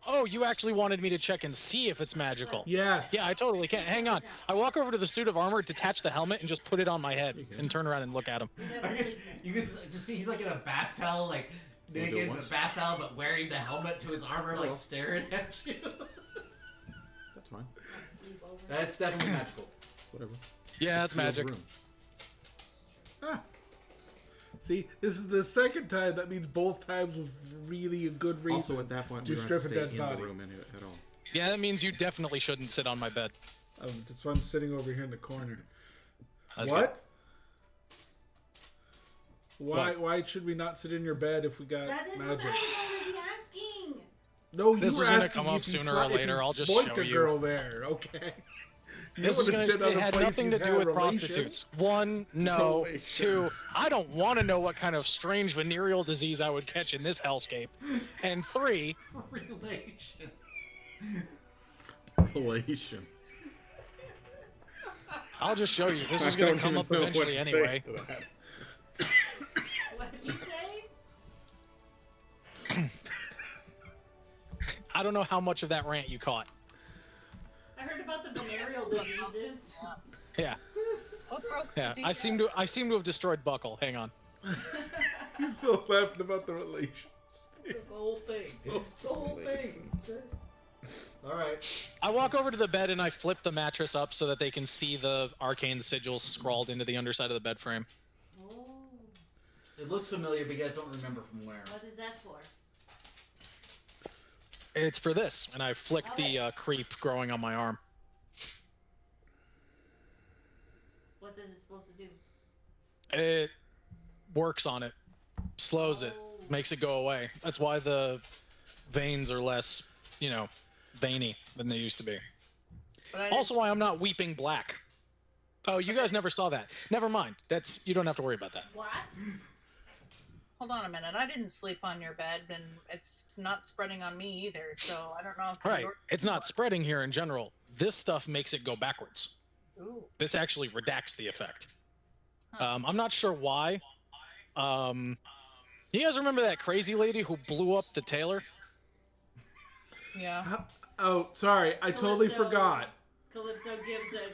Oh, you actually wanted me to check and see if it's magical. Yes. Yeah, I totally can. Hang on. I walk over to the suit of armor, detach the helmet, and just put it on my head and turn around and look at him. You can just see he's like in a bath towel, like Wanna do it naked in a once? bath towel, but wearing the helmet to his armor, like Oh. staring at you. That's fine. Sleepover. That's definitely magical. Whatever. Yeah, it's Sealed magic. room. Ah. See, this is the second time. That means both times was really a good reason. Also, at that point, to we don't strip have a to dead stay in body. the room at all. Yeah, that means you definitely shouldn't sit on my bed. That's why I'm sitting over here in the corner. That's What? Why should we not sit in your bed if we got That is what I magic? was already asking. No, you This were was gonna asking come up if you sooner saw- or if later, you I'll just boinked show a you. girl there, okay? You This was wanna gonna, sit it other had places nothing to have do with relations? prostitutes. One, no. Relations. Two, I don't want to know what kind of strange venereal disease I would catch in this hellscape. And three, Relations. Relation. I'll just show you. This I was going don't to come even up know what eventually to say anyway. to that. What did you say? I don't know how much of that rant you caught. I heard about the venereal diseases. Yeah, What broke yeah. the I seem to have destroyed Buckle. Hang on. He's still laughing about the relations. The whole thing. The whole thing. All right. I walk over to the bed and I flip the mattress up so that they can see the arcane sigils scrawled into the underside of the bed frame. Oh, It looks familiar, but you guys don't remember from where. what is that for? It's for this, and I flick the Nice. creep growing on my arm. What is it supposed to do? It works on it, slows it, Oh. makes it go away. That's why the veins are less, veiny than they used to be. But I Also, didn't- why I'm not weeping black. Oh, you guys never saw that. Never mind. You don't have to worry about that. What? Hold on a minute. I didn't sleep on your bed, and it's not spreading on me either. So I don't know if Right. you're- It's not spreading here in general. This stuff makes it go backwards. Ooh. This actually redacts the effect. I'm not sure why. You guys remember that crazy lady who blew up the tailor? Yeah. Oh, sorry, I totally Calypso. forgot. Calypso gives a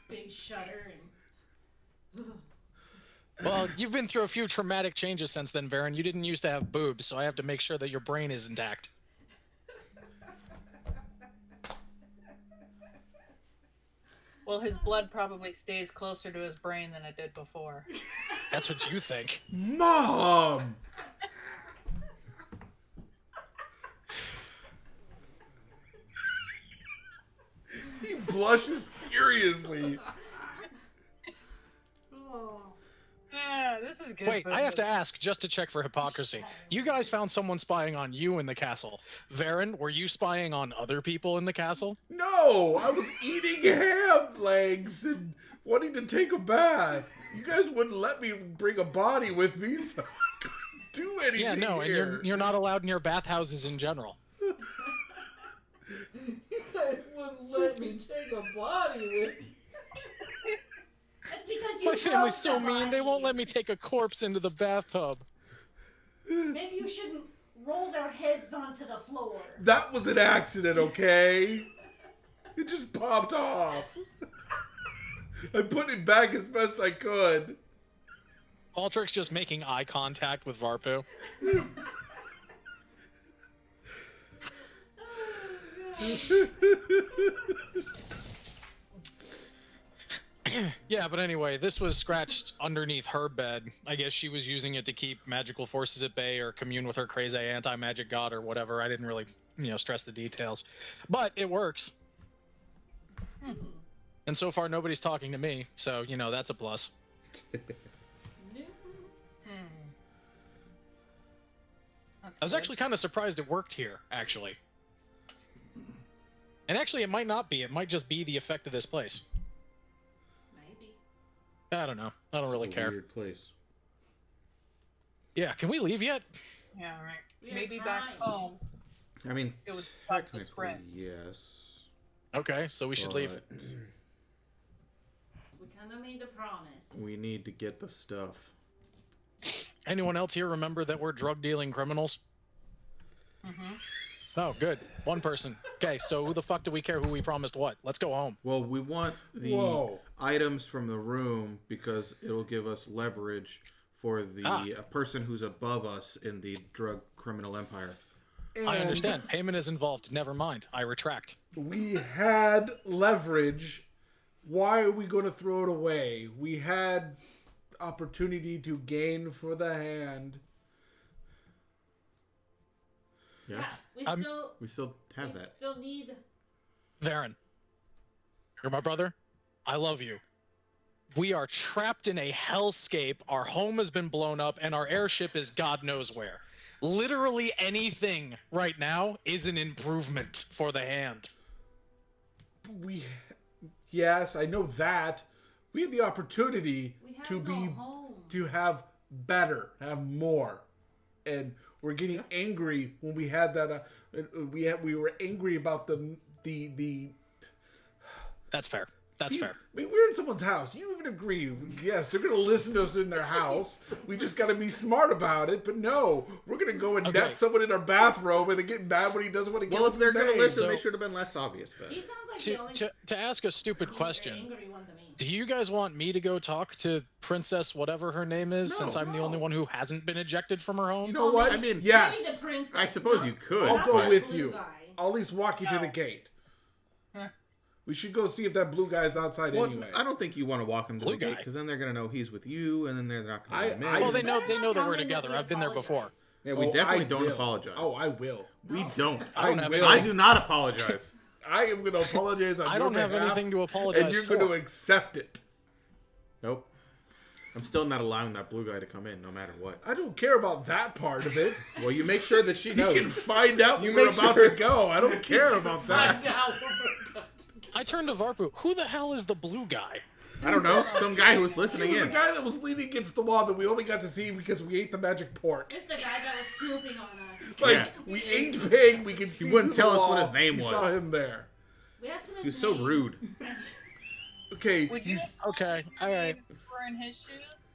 big shudder and. Well, you've been through a few traumatic changes since then, Varen. You didn't used to have boobs, so I have to make sure that your brain is intact. Well, his blood probably stays closer to his brain than it did before. That's what you think. Mom! He blushes furiously. Yeah, this is good. Wait, I have to ask just to check for hypocrisy. You guys found someone spying on you in the castle. Varen, were you spying on other people in the castle? No, I was eating ham legs and wanting to take a bath. You guys wouldn't let me bring a body with me, so I couldn't do anything. Yeah, no, and here. you're not allowed near bathhouses in general. You guys wouldn't let me take a body with me. That's because you My family's broke so the mean, they won't body. let me take a corpse into the bathtub. Maybe you shouldn't roll their heads onto the floor. That was an accident, okay? It just popped off. I put it back as best I could. Altric's just making eye contact with Varpu. Yeah, but anyway, this was scratched underneath her bed. I guess she was using it to keep magical forces at bay or commune with her crazy anti-magic god or whatever. I didn't really, stress the details. But it works. And so far, nobody's talking to me, so, that's a plus. That's I was good. actually kind of surprised it worked here, actually. And actually, it might not be. It might just be the effect of this place. Maybe. I don't know. I don't really It's a care. Weird place. Yeah, can we leave yet? Yeah, right. We are Maybe back trying. home. I mean, It would start to technically, spread. yes. Okay, so we should leave. but We kind of made a promise. We need to get the stuff. Anyone else here remember that we're drug dealing criminals? Oh, good. One person. Okay, so who the fuck do we care who we promised what? Let's go home. Well, we want the Whoa. items from the room because it'll give us leverage for the person who's above us in the drug criminal empire. I And understand. Payment is involved. Never mind. I retract. We had leverage. Why are we going to throw it away? We had opportunity to gain for the hand. Yeah, Yeah, we I'm- still we still have we that. still need. Varen, you're my brother. I love you. We are trapped in a hellscape. Our home has been blown up, and our airship is God knows where. Literally anything right now is an improvement for the hand. Yes, I know that. We had the opportunity We have to no be home. to have better, have more, and we're getting angry when we had that. We were angry about the. That's fair. That's fair. I mean, we're in someone's house. You even agree? Yes, they're gonna listen to us in their house. We just gotta be smart about it. But no, we're gonna go and Okay. net someone in our bathrobe, and they get mad when he doesn't want to get. Well, if they're going gonna to listen, So- they should have been less obvious. But He sounds like the only To ask a stupid question, angry one to me. do you guys want me to go talk to Princess whatever her name is, No. since I'm the only one who hasn't been ejected from her home? You know what? I mean, yes. Maybe the princess, I suppose not- you could. I'll not go the with blue you. guy. I'll at least walk you to No. the gate. Huh. We should go see if that blue guy's outside well, anyway. I don't think you want to walk them to Blue the gate guy. because then they're gonna know he's with you, and then they're not gonna. I- admit. I- Well, they Better know Better they not know that tell we're him together. we I've been there before. apologize. Yeah, we Oh, definitely I don't will. apologize. Oh, I will. We don't. I don't have will. I do not apologize. I am going to apologize on I your don't have behalf, anything to apologize and you're for. going to accept it. Nope. I'm still not allowing that blue guy to come in, no matter what. I don't care about that part of it. Well, you make sure that she You knows. can find out You when we're make about sure- to go. I don't care about that. I turned to Varpu. Who the hell is the blue guy? I don't know. Some guy who was He listening was the in. guy that was leaning against the wall that we only got to see because we ate the magic pork. It's the guy that was snooping on us. Like, Yeah. we ate pig, we could see wouldn't through tell the us what wall. his name We was. saw him there. We asked him his He was so name. rude. Okay, Would you Okay, all right. if you were in his shoes?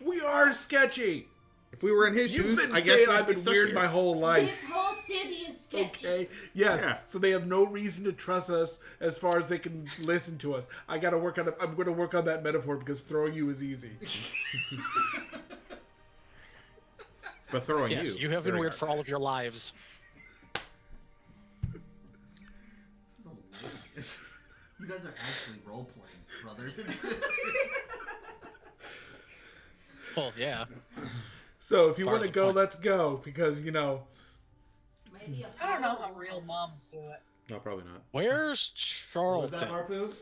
we are sketchy. If we were in his You've shoes, been I guess saying we'd I've be been stuck weird here. my whole This life. whole city is sketchy. Okay. Yes. Yeah. So they have no reason to trust us as far as they can listen to us. I got to work on it. I'm going to work on that metaphor because throwing you is easy. But throwing Yes, you. you have been very weird hard. for all of your lives. You guys are actually role playing, brothers and sisters. Well, yeah. So if you Part want to of the go, point. let's go because Maybe a I don't know how follower. real moms do it. No, probably not. Where's Was that Charlton? Harpu?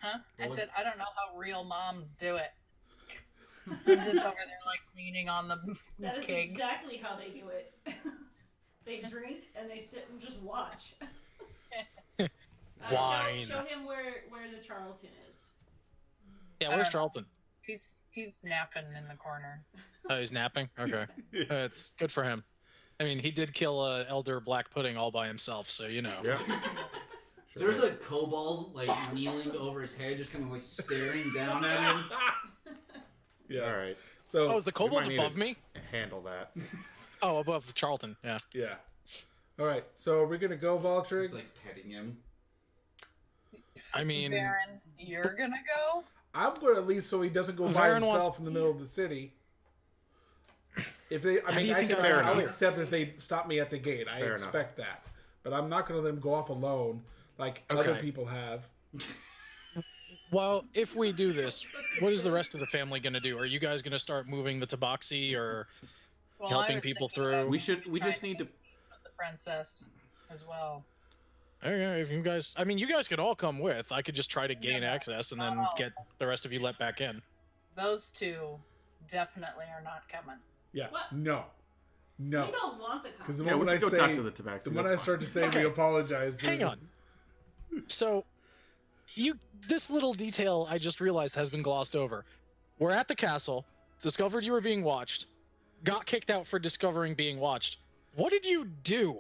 Huh? I What was- said I don't know how real moms do it. I'm just over there like leaning on the That is keg. exactly how they do it. They drink and they sit and just watch. Wine. Show him where the Charlton is. Yeah, where's Uh, Charlton? He's napping in the corner. Oh, he's napping? Okay. It's good for him. I mean, he did kill Elder Black Pudding all by himself, so you know. Yeah. There's a kobold like kneeling over his head, just kind of like staring down at him. yeah. All right. So Oh, is the kobold might need above to- me? Handle that. Oh, above Charlton, yeah. yeah. All right. So we're gonna go, Valtrig. He's like petting him. I mean, Baron, you're gonna go? I'm going to at least so he doesn't go by Varen himself wants- in the middle of the city. If they, I How do mean, you I think can, Varen I'll would? accept if they stop me at the gate. I Fair enough. expect that, but I'm not going to let him go off alone like other Okay. people have. well, if we do this, what is the rest of the family going to do? Are you guys going to start moving the tabaxi or Well, helping I was people thinking through? about We just need to. the princess as well. Okay, if you guys, I mean, you guys could all come with. I could just try to gain Yeah. access and then Oh. get the rest of you let back in. Those two definitely are not coming. Yeah. What? No. We No. don't want the Because the Yeah, we moment I can go say, talk to the tabaxi. the moment I that's start fine. to say Okay. we apologize, Hang there's- on. So, this little detail I just realized has been glossed over. We're at the castle, discovered you were being watched, got kicked out for discovering being watched. What did you do?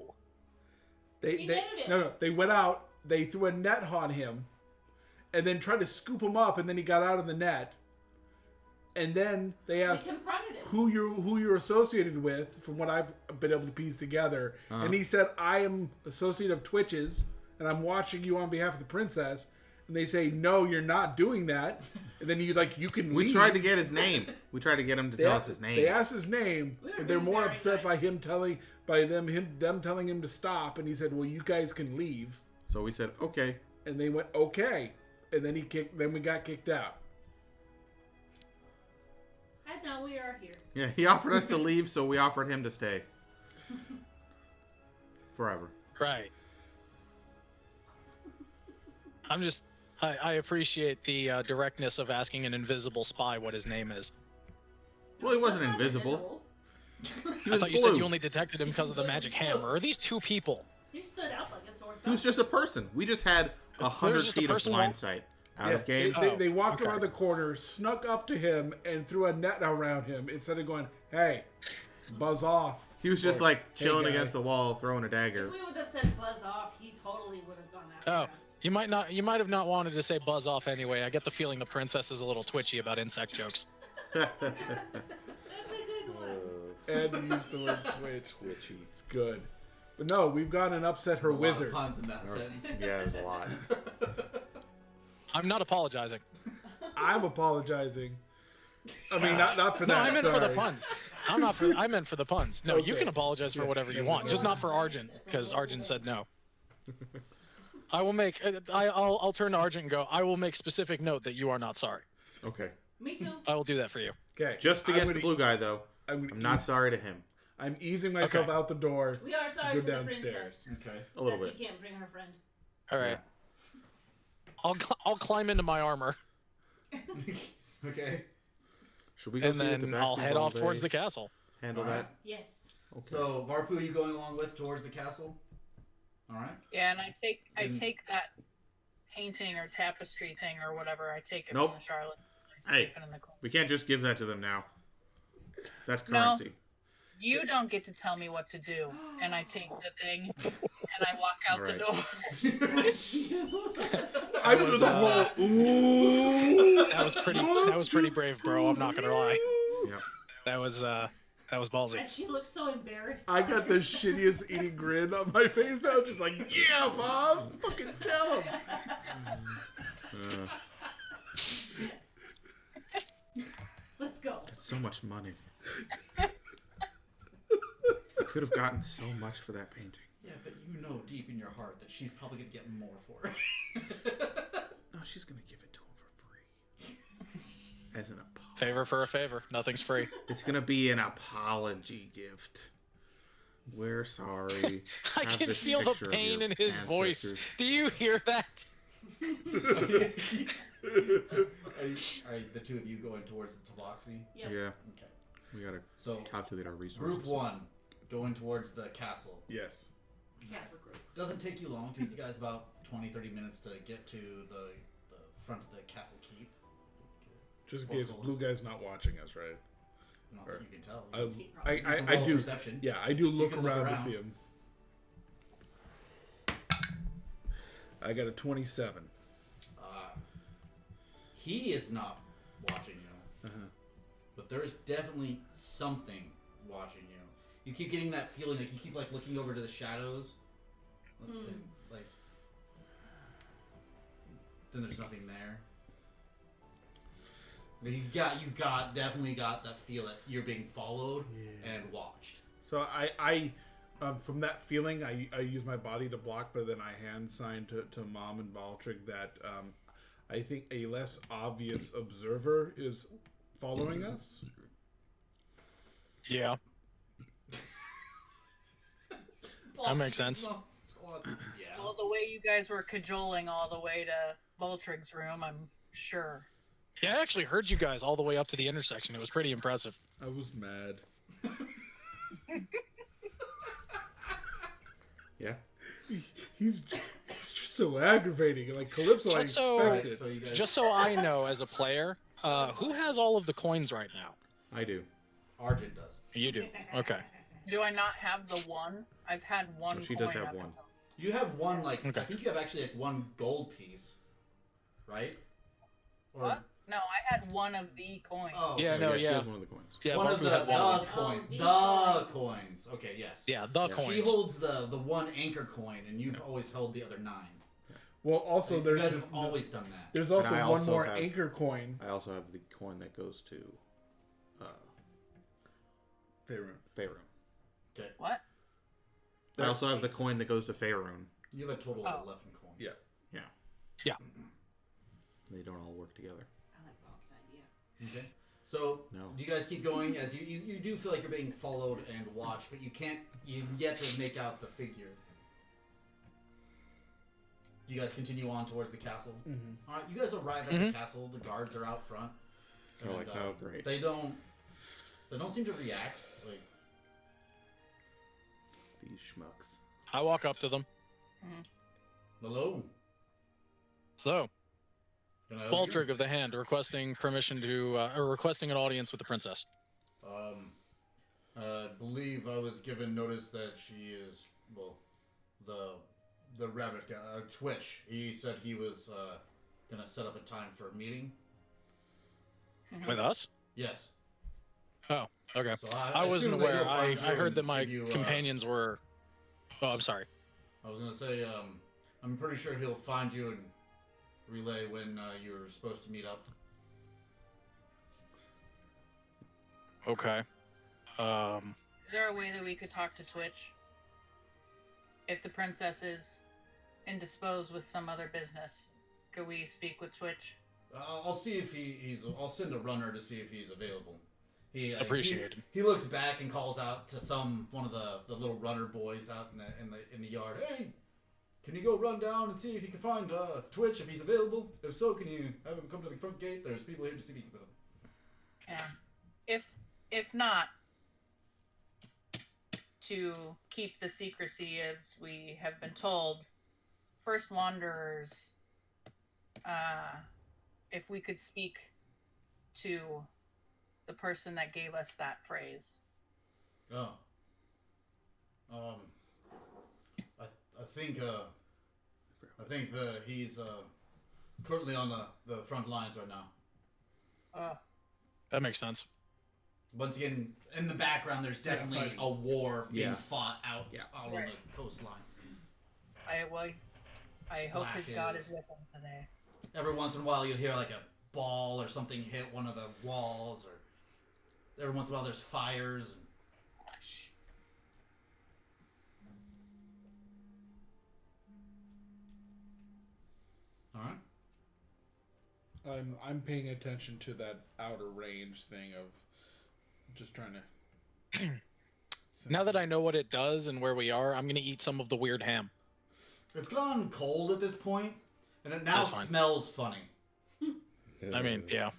They We netted him. no, they went out. They threw a net on him, and then tried to scoop him up, and then he got out of the net. And then they We asked, confronted him. who you're associated with, from what I've been able to piece together. And he said, I am associate of Twitch's, and I'm watching you on behalf of the princess. And they say, no, you're not doing that. And then he's like, you can We leave. tried to get his name. We tried to get him to tell us his name. They asked his name, We were but they're being more very upset nice. by them telling him to stop. And he said, well, you guys can leave. So we said, okay. And they went, okay. And then then we got kicked out. And now we are here. Yeah, he offered us to leave, so we offered him to stay. Forever. Right. I appreciate the directness of asking an invisible spy what his name is. Well, he wasn't I'm not invisible. He I was thought you blue. said you only detected him because of the magic hammer. Are these two people? He stood out like a sore He was thumb. just a person. We just had 100 just a feet of person blind sight. Out of game. They walked okay. around the corner, snuck up to him, and threw a net around him instead of going, hey, buzz off. He was just Or, like "Hey, chilling guy." against the wall, throwing a dagger. If we would have said buzz off, he totally would have gone after Oh, us. you might have not wanted to say buzz off anyway. I get the feeling the princess is a little twitchy about insect jokes. That's a good one. And he used the word Twitch. Twitchy. It's good. But no, we've gone and upset her A lot of wizard. puns in that sentence. Yeah, there's a lot. I'm not apologizing. I'm apologizing. I mean, not for No, that. I meant for the sorry. puns. I meant for the puns. No, you Okay. can apologize for whatever you want, just not for Argent, because Argent said no. I will make. I'll turn to Argent and go. I will make specific note that you are not sorry. Okay. Me too. I will do that for you. Okay. Just I'm against the gonna- blue guy, though. I'm I'm not sorry to him. I'm easing myself Okay. out the door. We are sorry Go to the downstairs. princess. Okay. A little that bit. We can't bring her friend. All right. I'll climb into my armor Okay. Should we go and see what the then I'll Baxi head off Bombay towards the castle. handle Alright. that? Yes. Okay. So, Varpu, are you going along with towards the castle? All right. Yeah, and I And- take that painting or tapestry thing or whatever. I take it Nope. from Charlotte. I Hey. stick it in the corner. We can't just give that to them now. That's No. currency. You don't get to tell me what to do, and I take the thing and I walk out Alright. the door. I That was was, the whole. Ooh. That was pretty brave, bro. I'm not gonna lie. Yep. That was ballsy. And she looks so embarrassed. I got the shittiest eating grin on my face now, just like, yeah, mom, fucking tell him. Let's go. So much money. Could have gotten so much for that painting. Yeah, but you know deep in your heart that she's probably gonna get more for it. No, she's gonna give it to him for free. As an apology. Favor for a favor. Nothing's free. It's gonna be an apology gift. We're sorry. I Have can this feel the picture of pain your in his voice. ancestors. Do you hear that? Are the two of you going towards the Tabaxi? Yep. Yeah, Okay. we gotta So, calculate our resources. group one, going towards the castle. Yes. Castle group. Doesn't take you long. Takes you guys about 20-30 minutes to get to the front of the castle keep. Just in case Blue Guy's not watching us, right? Not Or- that you can tell. I Roll do. Perception. Yeah, I do look can look around to around. see him. I got a 27. He is not watching you, but there is definitely something watching you. You keep getting that feeling like you keep like looking over to the shadows, and, like then there's nothing there. But you definitely got that feel that you're being followed and watched. So I from that feeling, I use my body to block, but then I hand sign to Mom and Baldric that I think a less obvious observer is following us. Yeah. That makes sense. Yeah. Well, the way you guys were cajoling all the way to Boltrig's room, I'm sure. Yeah, I actually heard you guys all the way up to the intersection. It was pretty impressive. I was mad. Yeah. He's just so aggravating. Like Calypso, I Just so- expected. So you guys, Just so I know as a player, who has all of the coins right now? I do. Argent does. You do. Okay. Do I not have the one? I've had one. Oh, she does coin have up one. until- You have one like Okay. I think you have actually like one gold piece, right? Or What? No, I had one of the coins. Oh, Yeah, okay. no, She yeah. has one of the coins. Yeah, one of Barbu the had one. Oh, coin. the The coins. coins. Okay, yes. Yeah, the Yeah. coins. She holds the one anchor coin, and you've always held the other 9. Well, also You there's guys have always done that. there's also And I one also more have- anchor coin. I also have the coin that goes to Faerun. Okay. What? I also have the coin that goes to Faerun. You have a total Oh. of 11 coins. Yeah. They don't all work together. I like Bob's idea. Okay. So, No. do you guys keep going as you do feel like you're being followed and watched, but you yet to make out the figure. Do you guys continue on towards the castle? Mm-hmm. All right, you guys arrive at the castle. The guards are out front. They're like, oh, great. They don't seem to react. Like, These schmucks. I walk up to them. hello. Hello, Can I help you? Baldric of the Hand, requesting permission to, or requesting an audience with the princess. I believe I was given notice that she is, well, the rabbit guy, Twitch. He said he was gonna set up a time for a meeting. With us? Yes. Oh, okay. So I wasn't assume that aware. he'll I find you heard and that my give you, companions were. Oh, I'm sorry. I was gonna say, I'm pretty sure he'll find you and relay when you're supposed to meet up. Okay. Is there a way that we could talk to Twitch? If the princess is indisposed with some other business, could we speak with Twitch? I'll see if he's. I'll send a runner to see if he's available. Appreciated. He looks back and calls out to one of the little runner boys out in the yard. Hey, can you go run down and see if you can find Twitch if he's available? If so, can you have him come to the front gate? There's people here to speak with him. Yeah. If not, to keep the secrecy as we have been told, First Wanderers, if we could speak to the person that gave us that phrase. Oh. I think he's currently on the front lines right now. That makes sense. Once again, in the background, there's definitely fighting. a war being Yeah. fought out on Right. the coastline. I hope his Splashes. God is with him today. Every once in a while, you'll hear like a ball or something hit one of the walls, or every once in a while, there's fires. All right. I'm paying attention to that outer range thing of just trying to. Now that I know what it does and where we are, I'm gonna eat some of the weird ham. It's gone cold at this point, and it now That's fine. smells funny. I mean, yeah,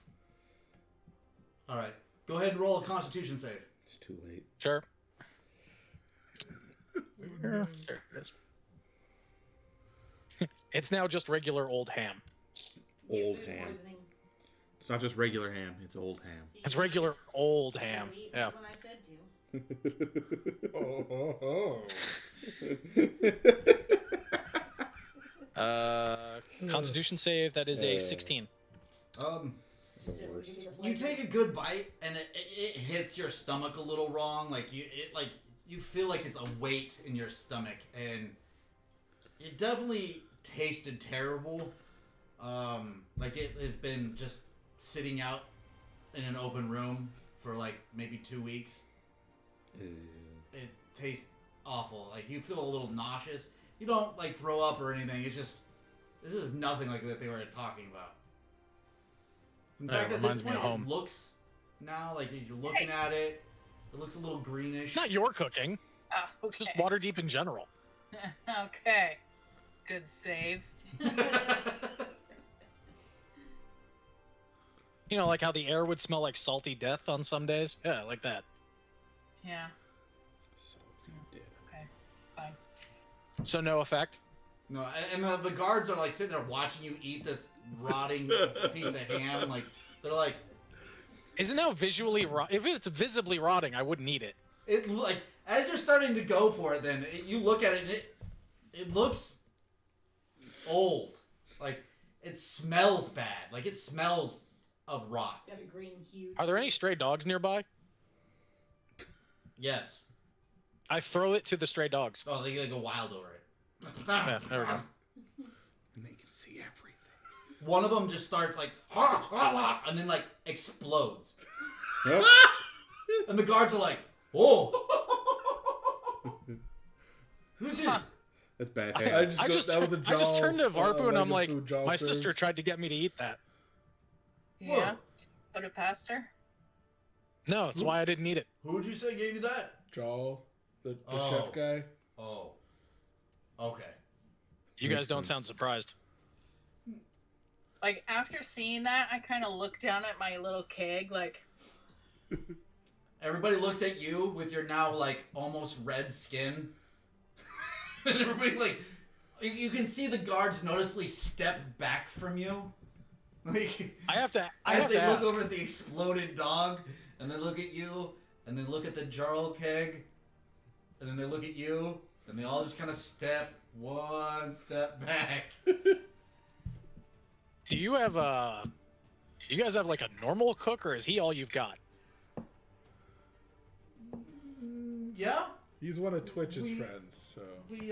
All right, go ahead and roll a Constitution save. It's too late. sure. It's now just regular old ham. Old Food ham. poisoning. It's not just regular ham. It's old ham. See, It's regular old you ham. should've eaten Yeah. it when I said to. Constitution save. That is a 16. Just didn't worst. give the You flavor. take a good bite, and it hits your stomach a little wrong. Like you feel like it's a weight in your stomach, and it definitely tasted terrible. Like it has been just sitting out in an open room for like maybe 2 weeks. It tastes awful. Like you feel a little nauseous. You don't like throw up or anything. It's just this is nothing like that they were talking about. In Yeah, fact, it at this reminds me point, of home. it looks now like you're looking at it. It looks a little greenish. Not your cooking, Ah, okay. just water deep in general. Okay. Good save. You know, like how the air would smell like salty death on some days. Yeah, like that. Yeah. Salty death. Okay. Fine. So no effect. No, and the guards are like sitting there watching you eat this rotting piece of ham. Like they're like, Is it now visually if it's visibly rotting, I wouldn't eat it. it like as you're starting to go for it. Then you look at it and it looks old. Like it smells bad. Like it smells of rot. Got a green hue. Are there any stray dogs nearby? Yes. I throw it to the stray dogs. Oh, they go wild over it. Yeah, there we go. And they can see everything. One of them just starts like, and then like explodes. Yep. And the guards are like, whoa. Who did? That's bad. I hair. just turned to Varpu and I'm like, my sister tried to get me to eat that. Yeah. Put it past her. No, that's why I didn't eat it. Who'd you say gave you that? Jaw, the Oh. chef guy. Oh. Okay. You Makes guys don't sense. sound surprised. Like after seeing that, I kind of look down at my little keg, like, Everybody looks at you with your now like almost red skin. And everybody like, you can see the guards noticeably step back from you. Like, I have to as they look ask. over at the exploded dog, and then look at you, and then look at the Jarl keg, and then they look at you, and they all just kind of step one step back. Do you have you guys have like a normal cook, or is he all you've got? Yeah, He's one of Twitch's We- friends, so. we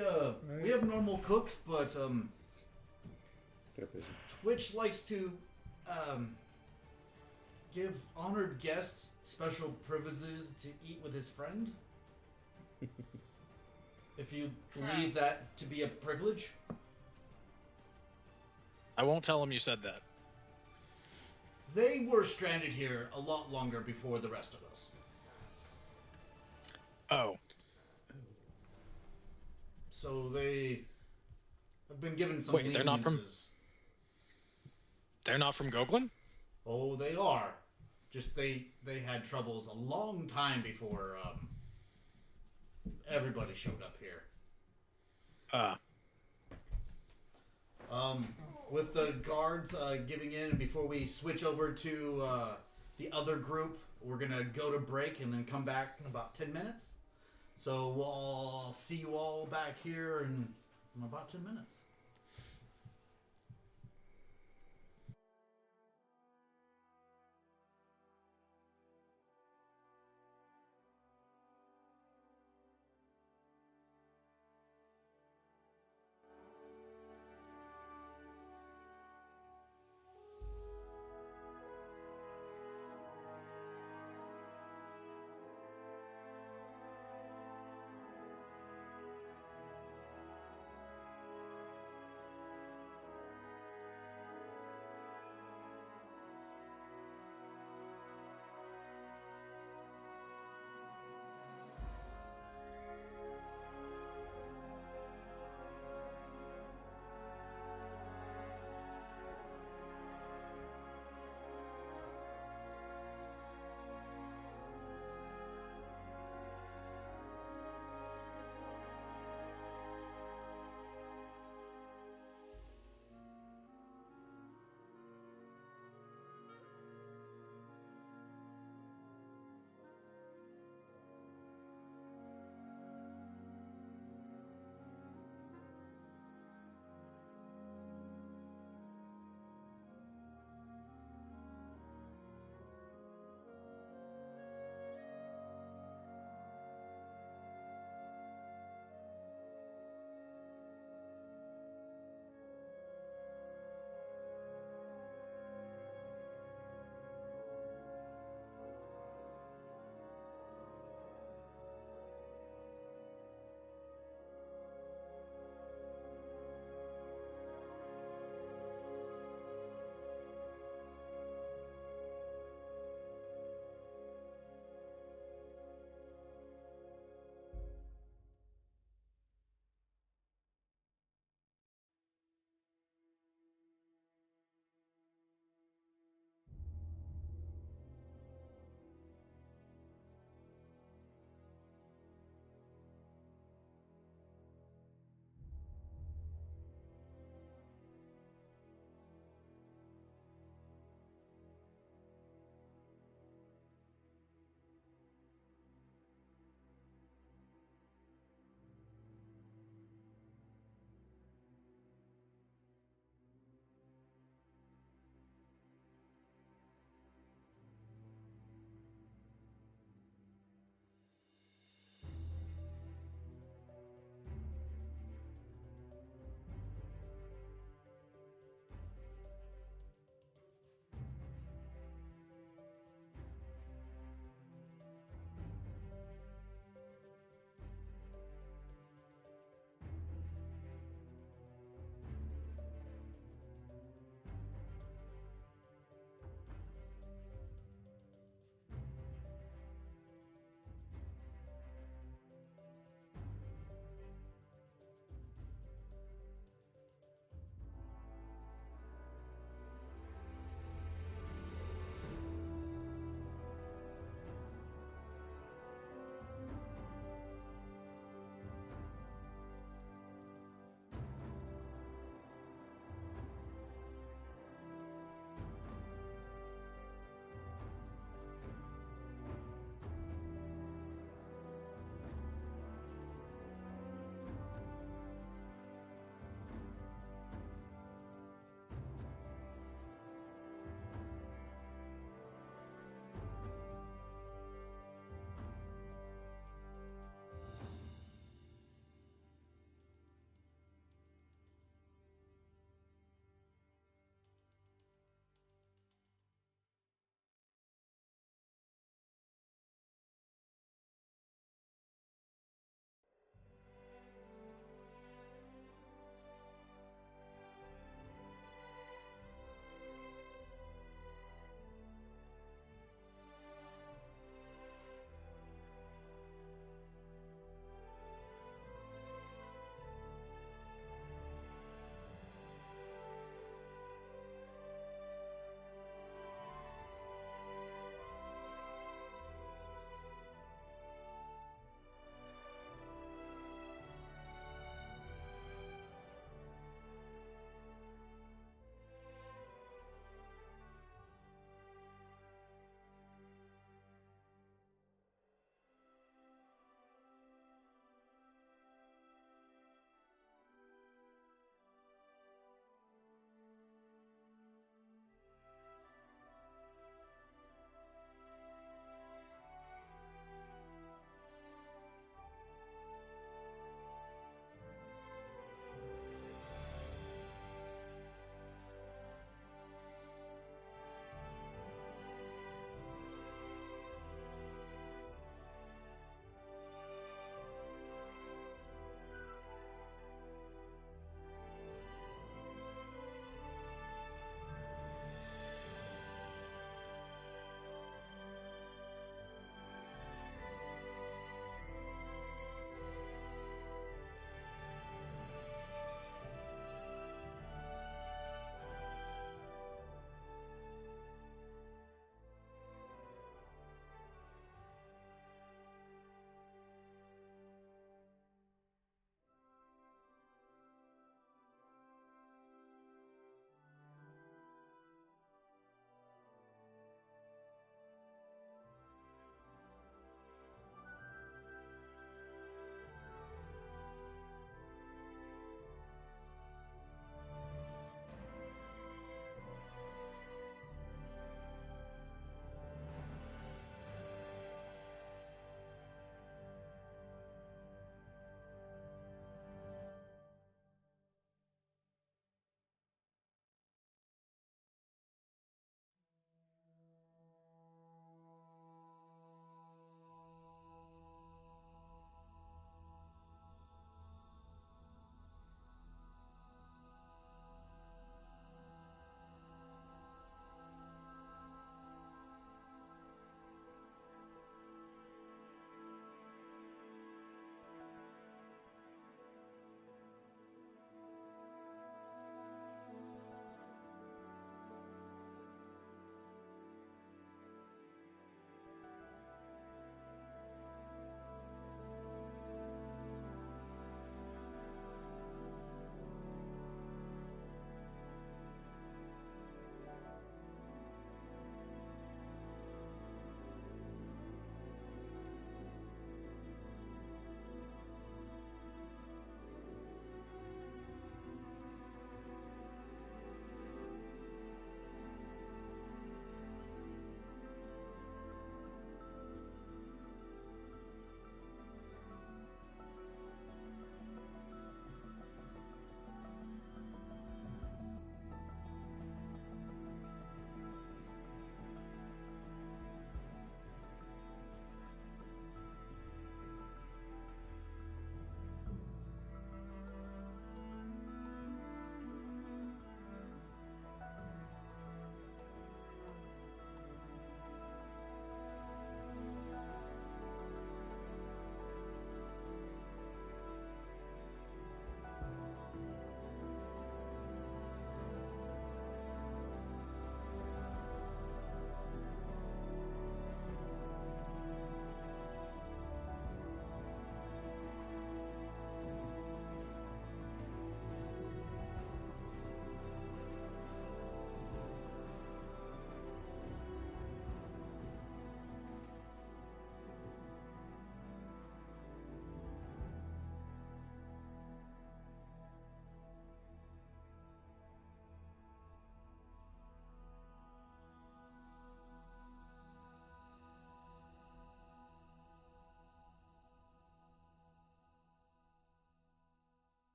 have normal cooks, but They're busy. Twitch likes to give honored guests special privileges to eat with his friend. If you believe that to be a privilege. I won't tell him you said that. They were stranded here a lot longer before the rest of us. Oh, So they have been given some Wait, they're not from- leniences. they're not from Goglin? Oh, they are. Just they had troubles a long time before everybody showed up here. With the guards giving in, and before we switch over to the other group, we're gonna go to break and then come back in about 10 minutes. So we'll see you all back here in about 10 minutes.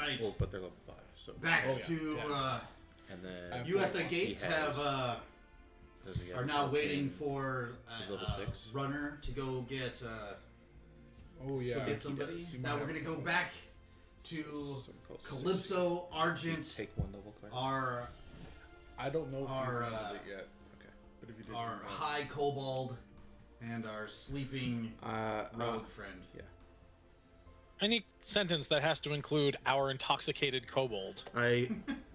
right. Well, but they're level 5, so. Back Oh, yeah. to Yeah. And then you at the he gates has- have does he have are now something- waiting for He's level 6? runner to go get Oh yeah. get somebody. He Now might we're have gonna a go couple. back to something called Calypso, Did Argent, he take 1 level class? our I don't know if Our, he's leveled it yet. Okay. But if you did, our you know. high kobold, and our sleeping rogue friend. Yeah. Any sentence that has to include our intoxicated kobold. I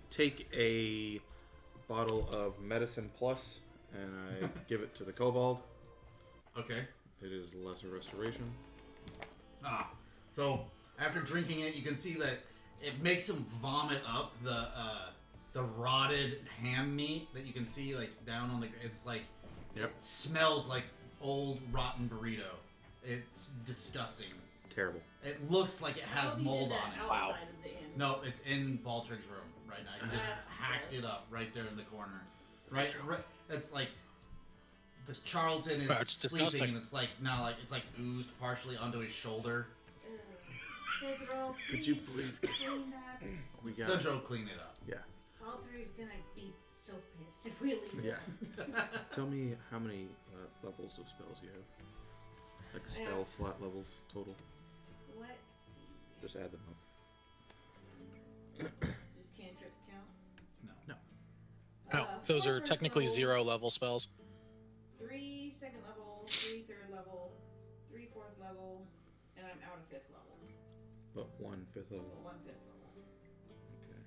take a bottle of Medicine Plus and I give it to the kobold. Okay. It is lesser restoration. So after drinking it, you can see that it makes him vomit up the rotted ham meat that you can see like down on the. It's like Yep. it smells like old rotten burrito. It's disgusting. Terrible. It looks like it How has have you mold did on that it. outside of the inn? No, it's in Baltrig's room right now. He just That's hacked gross. it up right there in the corner. Right. It's like the Charlton is That's sleeping, disgusting. and it's like now like it's like oozed partially onto his shoulder. Cedro, Could you please- clean that? We got Cedro cleaned it up. Yeah. Walter's gonna be so pissed if we leave. Yeah. Tell me how many levels of spells you have. Like spell Yeah. slot levels total. Let's see. Just add them up. Just cantrips count? No. No, those 4 are first technically level, 0 level spells. 3 second level, 3 third level, 3 fourth level, and I'm out of 5th level. But 1 5th level. 1 5th level. Okay.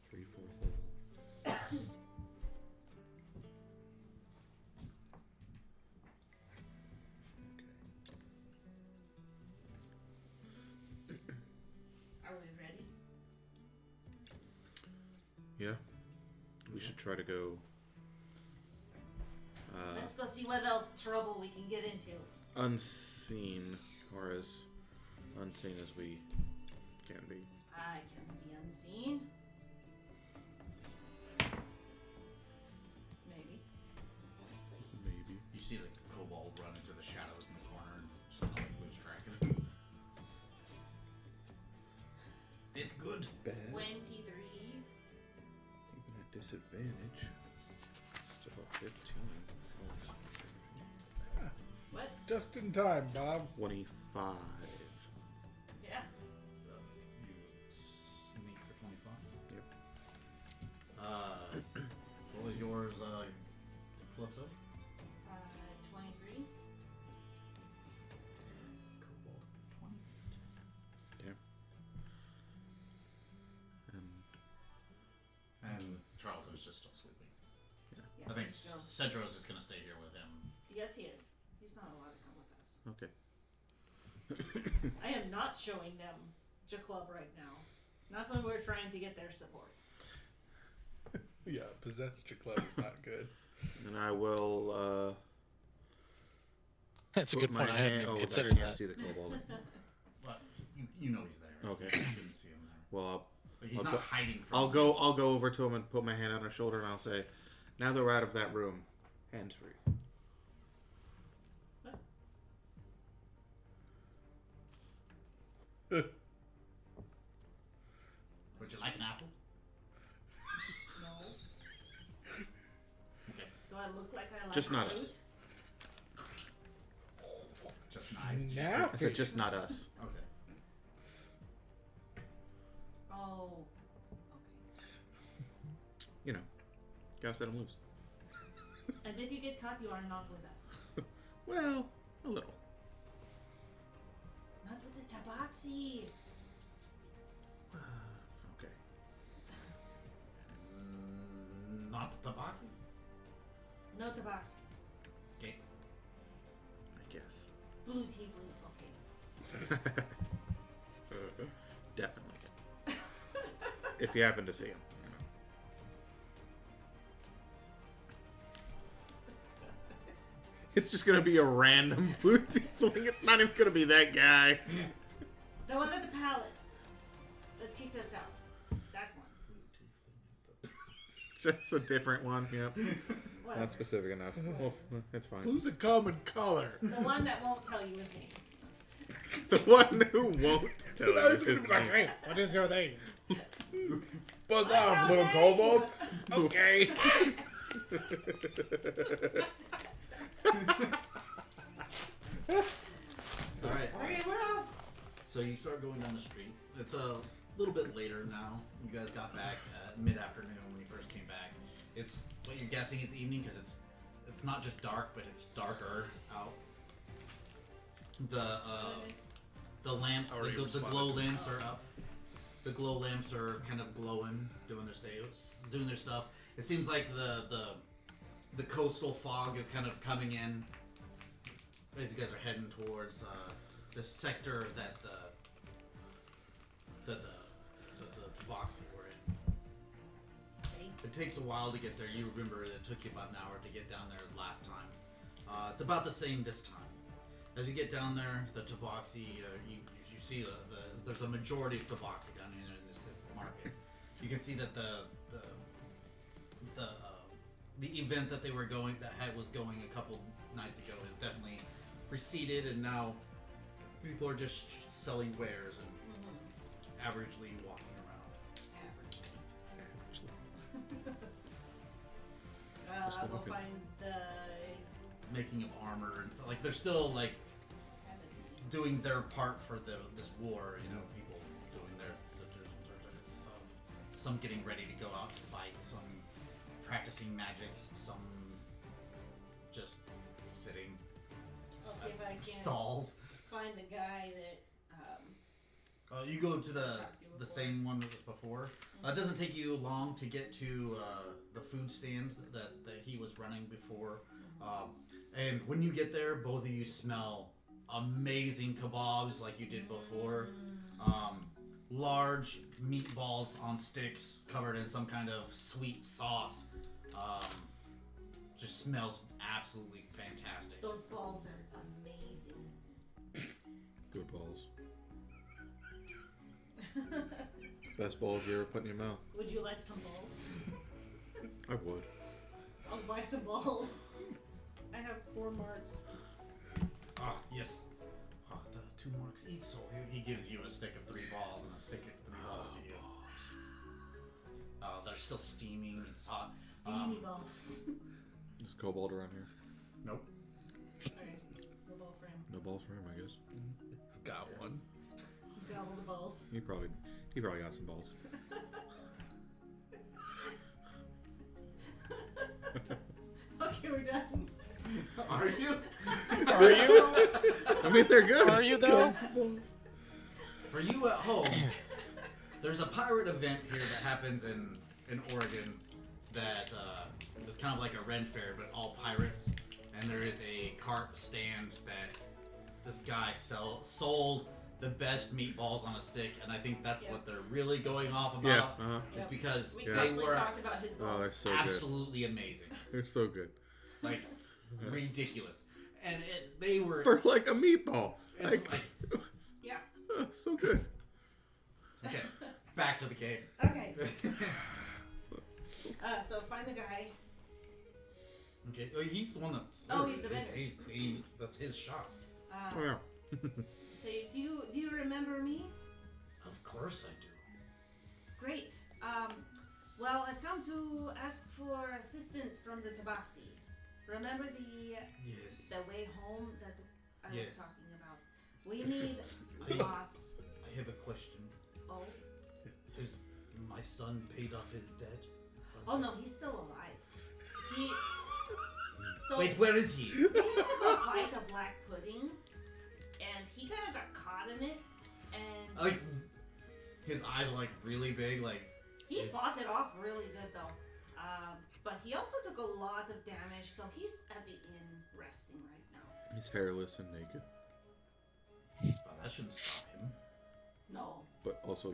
3 4th level. Are we ready? Yeah. We should try to go. Let's go see what else trouble we can get into. Unseen, or as unseen as we can be. I can be unseen. Maybe. Maybe. You see the kobold run into the shadows in the corner and just kind of like lose track of it. This good. Bad. 23. Even at disadvantage. Still at 15. What? Just in time, Bob. 25. Yeah. You sneak for 25. Yep. What was yours, Calypso? 23. Kobold 20. Yeah. And Charlton's just still sleeping. Yeah, I think so, Cedro's just gonna stay here with him. yes, he is. He's not allowed to come with us. Okay. I am not showing them J-Club right now. Not when we're trying to get their support. Yeah, possessed your club is not good. And I will. That's a put good my point. I hadn't hand- even I considered can't that. see the kobold. But you know he's there. Okay. You didn't see him there. Well, Like, he's I'll not go- hiding from I'll you. go. I'll go over to him and put my hand on his shoulder, and I'll say, "Now that we're out of that room, hands free." Would you like an apple? No. Okay. Do I look like I like Just not fruit? us. Just knives. I Snappy. said, just not us. Okay. Oh. You know, gotta let him loose. Okay. And if you get caught, you are not with us. Well, a little. Not with the tabaxi. Okay. Not the tabaxi? No tabaxi. Okay. I guess. Blue tea blue. Okay. Definitely. If you happen to see him. You know. It's just gonna be a random blue tiefling. It's not even gonna be that guy. The one at the palace that kicked us out. That one. Just a different one. Yep. Whatever. Not specific enough. Well, it's fine. Blue's a common color. The one that won't tell you his name. The one who won't So tell now you he's gonna his be like, name. hey, what is your name? Buzz off, little kobold. Okay. All right. Okay, we're off. So you start going down the street. It's a little bit later now. You guys got back mid-afternoon when you first came back. It's what you're guessing is evening because it's not just dark, but it's darker out. The lamps, Already the responded. glow lamps are up. The glow lamps are kind of glowing, doing their stuff. It seems like the coastal fog is kind of coming in as you guys are heading towards the sector that the box that we're in. It takes a while to get there. You remember it took you about an hour to get down there last time. It's about the same this time. As you get down there, the Tabaxi, you see there's a majority of Tabaxi down here in this market. You can see that the event that was going a couple nights ago has definitely receded, and now people are just selling wares and averagely walking around. I'll go find the. Making of armor and stuff. Like they're still like doing their part for this war. You know, people doing their stuff. Some getting ready to go out to fight. Some practicing magics. Some just sitting. I'll see if I can Stalls. find the guy that. You go to the talked to you before. same one that was before. It doesn't take you long to get to the food stand that he was running before. And when you get there, both of you smell amazing kebabs like you did before. Large meatballs on sticks covered in some kind of sweet sauce. Just smells absolutely fantastic. Those balls are amazing. Good balls. Best balls you ever put in your mouth. Would you like some balls? I would. I'll buy some balls. I have 4 marks. Ah, yes. The 2 marks each, so he gives you a stick of 3 balls and a stick of 3 balls to you. They're still steaming. It's hot. Steamy balls. Is Cobalt around here? Nope. Okay, no balls for him. No balls for him, I guess. He's got one. He's got all the balls. He probably got some balls. Okay, we're done. Are you? Are you? I mean, they're good. Are you though? For you at home, there's a pirate event here that happens in Oregon that is kind of like a Ren Fair, but all pirates. And there is a cart stand that this guy sold the best meatballs on a stick, and I think that's what they're really going off about. Yeah. Uh-huh. Is because We they constantly were talked about his Oh, they're balls. so good. absolutely amazing, They're so good. like ridiculous, and they were. For like a meatball. It's like, Yeah. So good. okay, back to the game. Okay. So find the guy. Okay, oh, he's the one that's. Oh, he's the vendor. That's his shop. Oh yeah. Say, do you remember me? Of course I do. Great. Well, I've come to ask for assistance from the Tabaxi. Remember Yes. the way home that I Yes. was talking about? We need I- lots. I have a question. Oh. Has my son paid off his debt? Oh no, he's still alive. He. So Wait, where is he? he had to go fight a black pudding, and he kind of got caught in it, and Like, his eyes are like really big. Like, he fought it off really good though. But he also took a lot of damage, so he's at the inn resting right now. He's hairless and naked, that shouldn't stop him. No. but also,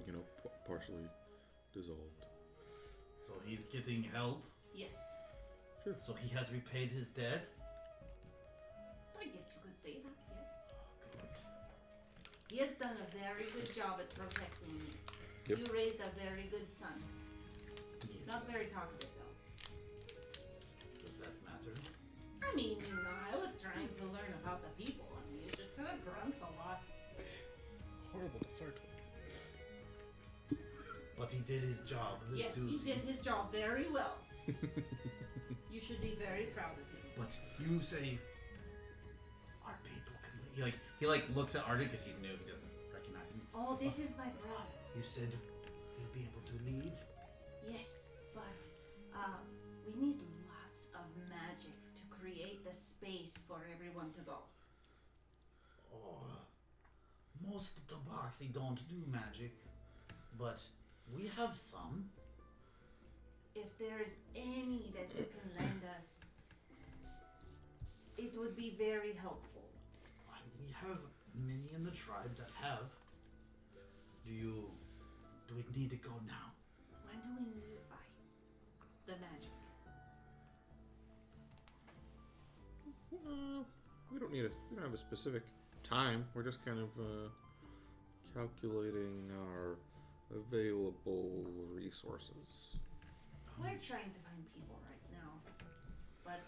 partially dissolved. So he's getting help. Yes. So he has repaid his debt. I guess you could say that, yes. Good. He has done a very good job at protecting me. Yep. You raised a very good son. Yes. Not very talkative though. Does that matter? I mean, I was trying to learn about the people. I mean, he just kind of grunts a lot. horrible to flirt with. But he did his job. His Yes, he duty. did his job very well. You should be very proud of him. But you say our people can. He looks at Arden because he's new. He doesn't recognize him. Oh, this is my brother. You said he'll be able to leave. Yes, but we need lots of magic to create the space for everyone to go. Oh, most Tabaxi don't do magic, but we have some. If there's any that you can lend us, it would be very helpful. We have many in the tribe that have. Do we need to go now? When do we need it by? The magic. We don't have a specific time. We're just kind of calculating our available resources. We're trying to find people right now, but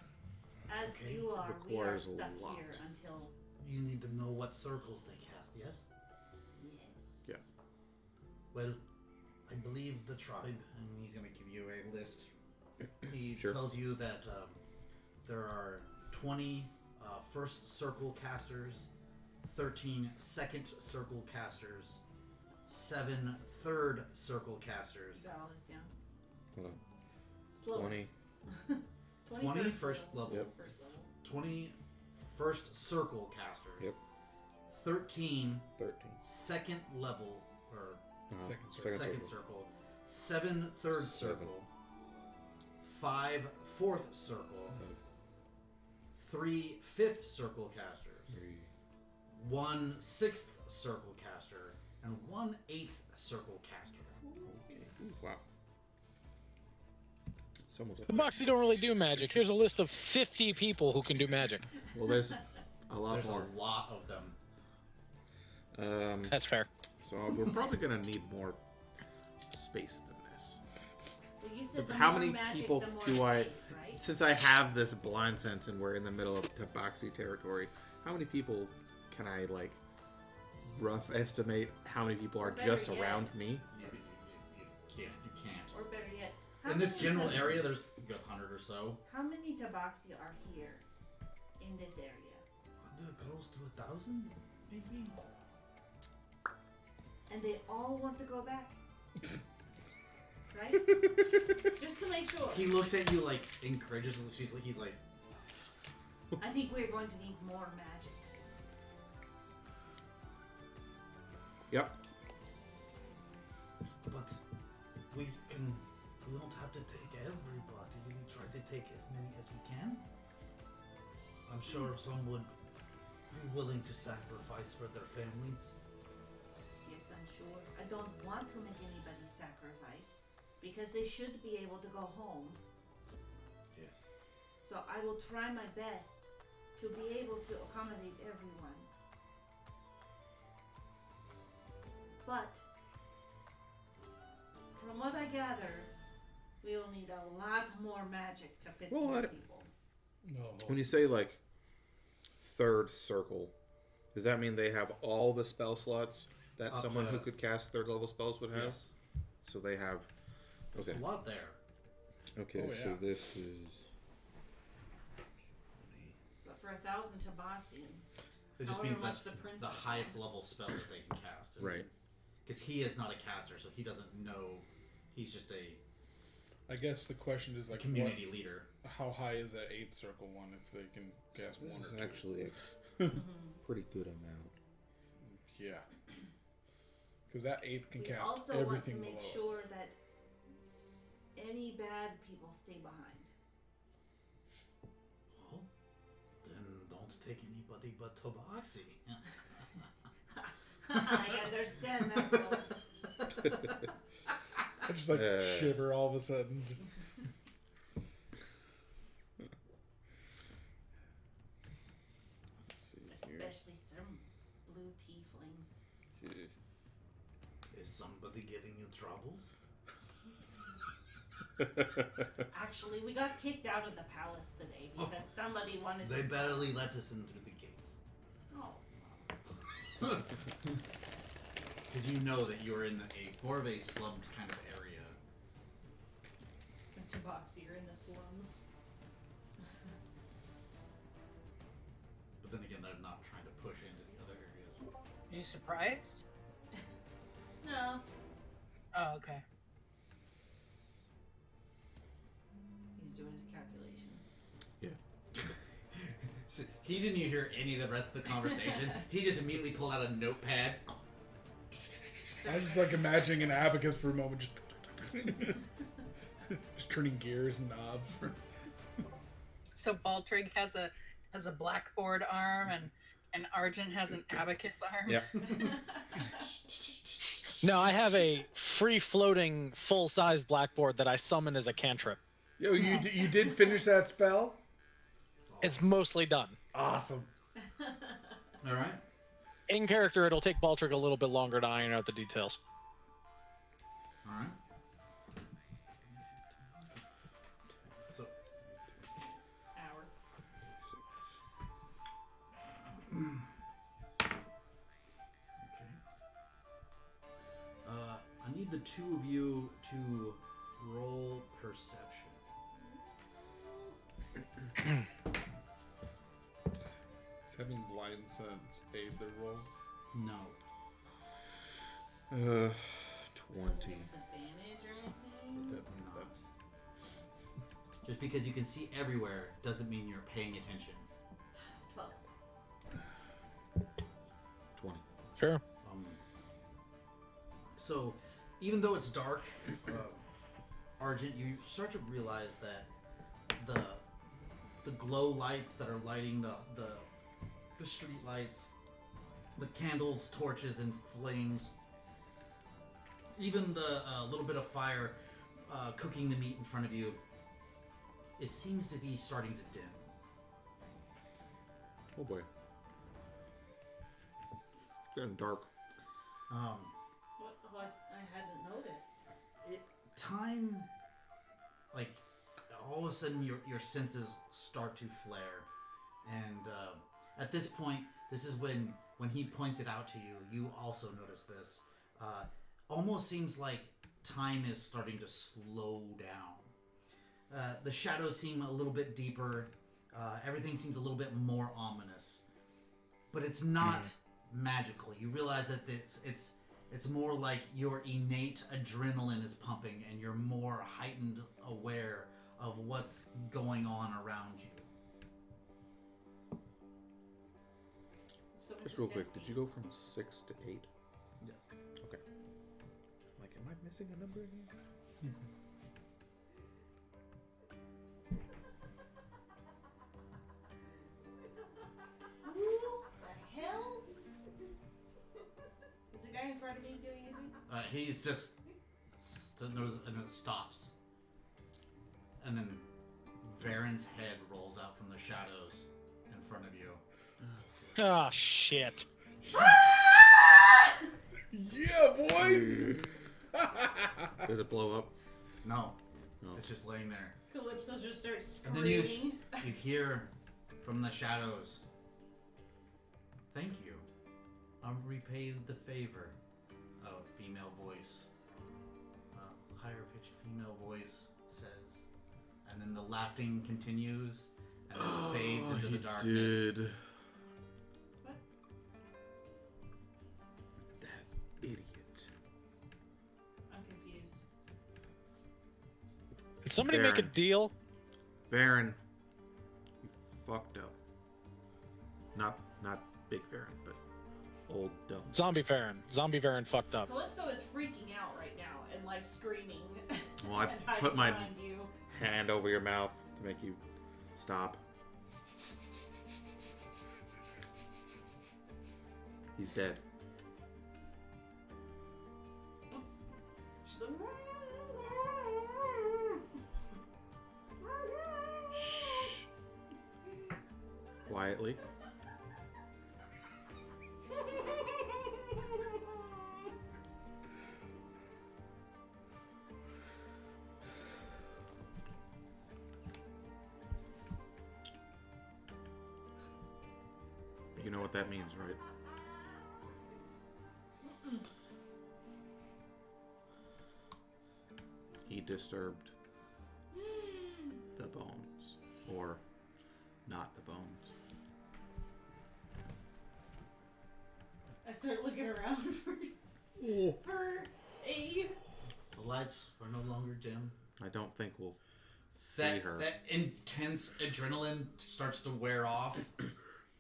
as Okay. you are, we are Requires a stuck lot. here until You need to know what circles they cast, yes? yes. Yeah. Well, I believe the tribe, and he's going to give you a list. He Sure. tells you that there are 20 first circle casters, 13 second circle casters, 7 third circle casters, Got all this down. Hold on. Slow. 20. 20 first level, Yep. First level. 20 first circle casters, Yep. 13 13. second level, or Second circle. second circle, 7 third 7. circle, 5 fourth circle, 3 fifth circle casters, 3. 1 sixth circle caster, and 1 eighth circle caster. Okay. Ooh, wow. Someone's The Moxie don't really do magic. Here's a list of 50 people who can do magic. Well, there's a lot There's more. a lot of them. That's fair. So we're probably gonna need more space than this. Well, you said the How more many magic, people the more do I? space, right? Since I have this blind sense and we're in the middle of Tabaxi territory, how many people can I rough estimate? How many people are Better just yet. around me? You can't. Or better yet, how In this many general tab- area, there's a good 100 or so. How many Tabaxi are here in this area? Close to 1,000, maybe. And they all want to go back. Right? Just to make sure. He looks at you incredulously. He's like, I think we're going to need more magic. Yep. but we don't have to take everybody. We try to take as many as we can. I'm sure some would be willing to sacrifice for their families. Yes, I'm sure. I don't want to make anybody sacrifice because they should be able to go home. Yes. So I will try my best to be able to accommodate everyone. But from what I gather, we will need a lot more magic to fit Well, more I- people. No. When you say third circle, does that mean they have all the spell slots that Up someone to- who could cast third level spells would have? Yes. So they have. Okay. A lot there. Okay. Oh, So yeah. this is. But for 1,000 Tabaxian, It just However means much that's the the princess highest wants. level spell that they can cast. Right. Because he is not a caster, so he doesn't know. He's just a I guess the question is community leader. how high is that 8th circle one if they can cast This one is or two? actually a pretty good amount. Yeah. Because that 8th can we cast also want to everything make below. sure that any bad people stay behind. Well, then don't take anybody but Tabaxi. I understand that. Will. I just Uh, shiver all of a sudden. Just Especially some blue tiefling. Is somebody giving you troubles? Actually, we got kicked out of the palace today because somebody wanted They to. barely let us in through the gates. Oh. because you know that you're in a more of a slummed kind of area. Tabaxi, you're in the slums. But then again, they're not trying to push into the other areas. Are you surprised? No. Oh, okay. He's doing his calculations. So he didn't even hear any of the rest of the conversation. He just immediately pulled out a notepad. I was just like imagining an abacus for a moment, just just turning gears and knobs. So Baltrig has a blackboard arm and Argent has an abacus arm. Yep. No, I have a free-floating, full-sized blackboard that I summon as a cantrip. Yo, you did finish that spell? It's mostly done. Awesome. All right. In character, it'll take Baltrig a little bit longer to iron out the details. All right. So, Hour. okay. I need the two of you to roll perception. Is having blind sense aid the roll? No. 20. Doesn't give us advantage or anything. Definitely not. Just because you can see everywhere doesn't mean you're paying attention. 12. 20. Sure. So, even though it's dark, Argent, you start to realize that the glow lights that are lighting the street lights, the candles, torches, and flames, even the little bit of fire cooking the meat in front of you, it seems to be starting to dim. Oh boy. It's getting dark. What? I hadn't noticed. Time, like, all of a sudden your senses start to flare, and at this point, this is when he points it out to you. You also notice this. Almost seems like time is starting to slow down. The shadows seem a little bit deeper. Everything seems a little bit more ominous, but it's not magical. You realize that it's more like your innate adrenaline is pumping and you're more heightened aware of what's going on around you. Someone Just real guessed quick, did these. you go from 6 to 8? Yeah. Okay. Like, am I missing a number again? Who the hell? Is the guy in front of me doing anything? He's just and it stops, and then Varen's head rolls out from the shadows in front of you. Oh, shit. Yeah, boy! Does it blow up? No, No. it's just laying there. Calypso just starts And screaming. then you hear from the shadows, "Thank you. I'm repaid the favor." A female voice, higher pitched female voice says, and then the laughing continues, and then fades into the darkness. Did. What? That idiot. I'm confused. Did somebody make a Baron. deal? Varen. You fucked up. Not big Varen, but old dumb. Zombie Varen fucked up. Calypso is freaking out right now and like screaming. Well, I and hiding put my behind you. hand over your mouth to make you stop. He's dead. She's like, Shh. Quietly. You know what that means, right? disturbed the bones. Or not the bones. I start looking around for a. The lights are no longer dim. I don't think we'll see That, her. that intense adrenaline starts to wear off,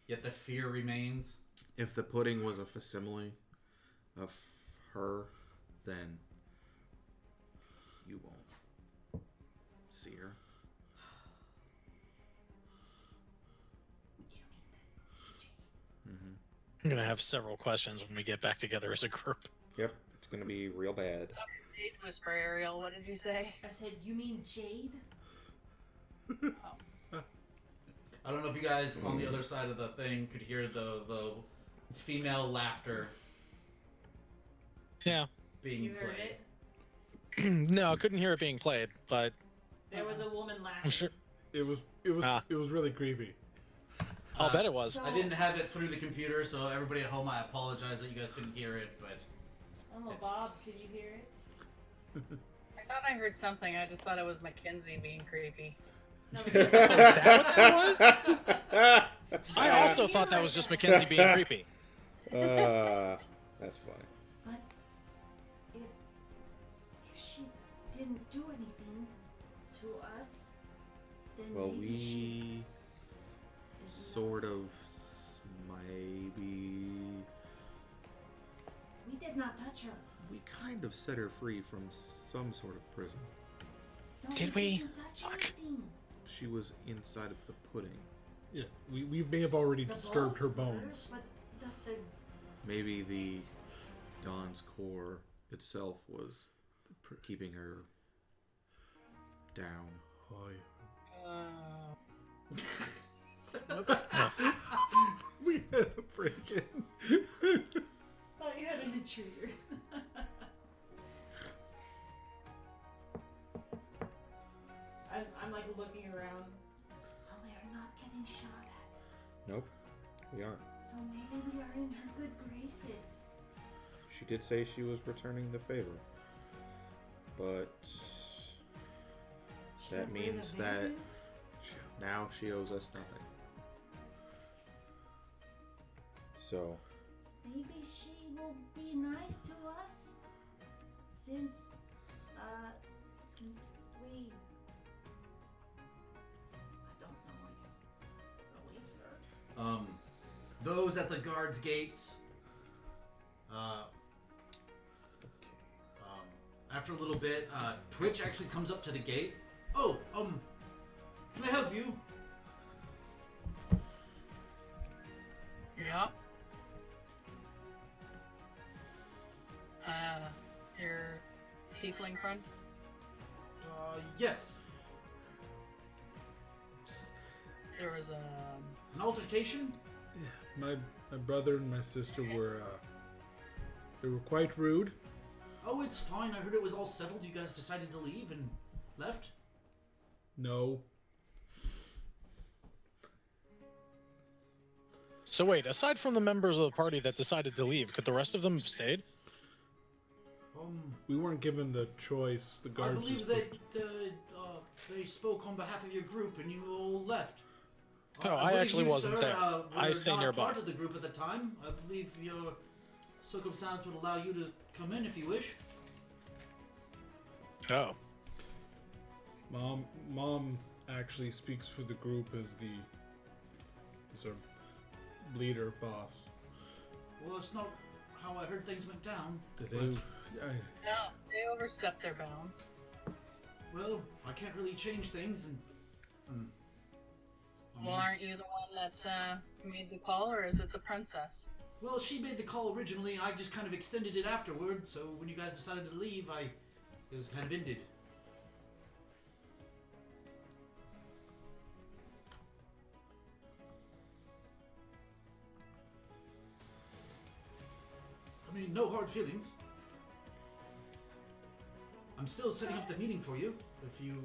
yet the fear remains. If the pudding was a facsimile of her, then you won't see her. I'm gonna have several questions when we get back together as a group. Yep, it's gonna be real bad. Jade Whisper, Ariel, what did you say? I said, you mean Jade? I don't know if you guys on the other side of the thing could hear the female laughter Yeah. being You heard played. it? No, I couldn't hear it being played, but There was a woman laughing. I'm sure. It was really creepy. I'll bet it was. I didn't have it through the computer, so everybody at home, I apologize that you guys couldn't hear it, but Oh, Bob, can you hear it? I thought I heard something. I just thought it was Mackenzie being creepy. No, Is that what that was? I also thought that was just Mackenzie being creepy. That's funny. But if she didn't do anything to us, then Well, maybe she we is sort of maybe We did not touch her. we kind of set her free from some sort of prison. No, Did we? didn't touch Fuck. anything. She was inside of the pudding. Yeah, we may have already The disturbed her were, bones. But the Maybe the Dawn's core itself was keeping her down. Oops. We had a break-in. thought you had an intruder. I'm like looking around. oh, we are not getting shot at. Nope, we aren't. So maybe we are in her good graces. She did say she was returning the favor. But She that got rid of means that Andrew? now she owes us nothing. So, Maybe she will be nice to us since we I don't know, I guess released her. those at the guards' gates, after a little bit, Twitch actually comes up to the gate. Oh, can I help you? Yep. Your tiefling friend? Yes. There was An altercation? My brother and my sister were they were quite rude. Oh, it's fine. I heard it was all settled. You guys decided to leave and left? No, So wait, aside from the members of the party that decided to leave, could the rest of them have stayed? we weren't given the choice. The I guards. believe just- that they spoke on behalf of your group and you all left. Oh, I believe actually you, wasn't sir, there. I were stayed not nearby. part of the group at the time. I believe your circumstance would allow you to come in if you wish. Oh. Mom actually speaks for the group as our leader, boss. Well, it's not how I heard things went down. They, but, no, they overstepped their bounds. well, I can't really change things, and Well, aren't you the one that made the call, or is it the princess? well, she made the call originally, and I just kind of extended it afterward. So when you guys decided to leave, it was kind of ended. I mean, no hard feelings. I'm still setting up the meeting for you. If you,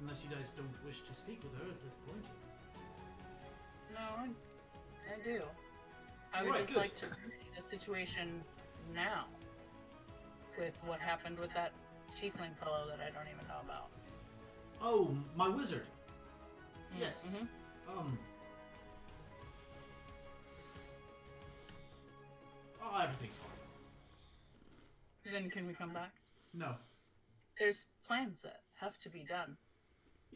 unless you guys don't wish to speak with her at this point. No, I do. I would Right, just good. like to remedy the situation now. With what happened with that tiefling fellow that I don't even know about. Oh, my wizard. Yes. Mm-hmm. Oh, everything's fine. Then can we come back? No. There's plans that have to be done.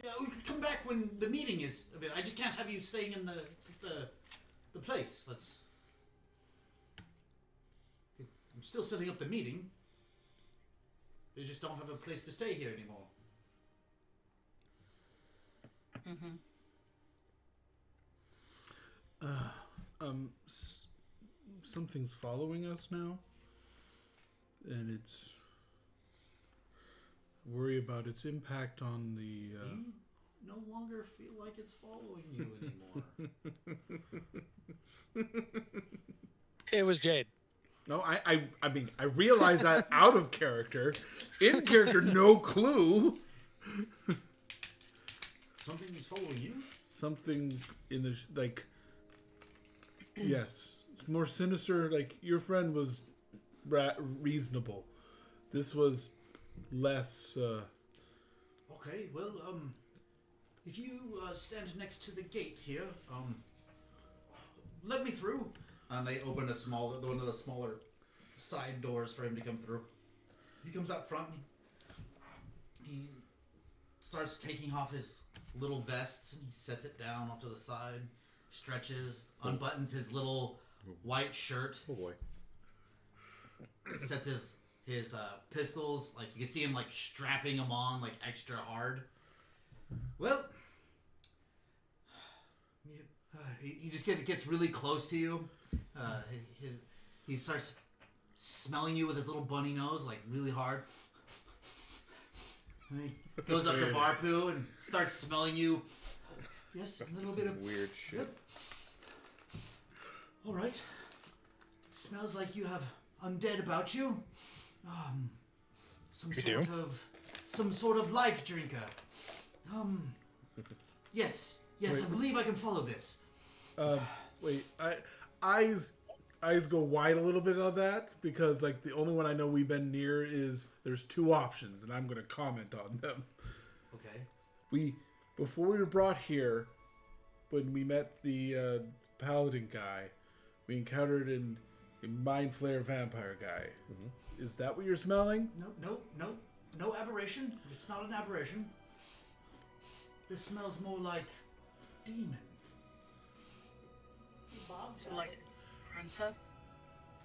Yeah, we could come back when the meeting is. I just can't have you staying in the place. Let's. I'm still setting up the meeting. We just don't have a place to stay here anymore. Mm-hmm. Something's following us now, and it's worry about its impact on the. You no longer feel like it's following you anymore. It was Jade. No, I mean, I realize that out of character. In character, no clue. Something's following you? Something in the like. Yes, it's more sinister. Like your friend was reasonable. This was less. Okay, well, if you stand next to the gate here, let me through. And they open one of the smaller side doors for him to come through. He comes out front. He starts taking off his little vest. And he sets it down off to the side, stretches, unbuttons his little white shirt. Oh boy. Sets his pistols, like you can see him like strapping them on like extra hard. Well, he just gets really close to you. He starts smelling you with his little bunny nose, like really hard. And he goes up to Varpu and starts smelling you. Yes, a little bit of Weird shit. Yep. All right. Smells like you have undead about you. Some sort of life drinker. Yes, Wait. I believe I can follow this. Wait, eyes go wide a little bit on that because like the only one I know we've been near is there's two options and I'm gonna comment on them. Okay. Before we were brought here, when we met the paladin guy, we encountered a mind flayer vampire guy. Mm-hmm. Is that what you're smelling? No aberration. It's not an aberration. This smells more like demon. So, like, princess?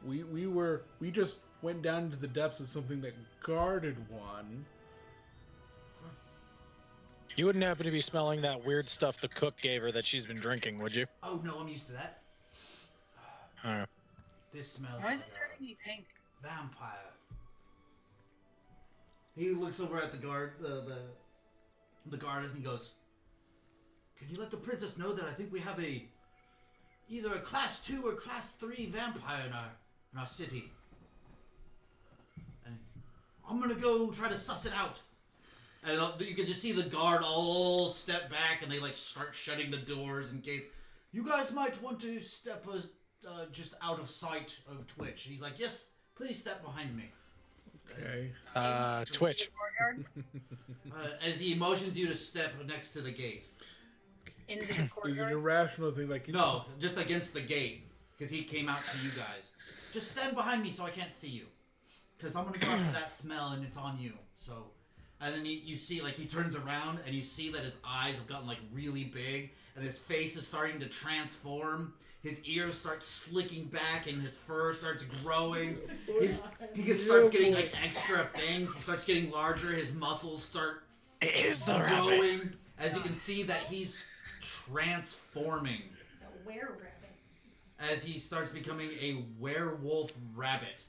We just went down into the depths of something that guarded one. You wouldn't happen to be smelling that weird stuff the cook gave her that she's been drinking, would you? Oh no, I'm used to that. This smells Why is like it turning me pink? a vampire. He looks over at the guard, the guard, and he goes, "Can you let the princess know that I think we have either a class 2 or class 3 vampire in our city? And I'm gonna go try to suss it out." And you can just see the guard all step back, and they like start shutting the doors and gates. "You guys might want to step just out of sight of Twitch." He's like, "Yes, please step behind me." Okay. Twitch. Courtyard? As he motions you to step next to the gate. Into the There's an courtyard? irrational thing like No, just against the gate, because he came out to you guys. Just stand behind me so I can't see you, because I'm gonna go after that smell and it's on you. So, and then you see like he turns around and you see that his eyes have gotten like really big and his face is starting to transform. His ears start slicking back and his fur starts growing. He starts getting like extra fangs. He starts getting larger. His muscles start growing. As you can see that he's transforming. It's a were-rabbit. As he starts becoming a werewolf rabbit.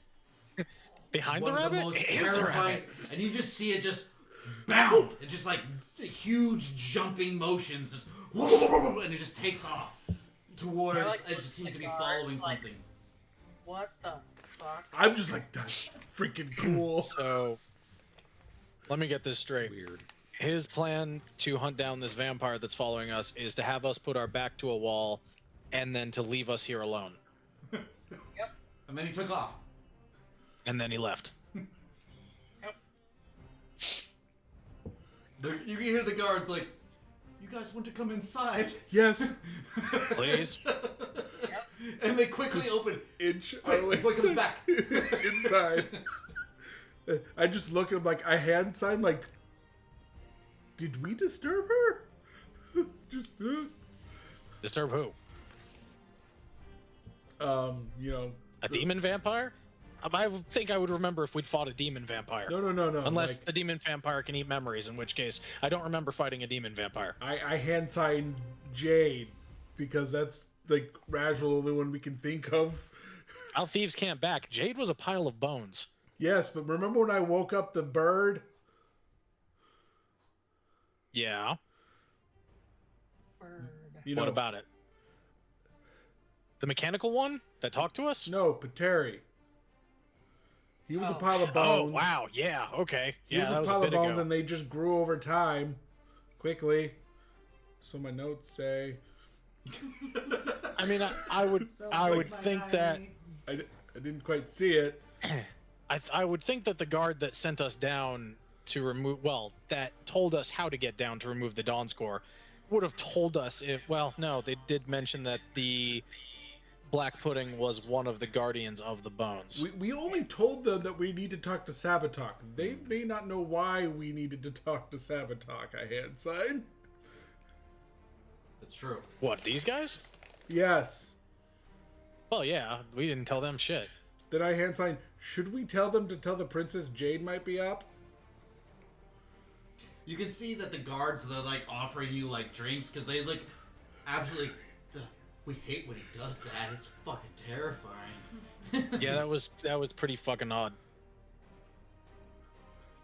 Behind One the of rabbit? most It is the terrifying, rabbit. and you just see it just bound. It's just like huge jumping motions, just and it just takes off towards. I like It just seems to be guards, following like- something. What the fuck? I'm just like, that's freaking cool. So, let me get this straight. Weird. His plan to hunt down this vampire that's following us is to have us put our back to a wall and then to leave us here alone. And then he took off. And then he left. You can hear the guards like, "You guys want to come inside?" Yes. Please. And they quickly open. Inch Quick, our way quick, comes back. inside. I just look at him like I hand sign like, did we disturb her? Just Disturb who? you know, A demon vampire? I would think I would remember if we'd fought a demon vampire. no. Unless like, a demon vampire can eat memories, in which case I don't remember fighting a demon vampire. I hand sign Jade because that's like rational, the only one we can think of. How thieves can't back. Jade was a pile of bones. Yes, but remember when I woke up the bird? Yeah. Bird. You know, What about it? The mechanical one that talked to us? No, Pateri. He was a Oh. pile of Oh, bones. wow. Yeah. Okay. He Yeah, was that a was pile a of bit bones, ago. and they just grew over time, quickly. So my notes say. I mean, I would think that I didn't quite see it. I would think that the guard that sent us down to remove, well, that told us how to get down to remove the Dawn Score, would have told us if, well, no, they did mention that the Black Pudding was one of the guardians of the bones. We only told them that we need to talk to Sabatok. They may not know why we needed to talk to Sabatok. I hand sign. That's true. What, these guys? Yes. Well, yeah, we didn't tell them shit. Then I hand sign. Should we tell them to tell the princess Jade might be up? You can see that the guards, they're like offering you like drinks because they like absolutely. We hate when he does that. It's fucking terrifying. Yeah, that was pretty fucking odd.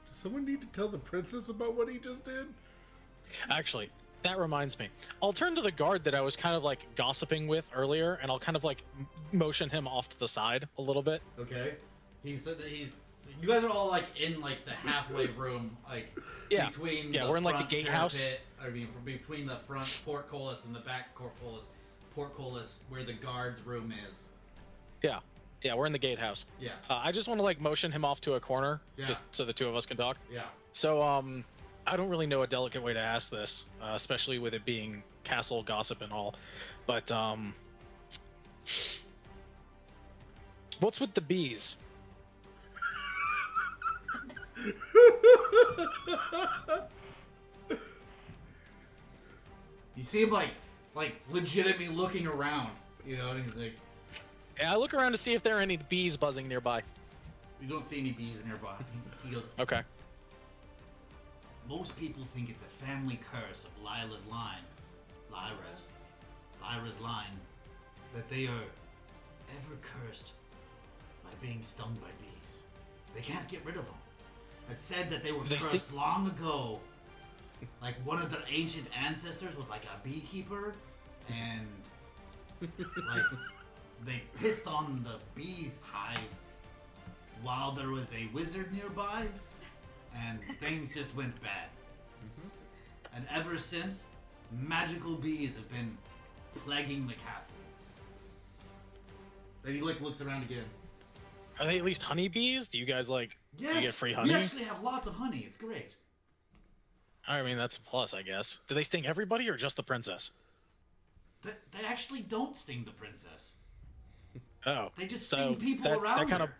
Does someone need to tell the princess about what he just did? Actually, that reminds me. I'll turn to the guard that I was kind of like gossiping with earlier, and I'll kind of like motion him off to the side a little bit. Okay. He said that he's. You guys are all like in like the halfway room, like Yeah. between. Yeah, the we're in, like, the front gatehouse. parapet- I mean, between the front portcullis and the back portcullis, where the guards' room is. Yeah, we're in the gatehouse. Yeah. I just want to like motion him off to a corner, Yeah. just so the two of us can talk. Yeah. So, I don't really know a delicate way to ask this, especially with it being castle gossip and all. But, what's with the bees? You see him like legitimately looking around, you know, and he's like, Yeah, I look around to see if there are any bees buzzing nearby. you don't see any bees nearby. He goes, Okay. most people think it's a family curse of Lyra's line, that they are ever cursed by being stung by bees. They can't get rid of them. It's said that they were They cursed long ago. Like one of their ancient ancestors was like a beekeeper, and like they pissed on the bees hive while there was a wizard nearby, and things just went bad. And ever since, magical bees have been plaguing the castle. Then he like looks around again. Are they at least honeybees? Do you guys like? Yes, Do you get free honey? we actually have lots of honey. It's great. I mean, that's a plus, I guess. Do they sting everybody or just the princess? They actually don't sting the princess. Oh, They just so sting people that, around that kind her. of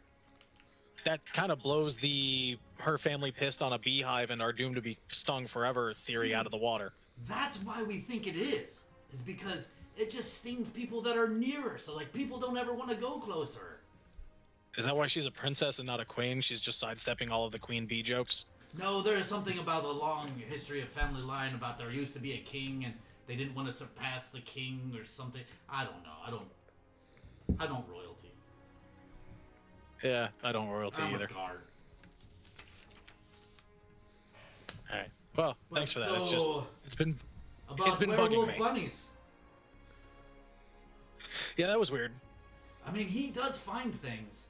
that kind of blows the her family pissed on a beehive and are doomed to be stung forever theory See? out of the water. That's why we think it is because it just stings people that are nearer. So like people don't ever want to go closer. Is that why she's a princess and not a queen? She's just sidestepping all of the queen bee jokes. No, there is something about a long history of family line about there used to be a king and they didn't want to surpass the king or something. I don't know. I don't royalty. Yeah, I don't royalty I'm either. a guard. All right. Well, But thanks for that. so, It's been about it's been bugging werewolf me. bunnies. yeah, that was weird. I mean, he does find things.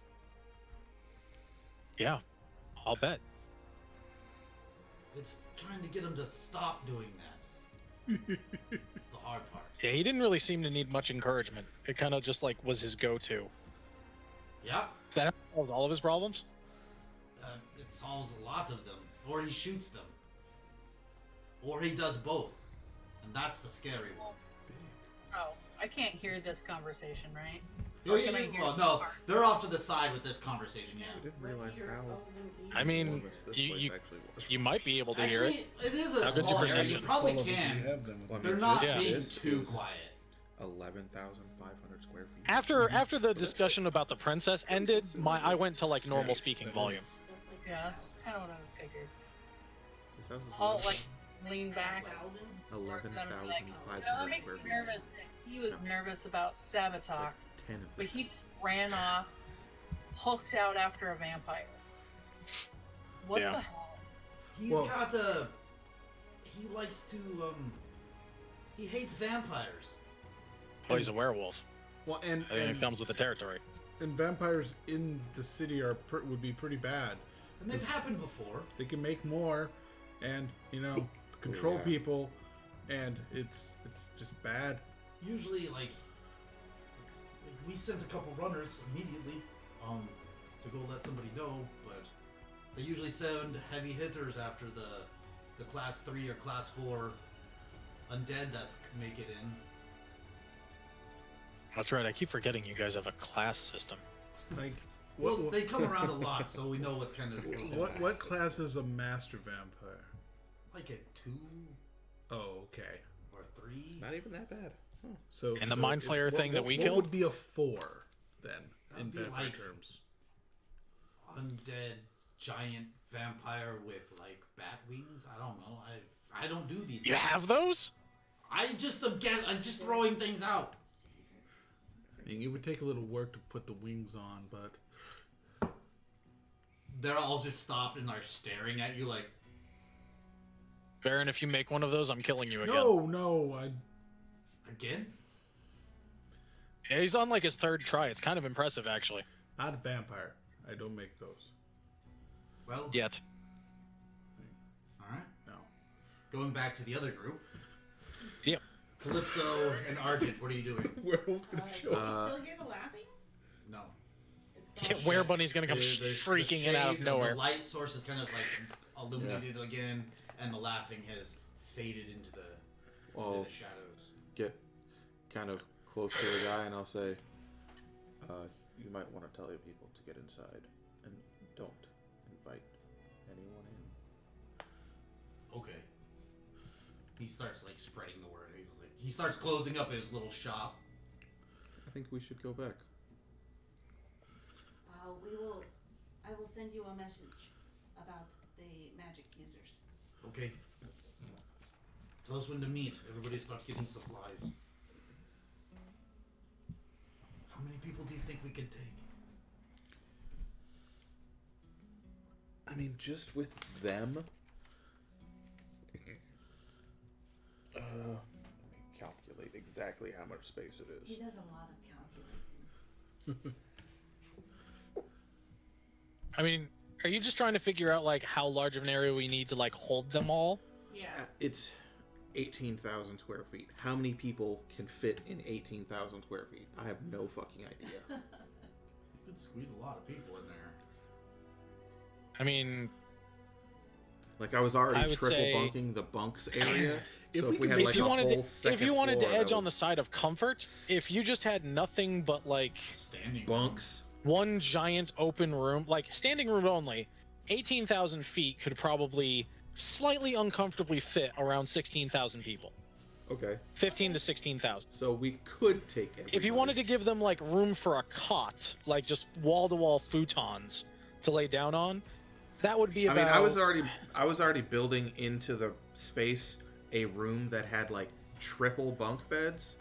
Yeah, I'll bet. It's trying to get him to stop doing that. It's the hard part. Yeah, he didn't really seem to need much encouragement. It kind of just like was his go-to. Yeah, That solves all of his problems. it solves a lot of them, or he shoots them. or he does both, and that's the scary one. Oh, I can't hear this conversation, right? Oh, Or yeah, can I hear well, the no, part? they're off to the side with this conversation. I Yeah. didn't realize how I mean, enormous this you- place you- actually was. You might be able to hear it. Actually, it is a How good's your small area. You perception? probably All of us, you can. have them with Well, I you. They're mean, not Yeah. being this too is quiet. 11,500 square feet. After the discussion about the princess ended, I went to like normal Space, speaking that volume. is. That's like Yeah, that's kind of what I figured. This house is I'll like lean back. 11,500 That makes square me feet. nervous. That he was nervous about Sabotage, Like 10 of but this he house. just ran off, hooked out after a vampire. What Yeah. the hell? He's Well- got a. He likes to. He hates vampires. Oh, he's a werewolf. Well, and I think it comes with the territory. vampires in the city would be pretty bad. And they've happened before. They can make more, and control yeah. people, and it's just bad. Usually, like we sent a couple runners immediately, to go let somebody know, but they usually send heavy hitters after the class 3 or class 4 undead that make it in. That's right. I keep forgetting you guys have a class system. Like, Well, they come around a lot, so we know what kind of what class is a master vampire? like a 2 Oh, okay. or 3. Not even that bad. Huh. So And the Mind Flayer thing that we what killed? would be a 4 then in That'd be vampire like- terms? Undead giant vampire with like bat wings. I don't know. I don't do these. You things. have those? I'm just throwing things out. I mean, it would take a little work to put the wings on, but They're all just stopped and are staring at you like, Baron, if you make one of those, I'm killing you again. no, again? Yeah, he's on like his 3rd try. It's kind of impressive, actually. not a vampire. I don't make those. Well, Yet. all right. No. Going back to the other group, Yep. Calypso and Argent. What are you doing? Werewolf's gonna show Can up. you still hear the laughing? No. It's Yeah, gone. Were Bunny's gonna come The shrieking in out of shade nowhere. The light source is kind of like illuminated again, and the laughing has faded into Well, the shadows. get kind of close to the guy and I'll say, you might want to tell your people to get inside and don't invite anyone in. Okay. He starts like spreading the word. He starts closing up his little shop. I think we should go back. I will send you a message about the magic users. Okay. Tell us when to meet. Everybody starts getting supplies. How many people do you think we could take? I mean, just with them. Let me calculate exactly how much space it He is. does a lot of calculating. I mean, are you just trying to figure out like how large of an area we need to like hold them all? Yeah. It's 18,000 square feet. How many people can fit in 18,000 square feet? I have no fucking idea. You could squeeze a lot of people in there. I mean, Like I was I already would triple say- bunking the bunks area. If So we if we can had make- like if you a wanted whole to, second if you wanted to floor edge that on the was side of comfort, if you just had nothing but like Standing bunks, one giant open room, like standing room only, 18,000 feet could probably slightly uncomfortably fit around 16,000 people. okay. 15 to 16,000. So we could take everybody. If you wanted to give them like room for a cot, like just wall-to-wall futons to lay down on, that would be I about. mean, I was already building into the space a room that had like triple bunk beds.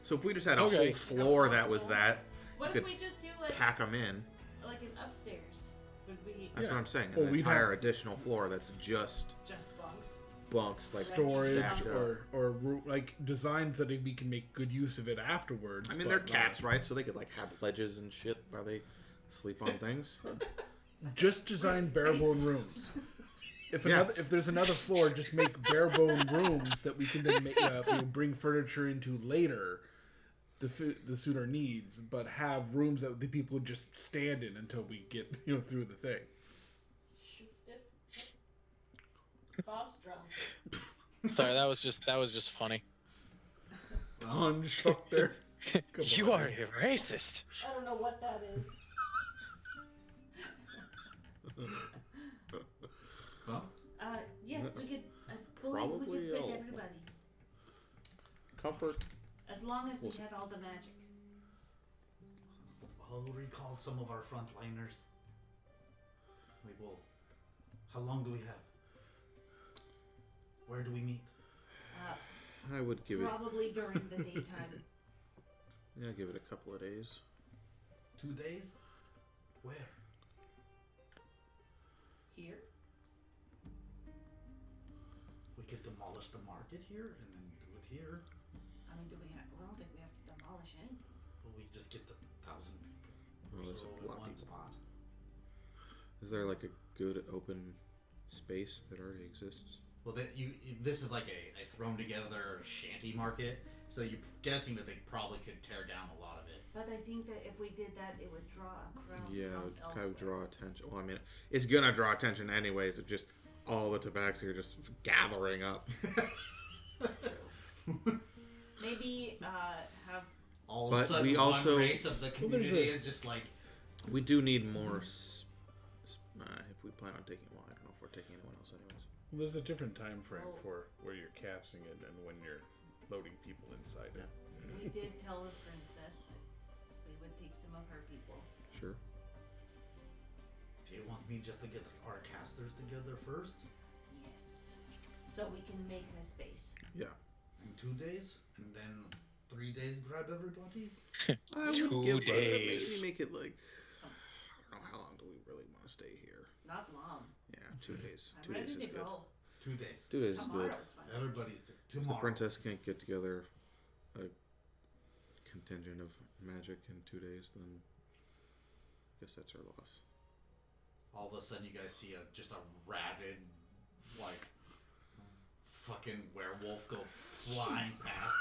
So if we just had a Okay. whole floor that was that, What you if could we just do like pack them in. an upstairs? Would we That's Yeah. what I'm saying. Well, An we'd entire have- additional floor that's just just bunks? bunks, like Storage stacked up. or like designs that we can make good use of it afterwards. I mean, but they're not- cats, right? So they could like have ledges and shit while they sleep on things. Just design barebone rooms. If Yeah. if there's another floor, just make barebone rooms that we can then make, bring furniture into later. The suit our needs, but have rooms that the people just stand in until we get through the thing. Shoot it. Bob's drunk. Sorry, that was just funny. Instructor. Come You on. are a racist. I don't know what that is. Well, Yes, we could. I believe we Probably could fit all. everybody Comfort. as long as we We'll see. had all the magic. I'll recall some of our frontliners. We will. How long do we have? Where do we meet? I would give it. Probably during the daytime. Yeah, give it a couple of days. 2 days? Where? Here. We could demolish the market here and then do it here. I mean, we don't think we have to demolish anything. But we just get the 1,000 people. Oh, there's So a in lot of one people. spot. Is there like a good open space that already exists? Well, this is like a thrown together shanty market, so you're guessing that they probably could tear down a lot of it. But I think that if we did that, it would draw a crowd. Yeah, it from would kind of elsewhere. draw attention. Well, I mean, it's gonna draw attention anyways. If just all the tabaxi are just gathering up. Maybe have. All of a But sudden, we one also- race of the Well, there's community a- is just like, We do need more. If we plan on taking, well, I don't know if we're taking anyone else anyways. Well, there's a different time frame Oh. for where you're casting it and when you're loading people inside it. We did tell the princess that we would take some of her people. Sure. do you want me just to get our casters together first? Yes. So we can make the space. Yeah. In 2 days? And then 3 days grab everybody? I would 2 give, days. maybe make it like, I don't know, how long do we really want to stay here? Not long. Yeah, 2 days. I'm 2 days ready is to good. go. 2 days. 2 days is good. Tomorrow's fine. Everybody's If the tomorrow. princess can't get together a contingent of magic in 2 days, then I guess that's her loss. All of a sudden, you guys see just a rabid, like, fucking werewolf go flying past.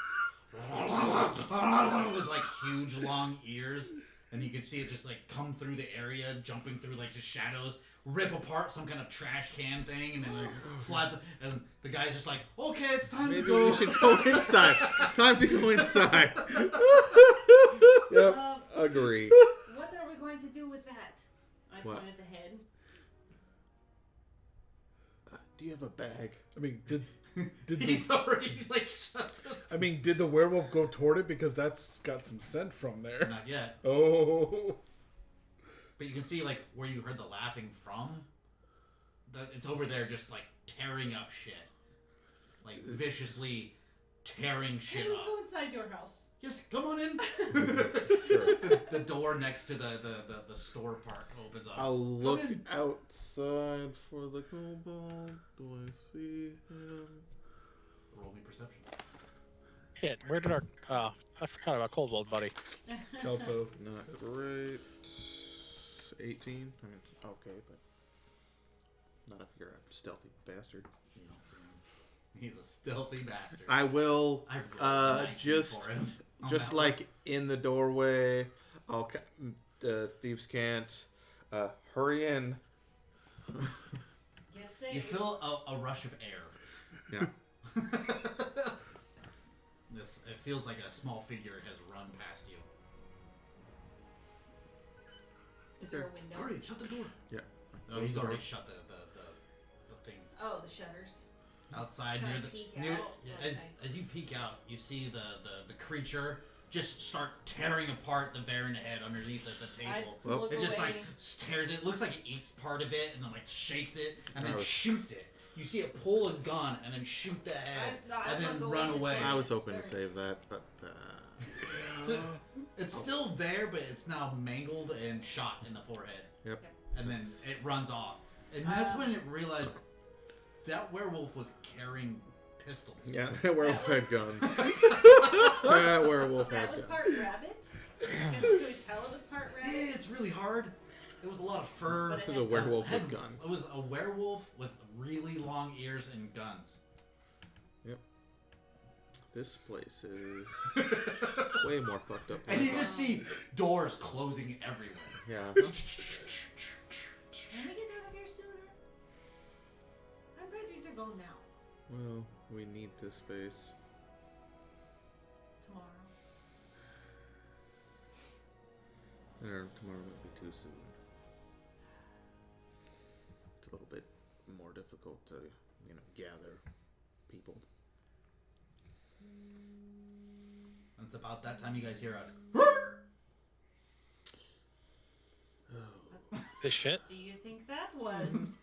With like huge long ears. And you can see it just like come through the area, jumping through like just shadows, rip apart some kind of trash can thing, and then like fly. And the guy's just like, okay, it's time Maybe to go. we should go inside. Time to go inside. Yep. Agree. What are we going to do with that? I What? pointed the head. Do you have a bag? I mean, did the, He's already like shut the. I mean, did the werewolf go toward it because that's got some scent from there? Not yet. Oh, But you can see like where you heard the laughing from. It's over there, just like tearing up shit, like viciously tearing shit Can we up. go inside your house? Yes, come on in. Sure. The door next to the store part opens up. I'll look in. outside for the kobold. Do I see him? Roll me perception. Shit, where did our I forgot about Coldwell, buddy. Kelpo. Not great. 18. I mean, it's okay, but not if you're a stealthy bastard. You don't see him. He's a stealthy bastard. I will I rolled 19 just for him on just that like in the doorway. I'll thieves can't hurry in. Get one. safe. You feel a rush of air. Yeah. It feels like a small figure has run past you. Is there a window? Hurry, shut the door. Yeah. No, he's already shut the things. Oh, the shutters. Outside Trying near to the peek near, out, yeah, okay. as you peek out, you see the creature just start tearing apart the Varan head underneath the I table. Well, look It just away. like tears it. It looks like it eats part of it and then like shakes it and then I was- shoots it. You see it pull a gun and then shoot the head I and then look run away to away. see I it. was hoping to Sirs. save that, but It's still there, but it's now mangled and shot in the forehead. yep. And then it runs off. And that's when it realized that werewolf was carrying pistols. Yeah, that werewolf That had was- guns. That werewolf That had was guns. part rabbit. Can we tell it was part Eh, rabbit? it's really hard. It was a lot of fur. But It was a werewolf with guns. It was a werewolf with really long ears and guns. This place is way more fucked up. And than you I just see doors closing everywhere. thought. Yeah. Can we get out of here sooner? I'm ready to go now. Well, we need this space. Tomorrow. Tomorrow might be too soon. It's a little bit more difficult to, gather people. It's about that time you guys hear a. This shit. Do you think that was?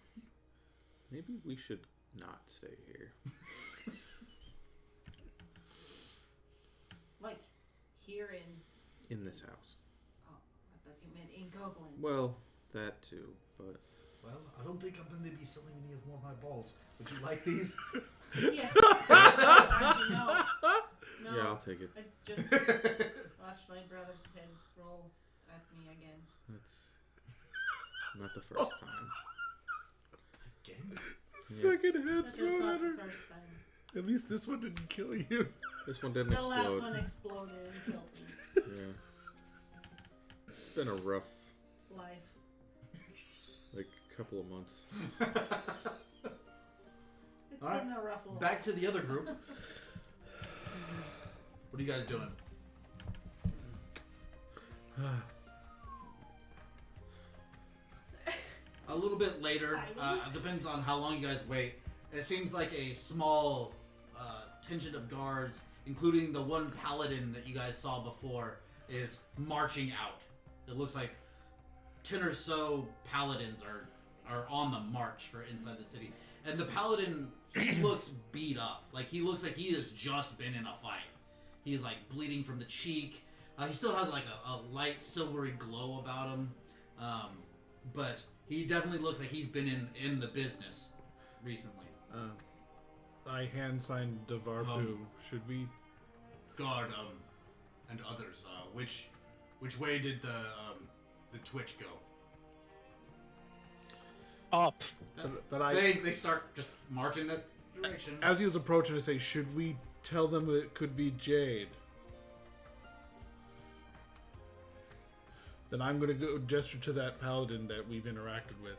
Maybe we should not stay here. Like, here in... In this house. Oh, I thought you meant in Goblin. Well, that too, but... Well, I don't think I'm going to be selling any of more of my balls. Would you like these? Yes. Actually, no. No. Yeah, I'll take it. I just watched my brother's head roll at me again. That's not the first time. Again? Yeah. Second head That is thrown not at her. the first time. At least this one didn't kill you. This one didn't The explode. last one exploded and killed me. Yeah. It's been a rough, Life. couple of months. It's All right. been a rough life. Back to the other group. What are you guys doing? A little bit later, it depends on how long you guys wait. It seems like a small contingent of guards, including the one paladin that you guys saw before, is marching out. It looks like 10 or so paladins are on the march for inside the city. And the paladin, he looks beat up. Like, he looks like he has just been in a fight. He's, like, bleeding from the cheek. He still has, like, a light silvery glow about him. But he definitely looks like he's been in the business recently. I hand signed Devarpu. Should we? Guard, and others, which way did the Twitch go? Up. But I, They start just marching that direction. as he was approaching, I say, should we tell them that it could be Jade? Then I'm going to go gesture to that paladin that we've interacted with.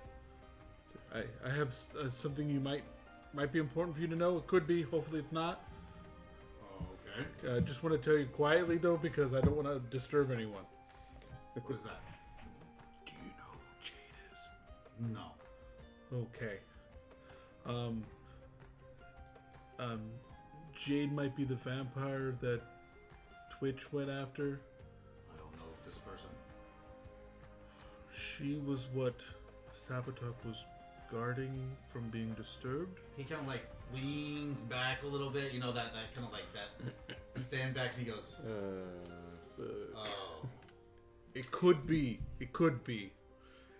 I have something you might be important for you to know. It could be. Hopefully, it's not. Okay. I just want to tell you quietly, though, because I don't want to disturb anyone. What is that? Do you know who Jade is? No. Okay. Jade might be the vampire that Twitch went after. I don't know this person. She was what Sabatok was guarding from being disturbed. He kind of like leans back a little bit, that kind of like that stand back, and he goes, "Oh, It could be. It could be.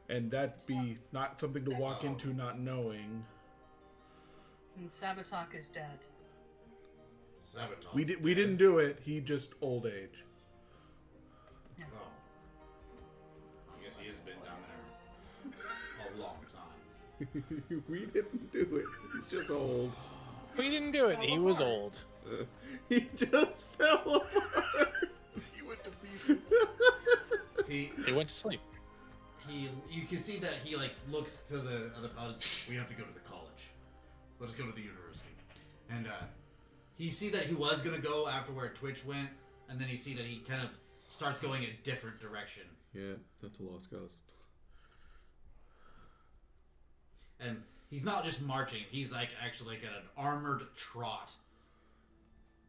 And that'd be not something to walk into not knowing. Since Sabatok is dead. Sabotage." We didn't do it. He just old age. Oh, I guess he has been down there a long time. We didn't do it. He's just old. We didn't do it. He was old. He just fell apart. He went to pieces. He He went to sleep. you can see that he like looks to the other paladin. We have to go to the college. Let us go to the university. And you see that he was gonna go after where Twitch went, and then you see that he kind of starts going a different direction. Yeah, that's a lost cause. And he's not just marching; he's like actually like at an armored trot.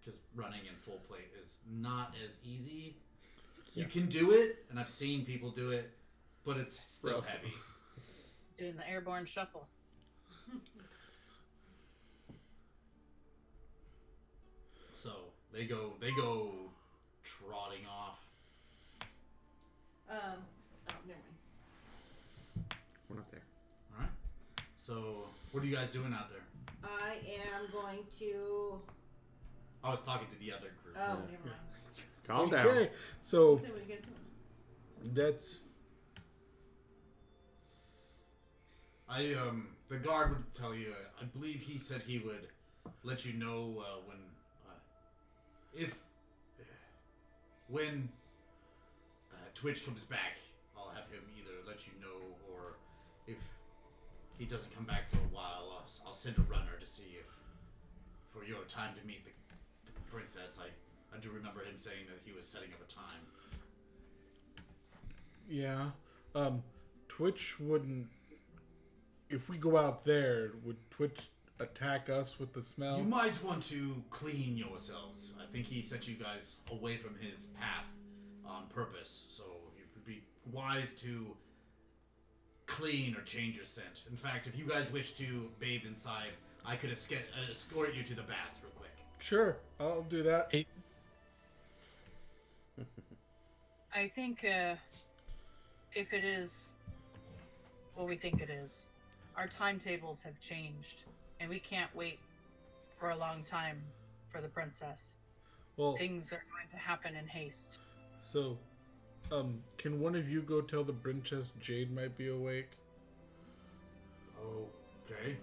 Because running in full plate is not as easy. You can do it, and I've seen people do it, but it's still Rough. heavy. Doing the airborne shuffle. So they go trotting off. Oh, never mind. We're not there. All right. So what are you guys doing out there? I am going to. I was talking to the other group. Oh, never mind. Calm Okay, down. so So what are you guys doing? that's The guard would tell you. I believe he said he would let you know when Twitch comes back. I'll have him either let you know, or if he doesn't come back for a while, I'll send a runner to see for your time to meet the princess. I do remember him saying that he was setting up a time. Yeah. Twitch wouldn't. If we go out there, would Twitch attack us with the smell? You might want to clean yourselves. I think he set you guys away from his path on purpose, so it would be wise to clean or change your scent. In fact, if you guys wish to bathe inside, I could escort you to the bath real quick. Sure, I'll do that. Hey. I think if it is what we think it is, our timetables have changed, and we can't wait for a long time for the princess. Well, Things are going to happen in haste. so, can one of you go tell the princess Jade might be awake? Okay.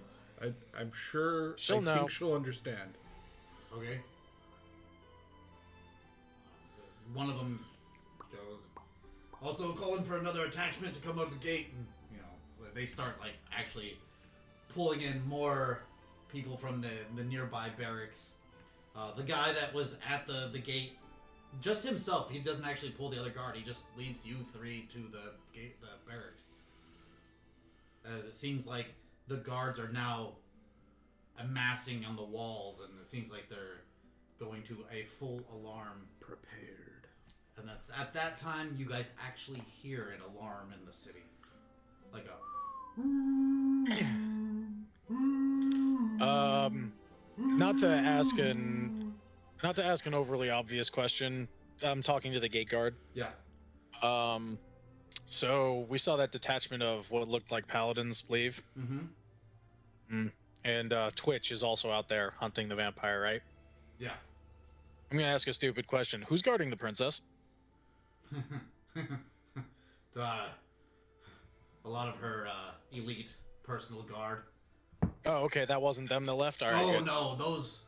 I'm sure. She'll I know. think she'll understand. Okay. One of them goes. Also calling for another attachment to come out of the gate, and they start like actually pulling in more people from the nearby barracks. The guy that was at the gate, just himself. He doesn't actually pull the other guard. He just leads you three to the gate, the barracks. As it seems like the guards are now amassing on the walls, and it seems like they're going to a full alarm. Prepared. And that's at that time you guys actually hear an alarm in the city, like a. Not to ask an overly obvious question. I'm talking to the gate guard. Yeah. So we saw that detachment of what looked like paladins leave, Mm-hmm. and Twitch is also out there hunting the vampire, right? Yeah. I'm gonna ask a stupid question. Who's guarding the princess? A lot of her elite personal guard. Oh, okay, that wasn't them that left. All right. Oh good. no, those.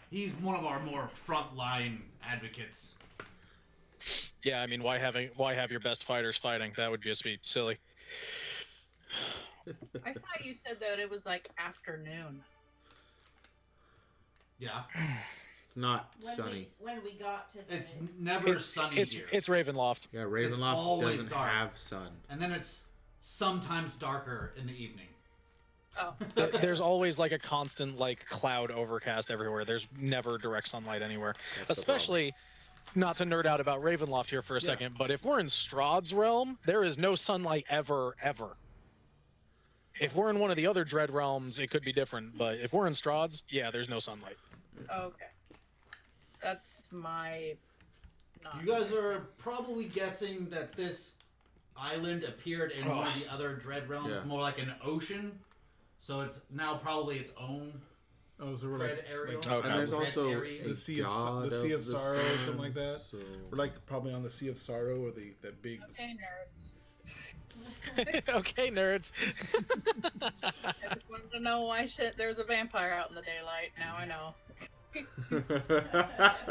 He's one of our more frontline advocates. Yeah, I mean, why have your best fighters fighting? That would just be silly. I thought you said that it was like afternoon. Yeah. Not When sunny. when we got to the It's never sunny It's here. Ravenloft. Yeah, Ravenloft always doesn't dark. have sun. And then it's sometimes darker in the evening. Oh, There's always like a constant like cloud overcast everywhere. There's never direct sunlight anywhere. That's the Especially, not to nerd out about Ravenloft here for a second, but if we're in Strahd's realm, there is no sunlight ever. If we're in one of the other Dread realms, it could be different. But if we're in Strahd's, yeah, there's no sunlight. okay. That's my. You guys are probably guessing that this island appeared in one of the other Dread realms, Yeah. more like an ocean. So it's now probably its own Oh, so we're Dread like, area. Okay. And there's Red also area. the sea of god the Sea of the Sorrow or something sun, like that. So We're like probably on the Sea of Sorrow or that big. Okay, nerds. Okay, nerds. I just wanted to know why there's a vampire out in the daylight. Now I know.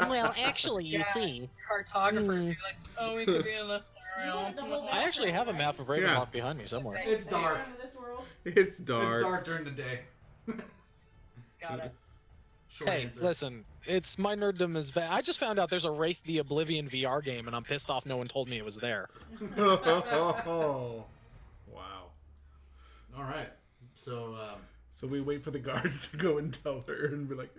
Well, actually, you Yeah. see, Cartographers be like, oh, we could be in this You want the whole area. I actually have a map of Ravenloft Yeah. behind me somewhere. It's dark. Into this world. it's It's dark. dark during the day. Got it. Short Hey, answer. listen, it's my nerddom is. I just found out there's a Wraith the Oblivion VR game, and I'm pissed off no one told me it was there. Oh, wow. All right. So, So we wait for the guards to go and tell her and be like,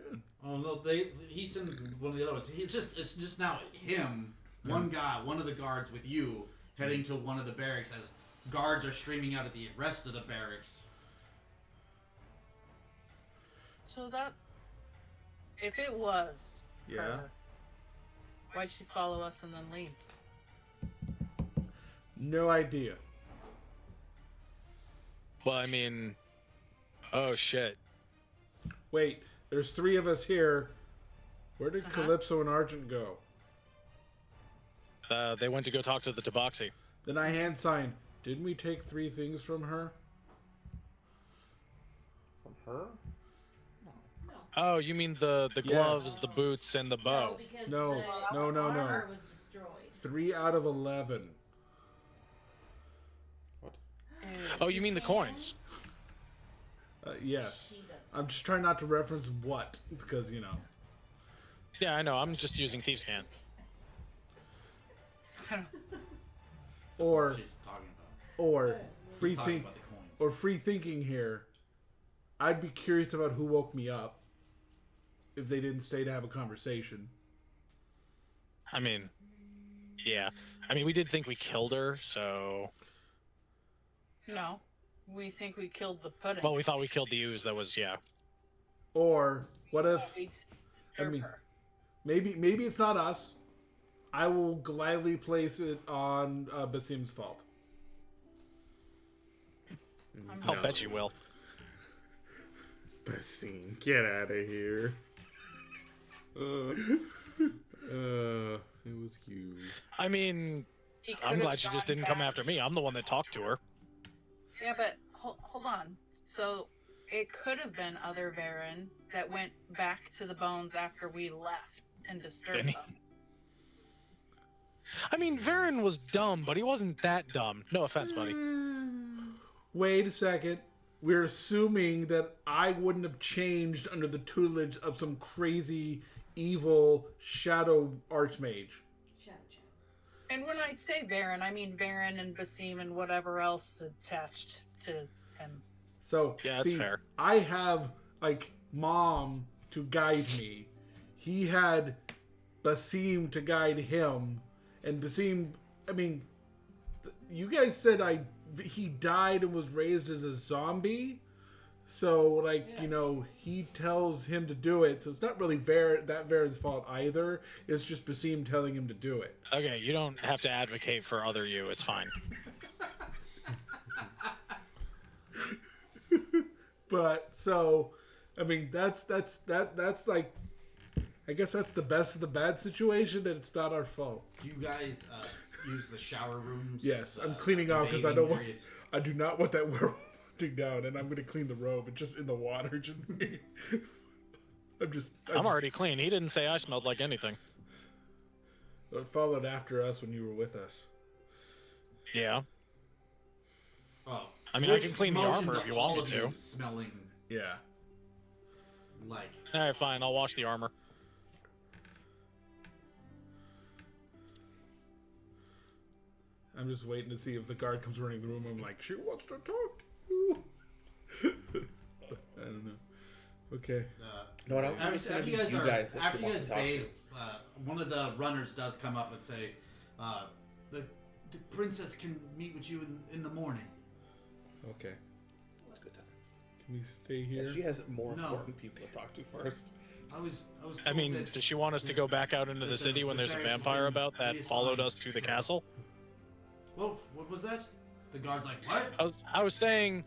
oh no, he sent one of the others. It's just now him, one guy, one of the guards with you, heading to one of the barracks as guards are streaming out of the rest of the barracks. So that, if it was Yeah. her, why'd she follow us and then leave? no idea. Well, I mean, oh shit. Wait, there's three of us here. Where did Uh-huh. Calypso and Argent go? They went to go talk to the Tabaxi. Then I hand sign. Didn't we take three things from her? From her? Oh, you mean the Yeah. gloves, the boots, and the No, bow? because No, the no. armor was destroyed. 3 out of 11. Oh, you mean the coins? Yes. She doesn't. I'm just trying not to reference what, because, you know. Yeah, I know. I'm just using Thieves' Cant. Or, She's talking about. or free She's talking think, about the coins. or free thinking here. I'd be curious about who woke me up if they didn't stay to have a conversation. I mean, yeah. I mean, we did think we killed her, so. No, we think we killed the pudding. Well, we thought we killed the ooze that was, yeah. Or what if We didn't disturb mean- her. maybe it's not us. I will gladly place it on Basim's fault. I'll bet you will. Basim, get out of here. It was you. I mean, He I'm could've glad she just gone didn't come back. after me. I'm the one that talked to her. Yeah, but hold on. So it could have been other Varen that went back to the bones after we left and disturbed Didn't he? them. I mean, Varen was dumb, but he wasn't that dumb. No offense, buddy. Wait a second. We're assuming that I wouldn't have changed under the tutelage of some crazy, evil shadow archmage. Shadow chat. And when I say Varen, I mean Varen and Basim and whatever else attached to him. So, Yeah, that's see, fair. I have, like, Mom to guide me. He had Basim to guide him. And Basim, I mean, you guys said he died and was raised as a zombie. So, like, Yeah. you know, he tells him to do it. So it's not really Varen's fault either. It's just Basim telling him to do it. Okay, you don't have to advocate for other you. It's fine. But so, I mean, that's like, I guess that's the best of the bad situation, and it's not our fault. Do you guys use the shower rooms? Yes, I'm The- cleaning the out because I bathing don't want. areas? I do not want that werewolf hunting down, and I'm going to clean the robe. It's just in the water. I'm already clean. He didn't say I smelled like anything. It followed after us when you were with us. Yeah. Oh, I mean, I which can clean the motion armor to if you want all me of to. you Smelling Yeah. like All right, fine. I'll wash the armor. I'm just waiting to see if the guard comes running the room. I'm like, she wants to talk to you. I don't know. Okay. No, what I was after gonna you be guys you are guys that after she you wants guys to talk bathe, to. one of the runners does come up and say, the princess can meet with you in the morning. Okay. It's a good time. Can we stay here? Yeah, she has more No. important people to talk to first. I was I told mean, that does she want us to go back out into the Listen, city when the there's a barracks has vampire been about that reassigned followed us to the to- castle? Whoa, what was that? The guard's like, what? I was saying,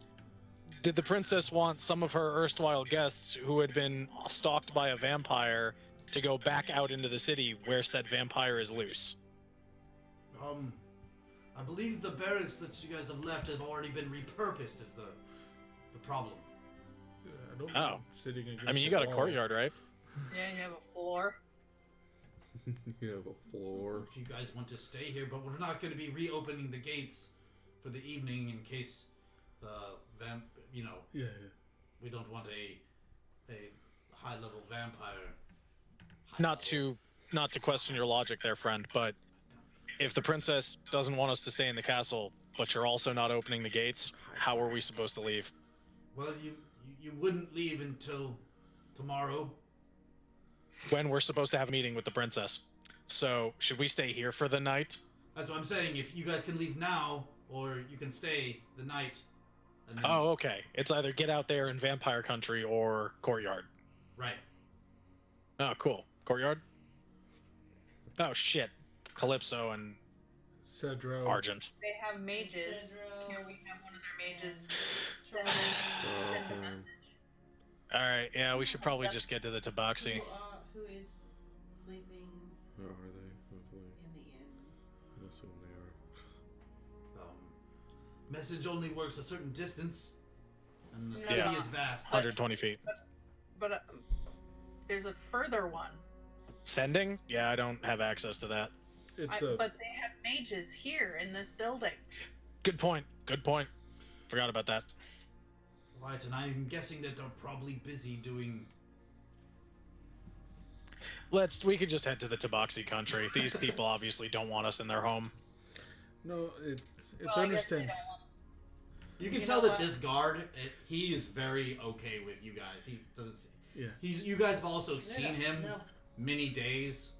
did the princess want some of her erstwhile guests who had been stalked by a vampire to go back out into the city where said vampire is loose? I believe the barracks that you guys have left have already been repurposed as the problem. I don't Oh. mind sitting against I mean, you the got a wall. courtyard, right? Yeah, you have a floor. You have a floor. If you guys want to stay here, but we're not going to be reopening the gates for the evening in case Yeah. we don't want a high level vampire. Not to question your logic there, friend, but if the princess doesn't want us to stay in the castle, but you're also not opening the gates, how are we supposed to leave? Well, you wouldn't leave until tomorrow. When we're supposed to have a meeting with the princess. So, should we stay here for the night? That's what I'm saying. If you guys can leave now, or you can stay the night. And then, Oh, okay. It's either get out there in vampire country or courtyard. right. Oh, cool. Courtyard? Oh, shit. Calypso and Cedro. Argent. They have mages. Cedro Can we have one of their mages Try- send a Okay. message? Alright, yeah, we should probably just get to the tabaxi. who is sleeping Where are they? Hopefully. in the inn? I assume they are. Message only works a certain distance, and the No, city Yeah. is vast. 120 feet. But there's a further one. Sending? Yeah, I don't have access to that. It's But they have mages here in this building. Good point. Good point. Forgot about that. Right, and I'm guessing that they're probably busy doing. We could just head to the Tabaxi country. These people obviously don't want us in their home. No, it's Well, I guess they understand. don't want- You can You tell know that what? this guard, he is very okay with you guys. He does. Yeah. You guys have also seen him No. many days.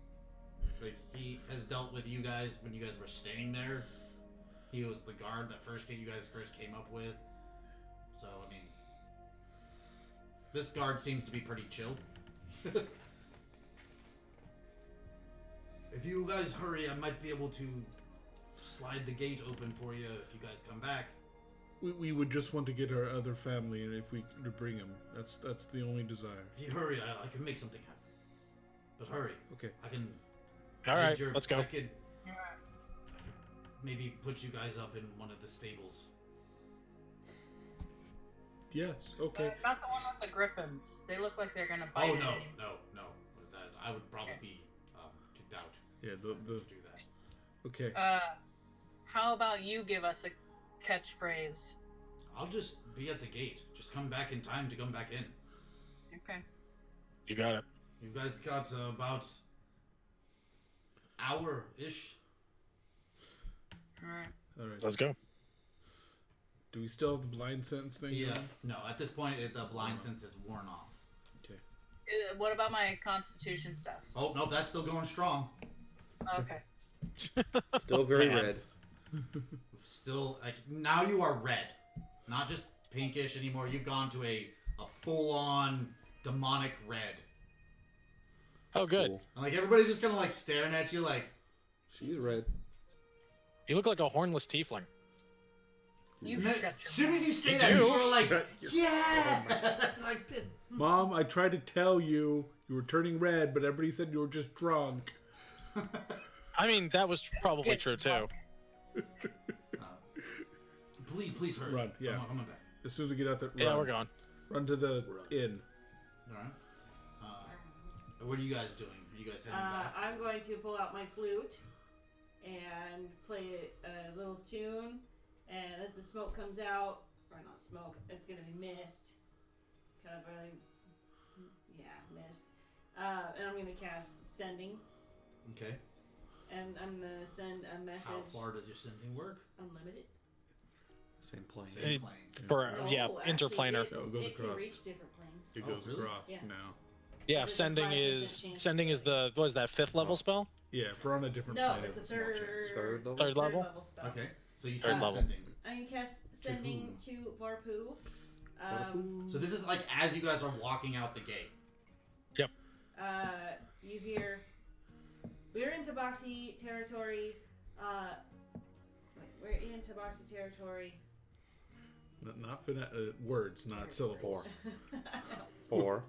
Like he has dealt with you guys when you guys were staying there. He was the guard that you guys first came up with. So I mean, this guard seems to be pretty chill. If you guys hurry, I might be able to slide the gate open for you if you guys come back. We would just want to get our other family, and if we to bring them, that's the only desire. If you hurry, I can make something happen. But hurry. Okay. I can. All right, let's go. I could maybe put you guys up in one of the stables. Yes. Okay. Not the one with the griffins. They look like they're gonna bite. Oh at no, any- no, no! That I would probably be kicked out Yeah. to do that. Okay. How about you give us a catchphrase? I'll just be at the gate. Just come back in time to come back in. Okay. You got it. You guys got about hour-ish. All right. All right. Let's go. Do we still have the blind sense thing? Yeah. going? No, at this point, the blind sense is worn off. Okay. What about my constitution stuff? Oh no, that's still going strong. Okay. Still very Man. red. Still, like now you are red, not just pinkish anymore. You've gone to a full-on demonic red. Oh, good. Cool. And like everybody's just kind of like staring at you, like She's red. You look like a hornless tiefling. You as shut your soon as you say You that, do? people are like, Shut your- yeah. That's like the, Mom, I tried to tell you were turning red, but everybody said you were just drunk. I mean, that was probably true too. please hurry. Run, yeah. I'm coming back. As soon as we get out there, Yeah, run. we're gone. Run to the inn. All right. What are you guys doing? Are you guys heading back? I'm going to pull out my flute and play a little tune. And as the smoke comes out, or not smoke, it's gonna be mist. Kind of really, mist. And I'm gonna cast sending, Okay. and I'm gonna send a message. How far does your sending work? Unlimited. Same plane. Same It- plane. For No, yeah, actually, interplanar. No, it goes it can across. reach different planes. It Oh, goes really? across Yeah. now. Yeah, There's a sending 5% is chance sending to is do it. the what is that 5th level spell? Yeah, if we're on a different No, planet, it's a a small chance. Third level? Third level? spell. Okay. So you Third send level. sending. I can cast sending to Varpu. So this is like as you guys are walking out the gate. You hear, we're in Tabaxi territory. We're in Tabaxi territory. Not words, not syllables. 4.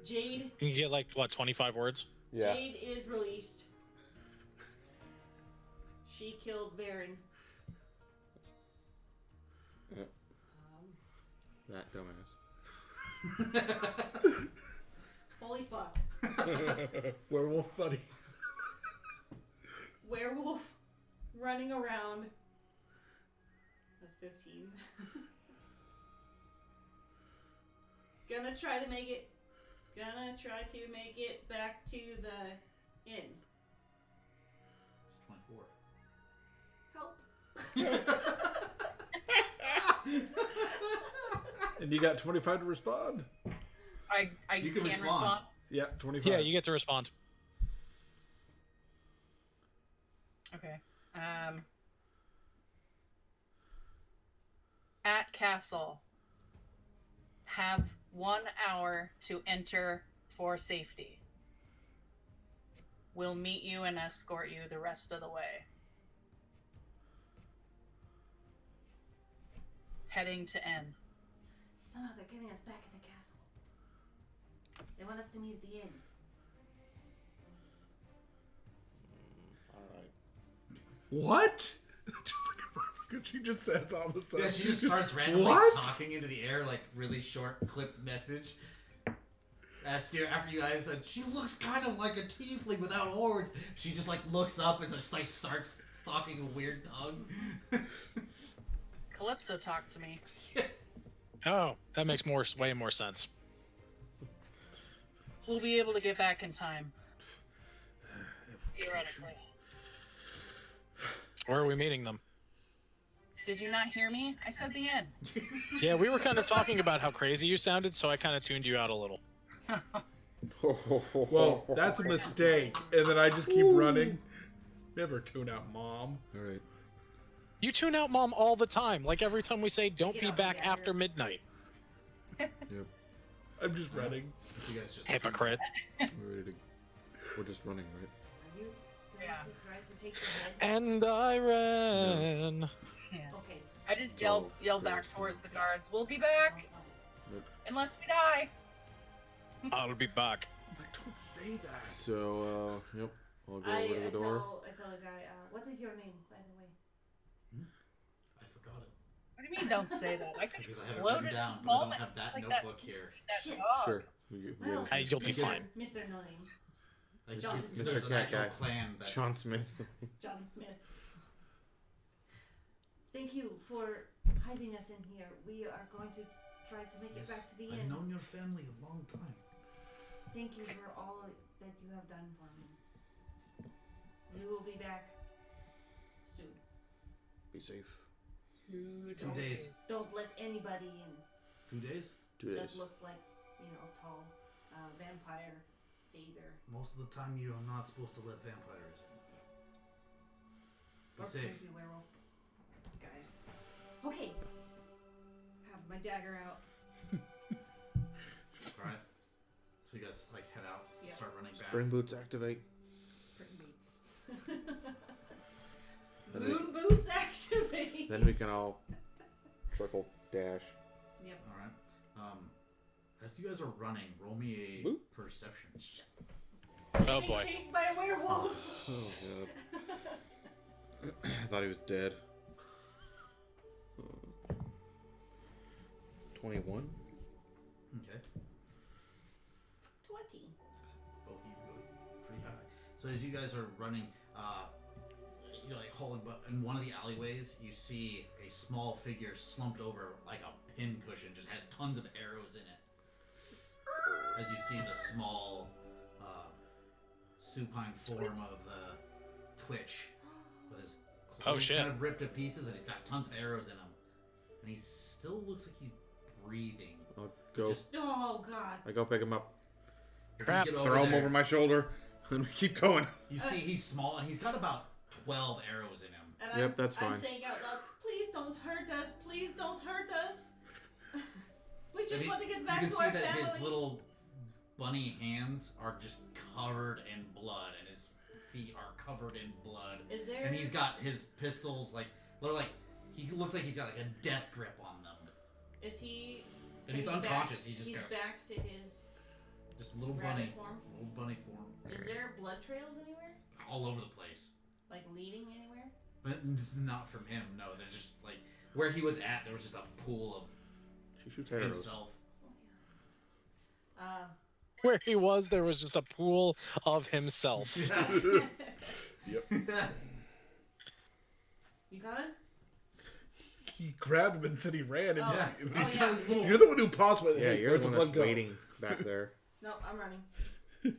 Jade. You can get like what 25 words. Yeah. Jade is released. She killed Varen. Yeah. Um, That dumbass. holy fuck. Werewolf buddy. Werewolf running around. That's 15. Gonna try to make it back to the inn. It's 24. Help. And you got 25 to respond? I You can can respond. respond. Yeah, 25. Yeah, you get to respond. Okay. At castle, have 1 hour to enter for safety. We'll meet you and escort you the rest of the way. Heading to N. Somehow they're getting us back at the castle. They want us to meet at the inn. Alright. What? Just like she just says all of a sudden. Yeah, she just starts randomly What? talking into the air, like really short clip message. After you guys said, she looks kind of like a tiefling without horns. She just like looks up and just like starts talking a weird tongue. Calypso talk to me. Oh, that makes way more sense. We'll be able to get back in time. Theoretically. Where are we meeting them? Did you not hear me? I said the end. Yeah, we were kind of talking about how crazy you sounded, so I kind of tuned you out a little. Well, that's a mistake. And then I just keep running. Never tune out Mom. All right. You tune out Mom all the time, like every time we say don't Get be out back together. after midnight. Yep. I'm just running. You guys just Hypocrite. We're ready to. We're just running, right? Are you going Yeah. to try to take the head? And I ran. Yeah. Okay. I just So, yell back first- towards the guards. We'll be back Yep. unless we die. I'll be back. Like, don't say that. So, yep. I'll go I over to the door. tell the guy, what is your name, by the way? I forgot it What do you mean don't say that? I could because I have it explode written in down, a but I don't moment. have that Like notebook here. That Shit. dog. Sure. We get Well, Hey, you'll be Because- fine. Mr. No Name, Like, John there's Smith. an Mr. Cat actual Guy. clan that. John Smith. John Smith. Thank you for hiding us in here. We are going to try to make it Yes, back to the I've end. known your family a long time. Thank you for all that you have done for me. We will be back soon. Be safe. 2 days. Don't let anybody in 2 days? 2 that days. looks like, tall vampire, satyr, Most of the time, you are not supposed to let vampires. Be or safe. creepy werewolf. Guys. Okay. Have my dagger out. Alright. So you guys, like, head out, Yeah. start running back. Spring boots activate. Spring boots. And Moon boots activate. Then we can all triple dash. Yep. Alright. As you guys are running, roll me a Boop. perception. Oh Getting boy. chased by a werewolf. Oh god. I thought he was dead. 21. Okay. 20. Both of you go pretty high. So as you guys are running, you're like holding, but in one of the alleyways, you see a small figure slumped over like a pin cushion, just has tons of arrows in it. As you see the small, supine form of the Twitch with his clothes shit. kind of ripped to pieces, and he's got tons of arrows in him, and he still looks like he's breathing. I'll go. Just Oh god. I go pick him up. as you Crap. get Throw him there, over my shoulder, and we keep going. You see, he's small, and he's got about 12 arrows in him. And Yep, that's I'm fine. saying out loud, please don't hurt us. Please don't hurt us. We just And want to get you back can to see our that family. his little bunny hands are just covered in blood, and his feet are covered in blood. Is there? And he's got his pistols he looks like he's got like a death grip on them. Is he? And he's unconscious, he's just got- back to his Just a little rabbit bunny, form. little bunny form, Is there blood trails anywhere? all over the place. Like leading anywhere? But not from him. No, there's just like where he was at. There was just a pool She shoots of arrows. himself. Where he was, there was just a pool of himself. Yes. You got it? He grabbed him and said he ran. And Oh. Yeah. Oh, He's yeah. got his little. You're the one who paused with it. Yeah, Hey, you're where'd the one blood that's go? waiting back there. No, I'm running. Alright.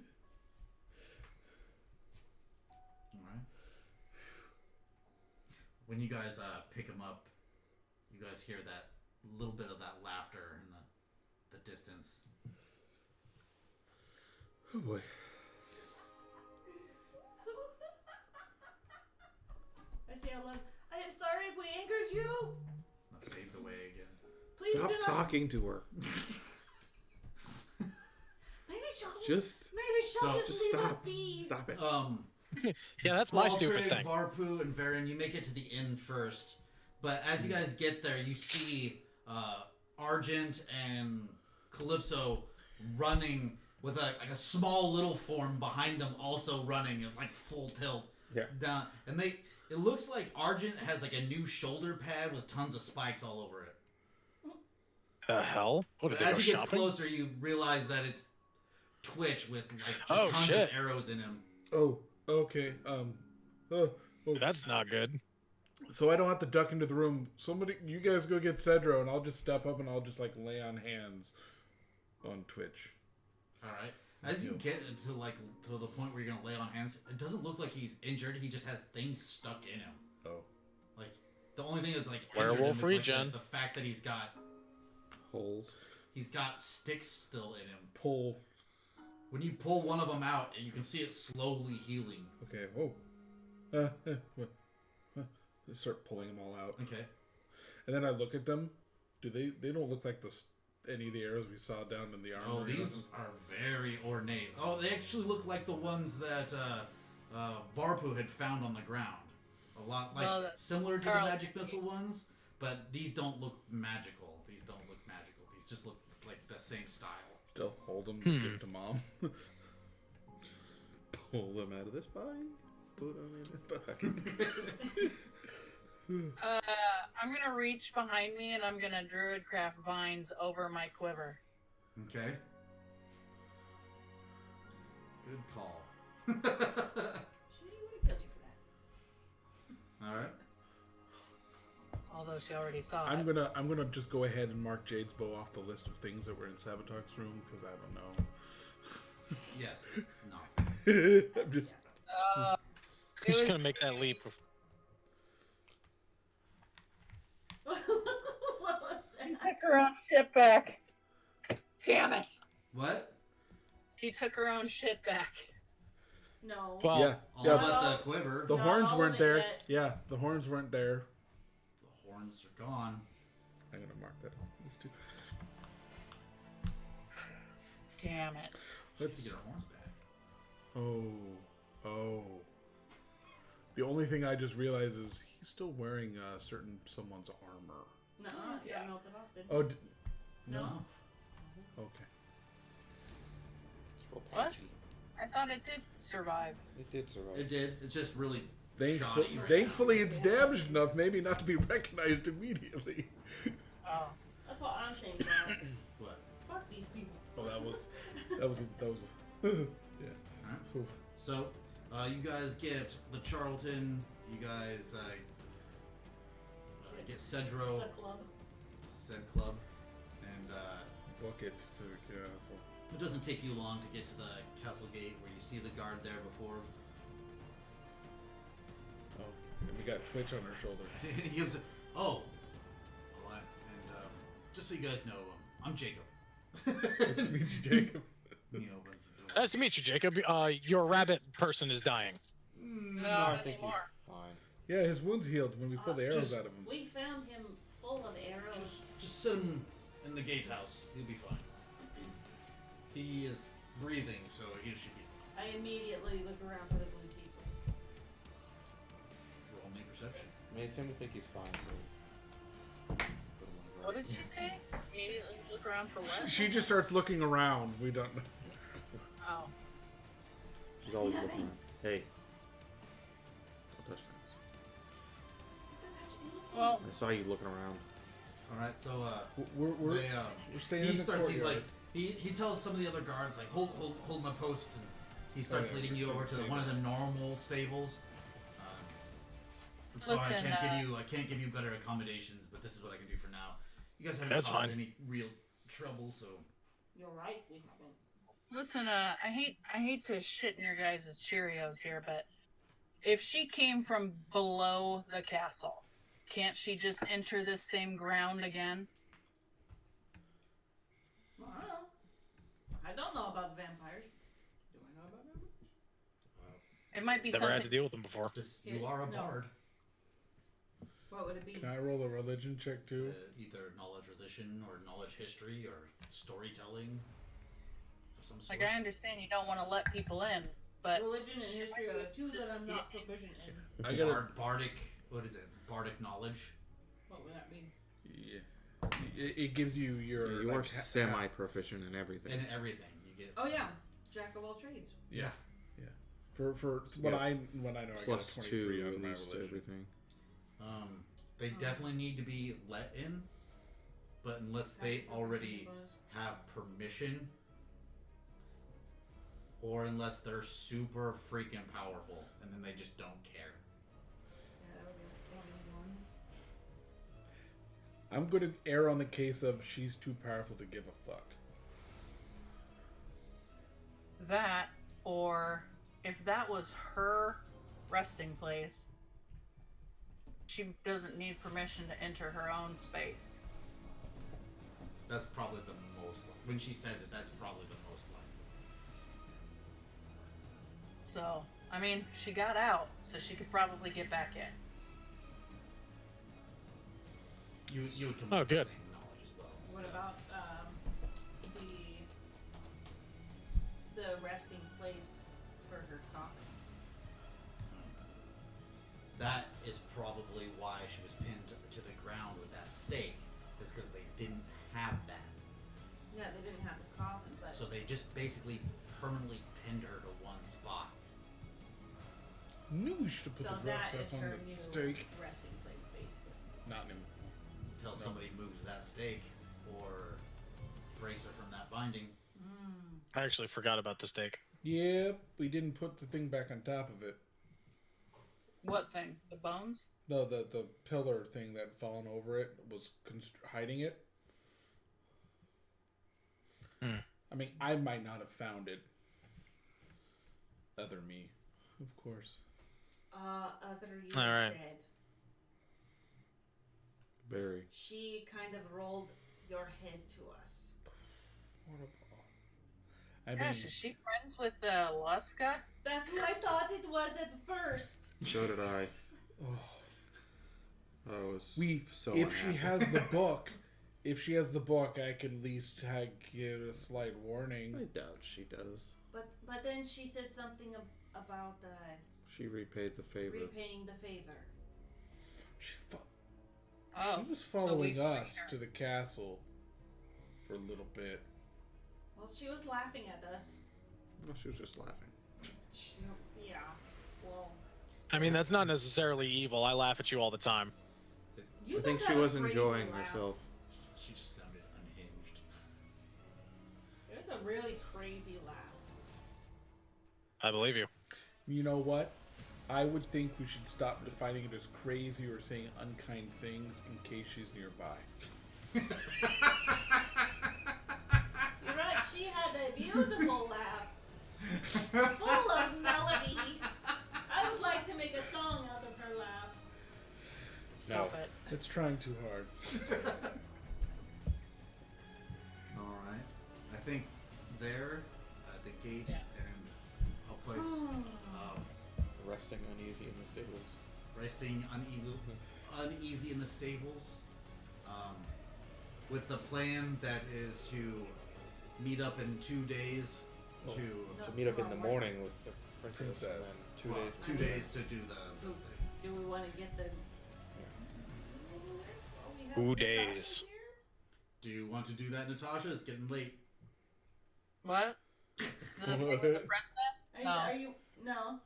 When you guys pick him up, you guys hear that little bit of that laughter in the distance. Oh boy. I say out loud, I am sorry if we angered you. That fades away again. Please Stop do not. talking to her. Maybe she'll Just just leave us stop. be. Stop it. Yeah, that's my stupid Baldric, thing. Varpu, and Varen, you make it to the inn first. But as you guys get there, you see Argent and Calypso running with like a small little form behind them, also running at like full tilt down. And it looks like Argent has like a new shoulder pad with tons of spikes all over it. The hell? What did But they go as he gets shopping? closer, you realize that it's Twitch with like just Oh, tons shit. of arrows in him. Oh, okay. Oh, That's not good. So I don't have to duck into the room. Somebody, you guys go get Cedro, and I'll just step up and I'll just like lay on hands on Twitch. All right. As you get to the point where you're gonna lay on hands, it doesn't look like he's injured. He just has things stuck in him. Oh. Like the only thing that's like injured Werewolf him is regen. like the fact that he's got sticks still in him. Pull. When you pull one of them out, and you can see it slowly healing. Okay. Whoa. Start pulling them all out. Okay. And then I look at them. Do they don't look like any of the arrows we saw down in the armor? Oh, these are very ornate. Oh, they actually look like the ones that Varpu had found on the ground. A lot like similar to the magic missile ones, but these don't look magical. These just look like the same style. Still hold them, give them to mom. Pull them out of this body. Put them in the bucket. I'm gonna reach behind me and I'm gonna druidcraft vines over my quiver. Okay. Good call. She would have killed you for that. All right. Although she already saw I'm it. gonna just go ahead and mark Jade's bow off the list of things that were in Sabotak's room because I don't know. Yes, it's not. I'm just Who's gonna make that leap? What was She that? took her own shit back. Damn it! What? She took her own shit back. No. Well, yeah. All Yeah. but the quiver. The Not horns all weren't of it there. yet. Yeah, the horns weren't there. The horns are gone. I'm gonna mark that off. These two. Damn it. Let's. Get her horns back. Oh. The only thing I just realized is he's still wearing someone's armor. No, you Yeah. got melted off, didn't Oh, No. okay. It's real What? patchy. I thought it did survive. It did survive. It did. It's just really shoddy right Thankfully, it's damaged enough, maybe not to be recognized immediately. Oh. That's what I'm saying, Dad. now. What? Fuck these people. Oh, that was yeah. Alright. Oof. So, you guys get the Charlton. You guys get Cedro, Suck club. Ced Club, and Book it to the castle. it doesn't take you long to get to the castle gate where you see the guard there before. Oh, and we got Twitch on her shoulder. He gives it. Oh, and just so you guys know, I'm Jacob. Nice to meet you, Jacob. He opens the door. Nice to meet you, Jacob. Your rabbit person is dying. No, I think he's anymore. fine. Yeah, his wound's healed when we pulled the arrows just- out of him. We found him full of arrows. Just sit him in the gatehouse. He'll be fine. He is breathing, so he should be fine. I immediately look around for the blue teeth. Roll me perception. I mean, I seem to think he's fine, so. Put him on the What ground. did she say? Immediately look around for what? She just starts looking around. We don't know. Oh. She's always looking around. Hey. Don't touch things. Well, I saw you looking around. All right, so We're they, staying he in the starts. He's courtyard. like he tells some of the other guards like hold my post, and he starts yeah, leading we're you over to staying one of the there. normal stables. I'm sorry, Listen, I can't give you better accommodations, but this is what I can do for now. You guys haven't That's caused fine. any real trouble, so You're right, we haven't. listen. I hate to shit in your guys' Cheerios here, but if she came from below the castle, can't she just enter this same ground again? I don't know. I don't know about vampires. Do I know about vampires? It might be Never had to something. deal with them before. just Yes, you are a no. bard. What would it be? Can I roll a religion check too? Either knowledge religion or knowledge history or storytelling of some sort. Like I understand you don't want to let people in, but Religion and history are the two that I'm not proficient in. I got Bardic. What is it? Bardic knowledge. What would that mean? Yeah. It gives you your. You are like, semi-proficient in everything. In everything you get. Oh yeah, jack of all trades. Yeah. For what Yeah. I know, I Plus got a 2 23 on at my least to religion. everything. They definitely need to be let in, but unless they already have permission, or unless they're super freaking powerful, and then they just don't care. Yeah, that would be like 20 I'm going to err on the case of she's too powerful to give a fuck. That, or if that was her resting place, she doesn't need permission to enter her own space. That's probably the most. When she says it, that's probably the most likely. So, I mean, she got out, so she could probably get back in. You would come Oh, with the good. same knowledge as well. What about the resting place for her coffin? That is probably why she was pinned to the ground with that stake. Is because they didn't have that. Yeah, they didn't have the coffin, but So they just basically permanently pinned her to one spot. Knew we should have put so the rock that back is on her the new stake. resting place, basically. Not anymore. Until somebody moves that stake or breaks her from that binding. I actually forgot about the stake. Yep, we didn't put the thing back on top of it. What thing? The bones? No, the pillar thing that fallen over it was hiding it. I mean, I might not have found it. Other me, of course. Other you is All right. dead. Very. She kind of rolled your head to us. What about? I mean, Gosh, is she friends with Luska? That's what I thought it was at first. So did I. oh, I was we. so if she unhappy. has the book, I can at least give a slight warning. I doubt she does. But then she said something about She repaid the favor. repaying the favor. She, Oh, she was so following we freed us her. to the castle for a little bit. Well, she was laughing at us. No, she was just laughing. Yeah. Well. I mean, that's not necessarily evil. I laugh at you all the time. You I think got she that was crazy enjoying laugh. herself. She just sounded unhinged. It was a really crazy laugh. I believe you. You know what? I would think we should stop defining it as crazy or saying unkind things in case she's nearby. You're right. She had a beautiful laugh, full of melody. I would like to make a song out of her laugh. Stop it. It's trying too hard. All right. I think there at the gate and a place Resting uneasy in the stables. resting uneasy in the stables, with the plan that is to meet up in 2 days Oh. to To meet up in the morning with the princess, and Princess. then 2 days. 2 days to do the. Do we want to get the? Who days? Do you want to do that, Natasha? It's getting late. What? The princess? No. Are you? No.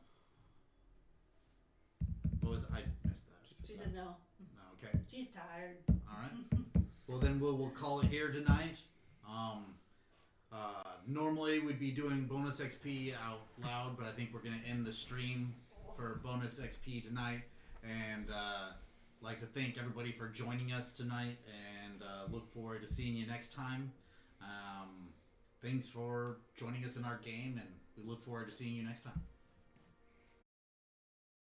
What was I missed that? She said no. No, okay. She's tired. All right. Well, then we'll call it here tonight. Normally we'd be doing bonus XP out loud, but I think we're gonna end the stream for bonus XP tonight. And like to thank everybody for joining us tonight, and look forward to seeing you next time. Thanks for joining us in our game, and we look forward to seeing you next time.